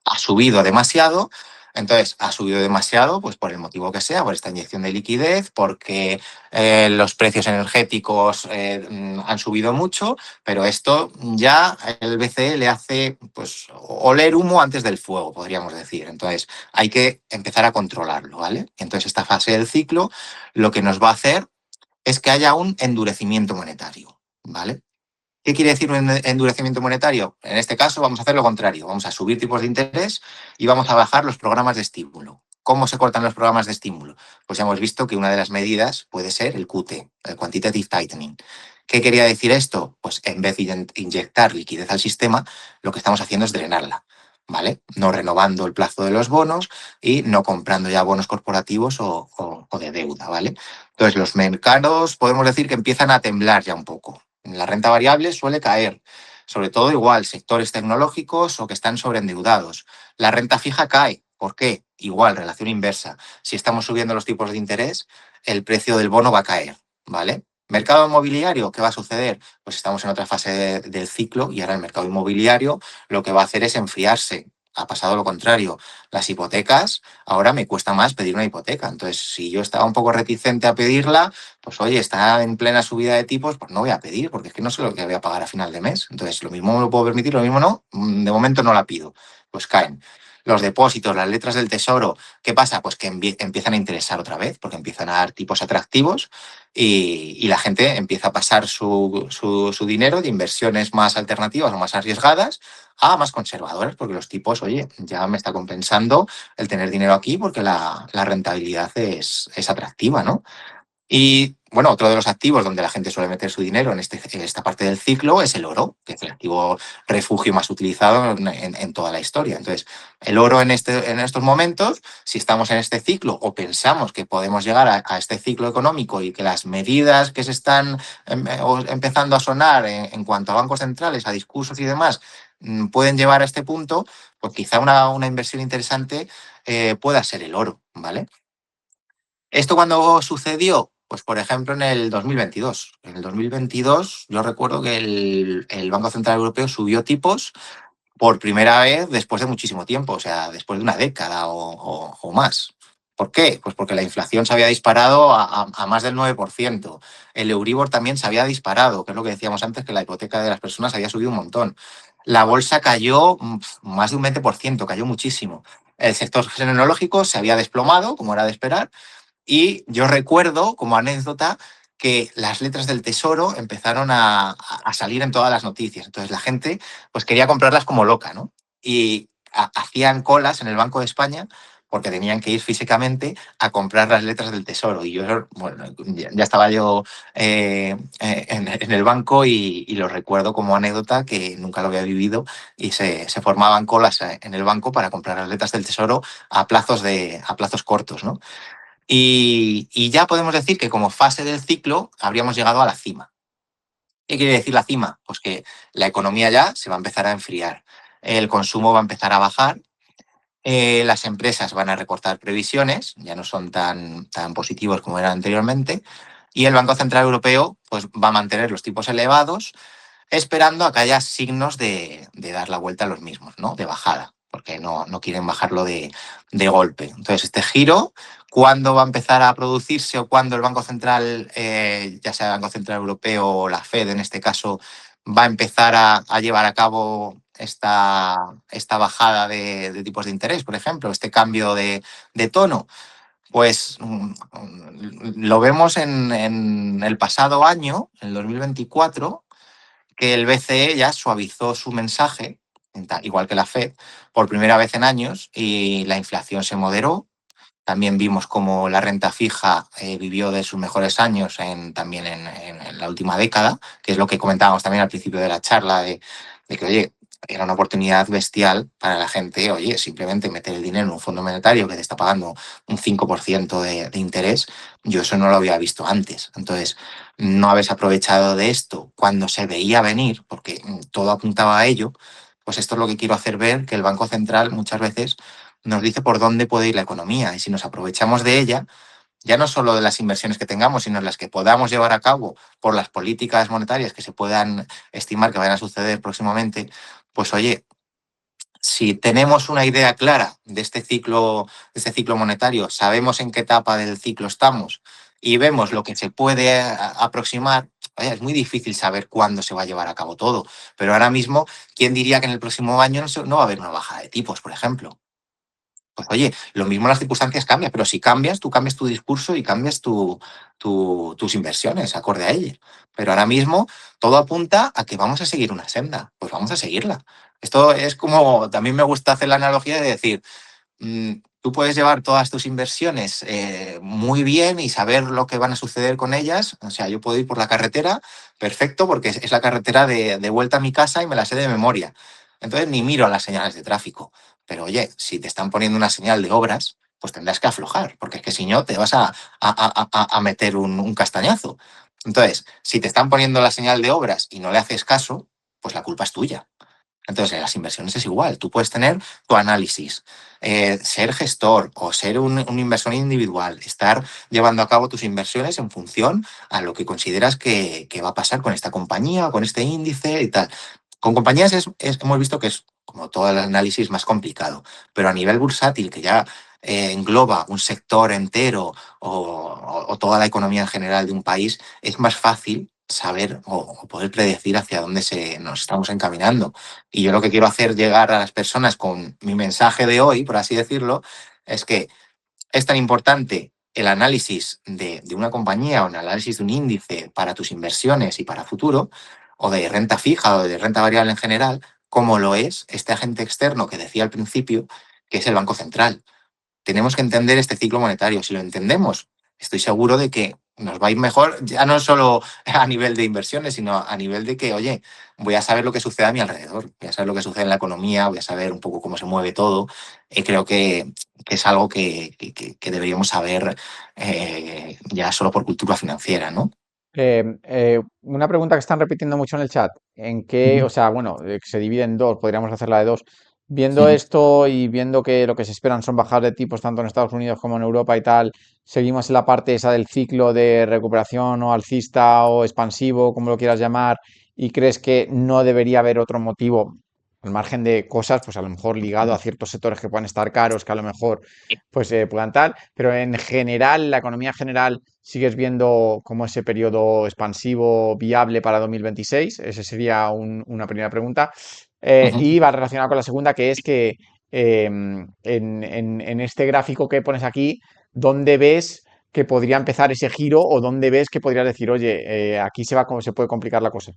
ha subido demasiado. Entonces, ha subido demasiado, pues por el motivo que sea, por esta inyección de liquidez, porque los precios energéticos han subido mucho, pero esto ya el BCE le hace pues oler humo antes del fuego, podríamos decir. Entonces, hay que empezar a controlarlo, ¿vale? Entonces, esta fase del ciclo lo que nos va a hacer es que haya un endurecimiento monetario, ¿vale? ¿Qué quiere decir un endurecimiento monetario? En este caso vamos a hacer lo contrario, vamos a subir tipos de interés y vamos a bajar los programas de estímulo. ¿Cómo se cortan los programas de estímulo? Pues ya hemos visto que una de las medidas puede ser el QT, el Quantitative Tightening. ¿Qué quería decir esto? Pues en vez de inyectar liquidez al sistema, lo que estamos haciendo es drenarla, ¿vale? No renovando el plazo de los bonos y no comprando ya bonos corporativos o de deuda, ¿vale? Entonces los mercados podemos decir que empiezan a temblar ya un poco. La renta variable suele caer, sobre todo igual sectores tecnológicos o que están sobreendeudados. La renta fija cae. ¿Por qué? Igual, relación inversa. Si estamos subiendo los tipos de interés, el precio del bono va a caer, ¿vale? Mercado inmobiliario, ¿qué va a suceder? Pues estamos en otra fase del ciclo y ahora el mercado inmobiliario lo que va a hacer es enfriarse. Ha pasado lo contrario. Las hipotecas, ahora me cuesta más pedir una hipoteca. Entonces, si yo estaba un poco reticente a pedirla, pues oye, está en plena subida de tipos, pues no voy a pedir, porque es que no sé lo que voy a pagar a final de mes. Entonces, lo mismo me lo puedo permitir, lo mismo no. De momento no la pido. Pues caen. Los depósitos, las letras del tesoro, ¿qué pasa? Pues que empiezan a interesar otra vez, porque empiezan a dar tipos atractivos y la gente empieza a pasar su dinero de inversiones más alternativas o más arriesgadas a más conservadoras, porque los tipos, oye, ya me está compensando el tener dinero aquí porque la rentabilidad es atractiva, ¿no? Y bueno, otro de los activos donde la gente suele meter su dinero en esta parte del ciclo es el oro, que es el activo refugio más utilizado en toda la historia. Entonces, el oro en estos momentos, si estamos en este ciclo o pensamos que podemos llegar a este ciclo económico y que las medidas que se están empezando a sonar en cuanto a bancos centrales, a discursos y demás, pueden llevar a este punto, pues quizá una inversión interesante pueda ser el oro, ¿vale? ¿Esto cuándo sucedió? Pues, por ejemplo, en el 2022. En el 2022 yo recuerdo que el Banco Central Europeo subió tipos por primera vez después de muchísimo tiempo, o sea, después de una década o más. ¿Por qué? Pues porque la inflación se había disparado a más del 9%. El Euribor también se había disparado, que es lo que decíamos antes, que la hipoteca de las personas había subido un montón. La bolsa cayó más de un 20%, cayó muchísimo. El sector tecnológico se había desplomado, como era de esperar, y yo recuerdo, como anécdota, que las letras del tesoro empezaron a salir en todas las noticias. Entonces la gente pues quería comprarlas como loca, ¿no? Y hacían colas en el Banco de España porque tenían que ir físicamente a comprar las letras del tesoro. Y yo, bueno, ya estaba yo en el banco y lo recuerdo como anécdota, que nunca lo había vivido, y se formaban colas en el banco para comprar las letras del tesoro a plazos cortos, ¿no? Y ya podemos decir que como fase del ciclo habríamos llegado a la cima. ¿Qué quiere decir la cima? Pues que la economía ya se va a empezar a enfriar, el consumo va a empezar a bajar, las empresas van a recortar previsiones, ya no son tan positivos como eran anteriormente, y el Banco Central Europeo pues, va a mantener los tipos elevados esperando a que haya signos de dar la vuelta a los mismos, ¿no? De bajada, porque no quieren bajarlo de golpe. Entonces, este giro, ¿cuándo va a empezar a producirse o cuándo el Banco Central, ya sea el Banco Central Europeo o la Fed en este caso, va a empezar a llevar a cabo esta bajada de tipos de interés, por ejemplo, este cambio de tono? Pues lo vemos en el pasado año, el 2024, que el BCE ya suavizó su mensaje, igual que la Fed, por primera vez en años y la inflación se moderó. También vimos cómo la renta fija vivió de sus mejores años también en la última década, que es lo que comentábamos también al principio de la charla, de que, oye, era una oportunidad bestial para la gente, oye, simplemente meter el dinero en un fondo monetario que te está pagando un 5% de interés. Yo eso no lo había visto antes. Entonces, no haberse aprovechado de esto cuando se veía venir, porque todo apuntaba a ello, pues esto es lo que quiero hacer ver, que el Banco Central muchas veces nos dice por dónde puede ir la economía y si nos aprovechamos de ella, ya no solo de las inversiones que tengamos, sino las que podamos llevar a cabo por las políticas monetarias que se puedan estimar que vayan a suceder próximamente, pues oye, si tenemos una idea clara de este ciclo monetario, sabemos en qué etapa del ciclo estamos y vemos lo que se puede aproximar, oye, es muy difícil saber cuándo se va a llevar a cabo todo. Pero ahora mismo, ¿quién diría que en el próximo año no va a haber una bajada de tipos, por ejemplo? Pues oye, lo mismo las circunstancias cambian, pero si cambias, tú cambias tu discurso y cambias tus inversiones acorde a ello. Pero ahora mismo todo apunta a que vamos a seguir una senda, pues vamos a seguirla. Esto es como, también me gusta hacer la analogía de decir, tú puedes llevar todas tus inversiones muy bien y saber lo que van a suceder con ellas. O sea, yo puedo ir por la carretera, perfecto, porque es la carretera de vuelta a mi casa y me la sé de memoria. Entonces ni miro las señales de tráfico. Pero oye, si te están poniendo una señal de obras, pues tendrás que aflojar, porque es que si no te vas a meter un castañazo. Entonces, si te están poniendo la señal de obras y no le haces caso, pues la culpa es tuya. Entonces, en las inversiones es igual. Tú puedes tener tu análisis, ser gestor o ser un inversor individual, estar llevando a cabo tus inversiones en función a lo que consideras que va a pasar con esta compañía, con este índice y tal. Con compañías hemos visto que es como todo el análisis más complicado, pero a nivel bursátil, que ya engloba un sector entero o toda la economía en general de un país, es más fácil saber o poder predecir hacia dónde nos estamos encaminando. Y yo lo que quiero hacer llegar a las personas con mi mensaje de hoy, por así decirlo, es que es tan importante el análisis de una compañía o el análisis de un índice para tus inversiones y para futuro, o de renta fija o de renta variable en general, como lo es este agente externo que decía al principio, que es el Banco Central. Tenemos que entender este ciclo monetario. Si lo entendemos, estoy seguro de que nos va a ir mejor, ya no solo a nivel de inversiones, sino a nivel de que, oye, voy a saber lo que sucede a mi alrededor, voy a saber lo que sucede en la economía, voy a saber un poco cómo se mueve todo. Y creo que es algo que deberíamos saber ya solo por cultura financiera, ¿no?
Una pregunta que están repitiendo mucho en el chat, ¿en qué,
Ujú,
o sea, bueno, que se divide en dos, podríamos hacerla de dos. Viendo
ujú,
esto y viendo que lo que se esperan son bajadas de tipos tanto en Estados Unidos como en Europa y tal, seguimos en la parte esa del ciclo de recuperación o alcista o expansivo, como lo quieras llamar, y crees que no debería haber otro motivo, al margen de cosas, pues a lo mejor ligado a ciertos sectores que puedan estar caros, que a lo mejor pues puedan tal, pero en general, la economía general, ¿sigues viendo como ese periodo expansivo viable para 2026? Esa sería una primera pregunta.
ujú.
Y va relacionado con la segunda, que es que en este gráfico que pones aquí, ¿dónde ves que podría empezar ese giro o dónde ves que podrías decir, oye, aquí se puede complicar la cosa?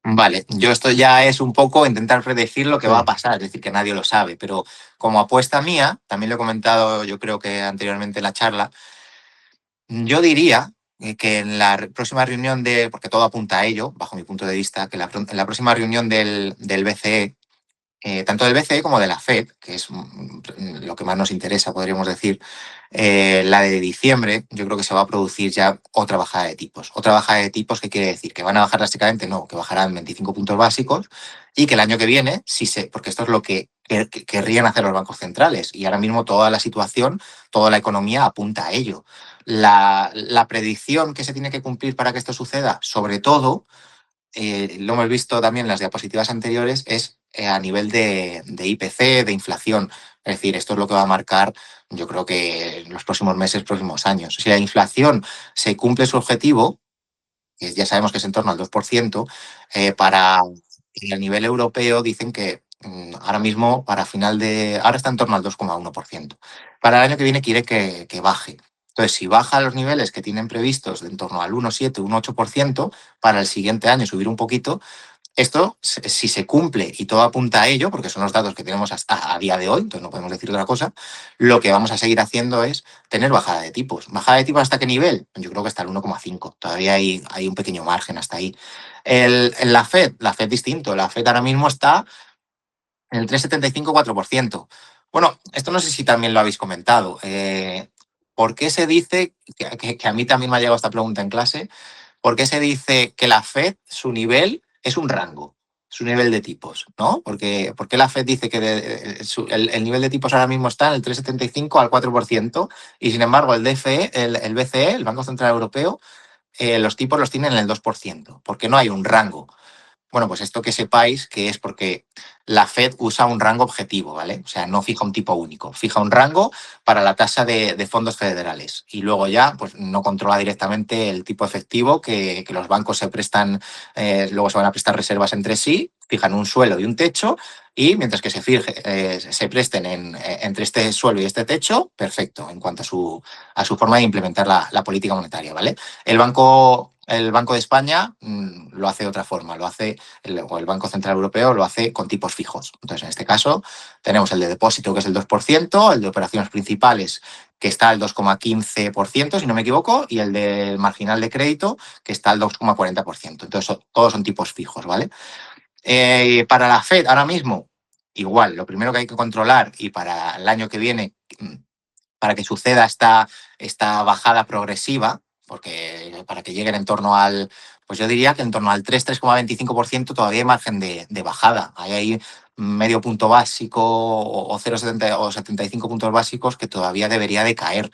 Vale, yo esto ya es un poco intentar predecir lo que
Sí.
va a pasar, es decir, que nadie lo sabe, pero como apuesta mía, también lo he comentado yo creo que anteriormente en la charla, yo diría que en la próxima reunión porque todo apunta a ello, bajo mi punto de vista, que en la próxima reunión del BCE, tanto del BCE como de la Fed, que es lo que más nos interesa, podríamos decir, la de diciembre, yo creo que se va a producir ya otra bajada de tipos. Otra bajada de tipos, ¿qué quiere decir? ¿Que van a bajar drásticamente? No, que bajarán 25 puntos básicos y que el año que viene, porque esto es lo que querrían hacer los bancos centrales y ahora mismo toda la situación, toda la economía apunta a ello. La predicción que se tiene que cumplir para que esto suceda, sobre todo, lo hemos visto también en las diapositivas anteriores, es a nivel de IPC, de inflación. Es decir, esto es lo que va a marcar, yo creo que en los próximos meses, próximos años. Si la inflación se cumple su objetivo, que ya sabemos que es en torno al 2%, y a nivel europeo dicen que ahora mismo, ahora está en torno al 2,1%. Para el año que viene quiere que baje. Entonces, si baja los niveles que tienen previstos de en torno al 1,7, 1,8%, para el siguiente año subir un poquito, esto, si se cumple y todo apunta a ello, porque son los datos que tenemos hasta a día de hoy, entonces no podemos decir otra cosa, lo que vamos a seguir haciendo es tener bajada de tipos. ¿Bajada de tipos hasta qué nivel? Yo creo que hasta el 1,5. Todavía hay un pequeño margen hasta ahí. La FED distinto. La FED ahora mismo está en el 3,75-4%. Bueno, esto no sé si también lo habéis comentado. ¿Por qué se dice, que a mí también me ha llegado esta pregunta en clase, ¿por qué se dice que la FED, su nivel, es un rango, su nivel de tipos? ¿No? Porque la FED dice que el nivel de tipos ahora mismo está en el 3,75 al 4%, y sin embargo el DFE, el BCE, el Banco Central Europeo, los tipos los tienen en el 2%, porque no hay un rango. Bueno, pues esto que sepáis que es porque la Fed usa un rango objetivo, ¿vale? O sea, no fija un tipo único, fija un rango para la tasa de fondos federales y luego ya pues no controla directamente el tipo efectivo que los bancos se prestan, luego se van a prestar reservas entre sí, fijan un suelo y un techo y mientras que se presten entre este suelo y este techo, perfecto, en cuanto a su forma de implementar la política monetaria, ¿vale? El Banco de España lo hace de otra forma, o el Banco Central Europeo lo hace con tipos fijos. Entonces, en este caso, tenemos el de depósito, que es el 2%, el de operaciones principales, que está al 2,15%, si no me equivoco, y el del marginal de crédito, que está al 2,40%. Entonces, todos son tipos fijos, ¿vale? Para la Fed, ahora mismo, igual, lo primero que hay que controlar y para el año que viene, para que suceda esta bajada progresiva, porque para que lleguen en torno al, pues yo diría que en torno al 3,25% todavía hay margen de bajada. Ahí hay medio punto básico o 0,70 o 75 puntos básicos que todavía debería de caer.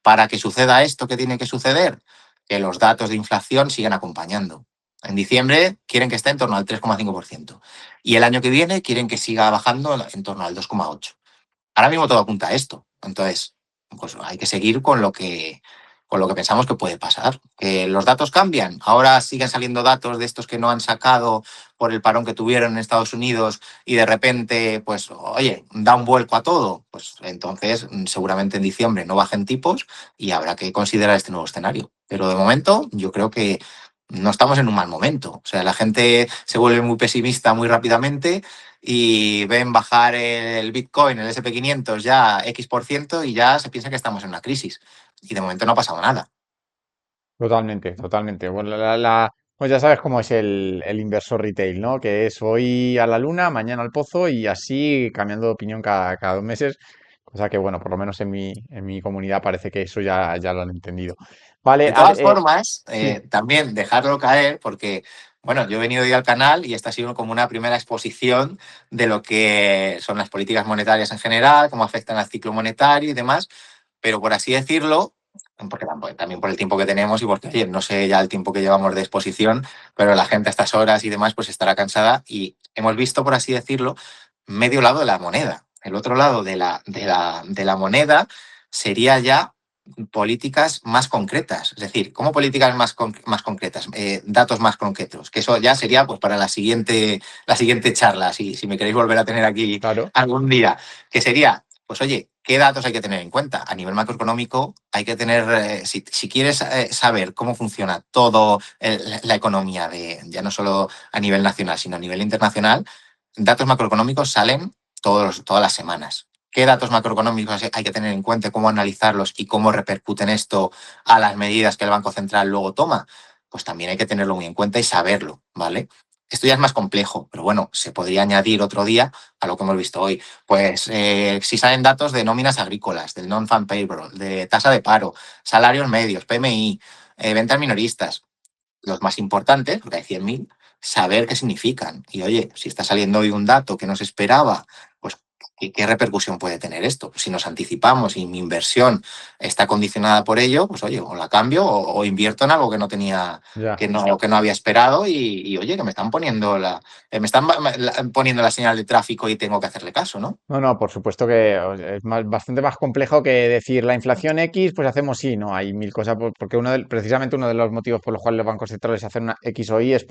Para que suceda esto, ¿qué tiene que suceder? Que los datos de inflación sigan acompañando. En diciembre quieren que esté en torno al 3,5% y el año que viene quieren que siga bajando en torno al 2,8%. Ahora mismo todo apunta a esto. Entonces, pues hay que seguir con lo que pensamos que puede pasar. Que los datos cambian. Ahora siguen saliendo datos de estos que no han sacado por el parón que tuvieron en Estados Unidos y de repente, pues, oye, da un vuelco a todo. Pues entonces, seguramente en diciembre no bajen tipos y habrá que considerar este nuevo escenario. Pero de momento, yo creo que no estamos en un mal momento. O sea, la gente se vuelve muy pesimista muy rápidamente y ven bajar el Bitcoin, el SP 500 ya X% y ya se piensa que estamos en una crisis. Y de momento no ha pasado nada.
Totalmente, totalmente. Bueno, pues ya sabes cómo es el inversor retail, ¿no? Que es hoy a la luna, mañana al pozo y así cambiando de opinión cada 2 meses. Cosa que, bueno, por lo menos en mi comunidad parece que eso ya lo han entendido. Vale,
De todas formas,
sí,
también dejarlo caer porque, bueno, yo he venido hoy al canal y esta ha sido como una primera exposición de lo que son las políticas monetarias en general, cómo afectan al ciclo monetario y demás, pero por así decirlo, porque también por el tiempo que tenemos y porque, oye, no sé ya el tiempo que llevamos de exposición, pero la gente a estas horas y demás pues estará cansada y hemos visto, por así decirlo, medio lado de la moneda. El otro lado de la moneda sería ya políticas más concretas. Es decir, ¿cómo políticas más concretas? Datos más concretos. Que eso ya sería pues para la siguiente charla, si me queréis volver a tener aquí
claro.
algún día. Que sería, pues oye, ¿qué datos hay que tener en cuenta? A nivel macroeconómico hay que tener, si quieres saber cómo funciona todo la economía, ya no solo a nivel nacional, sino a nivel internacional, datos macroeconómicos salen todas las semanas. ¿Qué datos macroeconómicos hay que tener en cuenta, cómo analizarlos y cómo repercuten esto a las medidas que el Banco Central luego toma? Pues también hay que tenerlo muy en cuenta y saberlo, ¿vale? Esto ya es más complejo, pero bueno, se podría añadir otro día a lo que hemos visto hoy. Pues si salen datos de nóminas agrícolas, del non-farm payroll, de tasa de paro, salarios medios, PMI, ventas minoristas, los más importantes, porque hay 100.000, saber qué significan. Y oye, si está saliendo hoy un dato que no se esperaba, pues ¿qué repercusión puede tener esto? Si nos anticipamos y mi inversión está condicionada por ello, pues oye, o la cambio o invierto en algo que no tenía,
Ya.
que no había esperado y, oye, que me están poniendo poniendo la señal de tráfico y tengo que hacerle caso, ¿no?
No, no, por supuesto que es bastante más complejo que decir la inflación X, pues hacemos sí, no, hay mil cosas, porque precisamente uno de los motivos por los cuales los bancos centrales hacen una X o Y es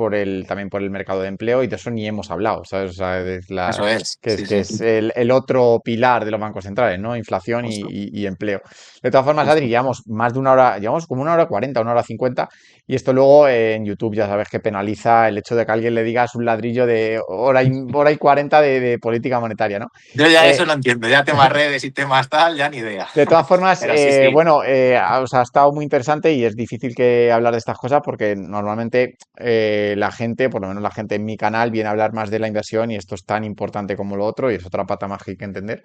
también por el mercado de empleo y de eso ni hemos hablado, ¿sabes? O sea,
Eso es,
que es,
sí,
que
sí.
es otro pilar de los bancos centrales, ¿no? Inflación
justo,
y empleo. De todas formas, Adri,
justo.
llevamos más de una hora, llevamos como una hora 40, una hora 50, y esto luego en YouTube ya sabes que penaliza el hecho de que a alguien le digas un ladrillo de hora y 40 de política monetaria, ¿no?
Yo ya
Eh,
eso no entiendo, ya temas redes y temas tal, ya ni idea.
de todas formas,
Pero sí, sí.
bueno, o sea, ha estado muy interesante y es difícil que hablar de estas cosas porque normalmente la gente, por lo menos la gente en mi canal, viene a hablar más de la inversión y esto es tan importante como lo otro y es otra pata más que hay que entender.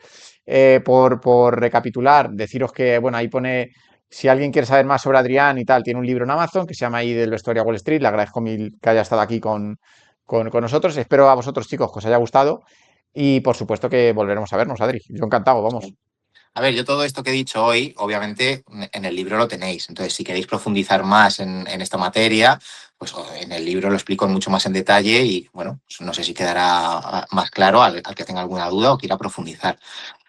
Por recapitular, deciros que, bueno, ahí pone, si alguien quiere saber más sobre Adrián y tal, tiene un libro en Amazon que se llama ahí del vestuario a Wall Street. Le agradezco mil que haya estado aquí con nosotros. Espero a vosotros, chicos, que os haya gustado y por supuesto que volveremos a vernos, Adri. Yo encantado, vamos.
A ver, yo todo esto que he dicho hoy, obviamente, en el libro lo tenéis. Entonces, si queréis profundizar más en esta materia, pues en el libro lo explico mucho más en detalle y, bueno, pues no sé si quedará más claro al que tenga alguna duda o quiera profundizar.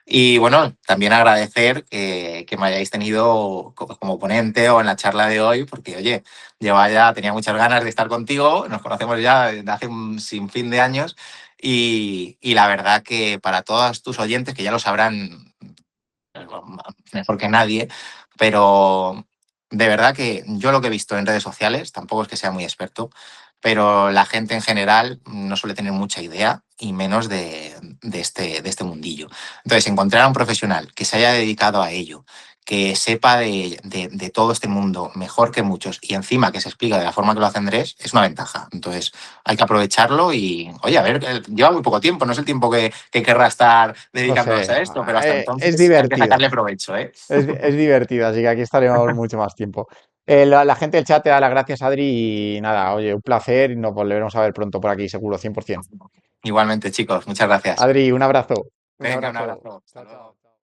Y bueno, también agradecer que me hayáis tenido como ponente o en la charla de hoy, porque oye, tenía muchas ganas de estar contigo, nos conocemos ya desde hace un sinfín de años y la verdad que para todos tus oyentes, que ya lo sabrán mejor que nadie, pero de verdad que yo lo que he visto en redes sociales, tampoco es que sea muy experto, pero la gente en general no suele tener mucha idea y menos de este mundillo. Entonces, encontrar a un profesional que se haya dedicado a ello, que sepa de todo este mundo mejor que muchos y encima que se explica de la forma que lo hace Andrés, es una ventaja. Entonces, hay que aprovecharlo y, oye, a ver, lleva muy poco tiempo, no es el tiempo que querrá estar dedicándonos
José,
a esto, pero hasta
es
entonces hay que
divertido,
sacarle provecho, ¿eh?
es divertido, así que aquí estaremos mucho más tiempo. La gente del chat te da las gracias, Adri, y nada, oye, un placer y nos volveremos a ver pronto por aquí, seguro, 100%.
Igualmente, chicos, muchas gracias.
Adri, un abrazo. Un
Venga, un
abrazo.
abrazo. Hasta
Chao, chao.
luego.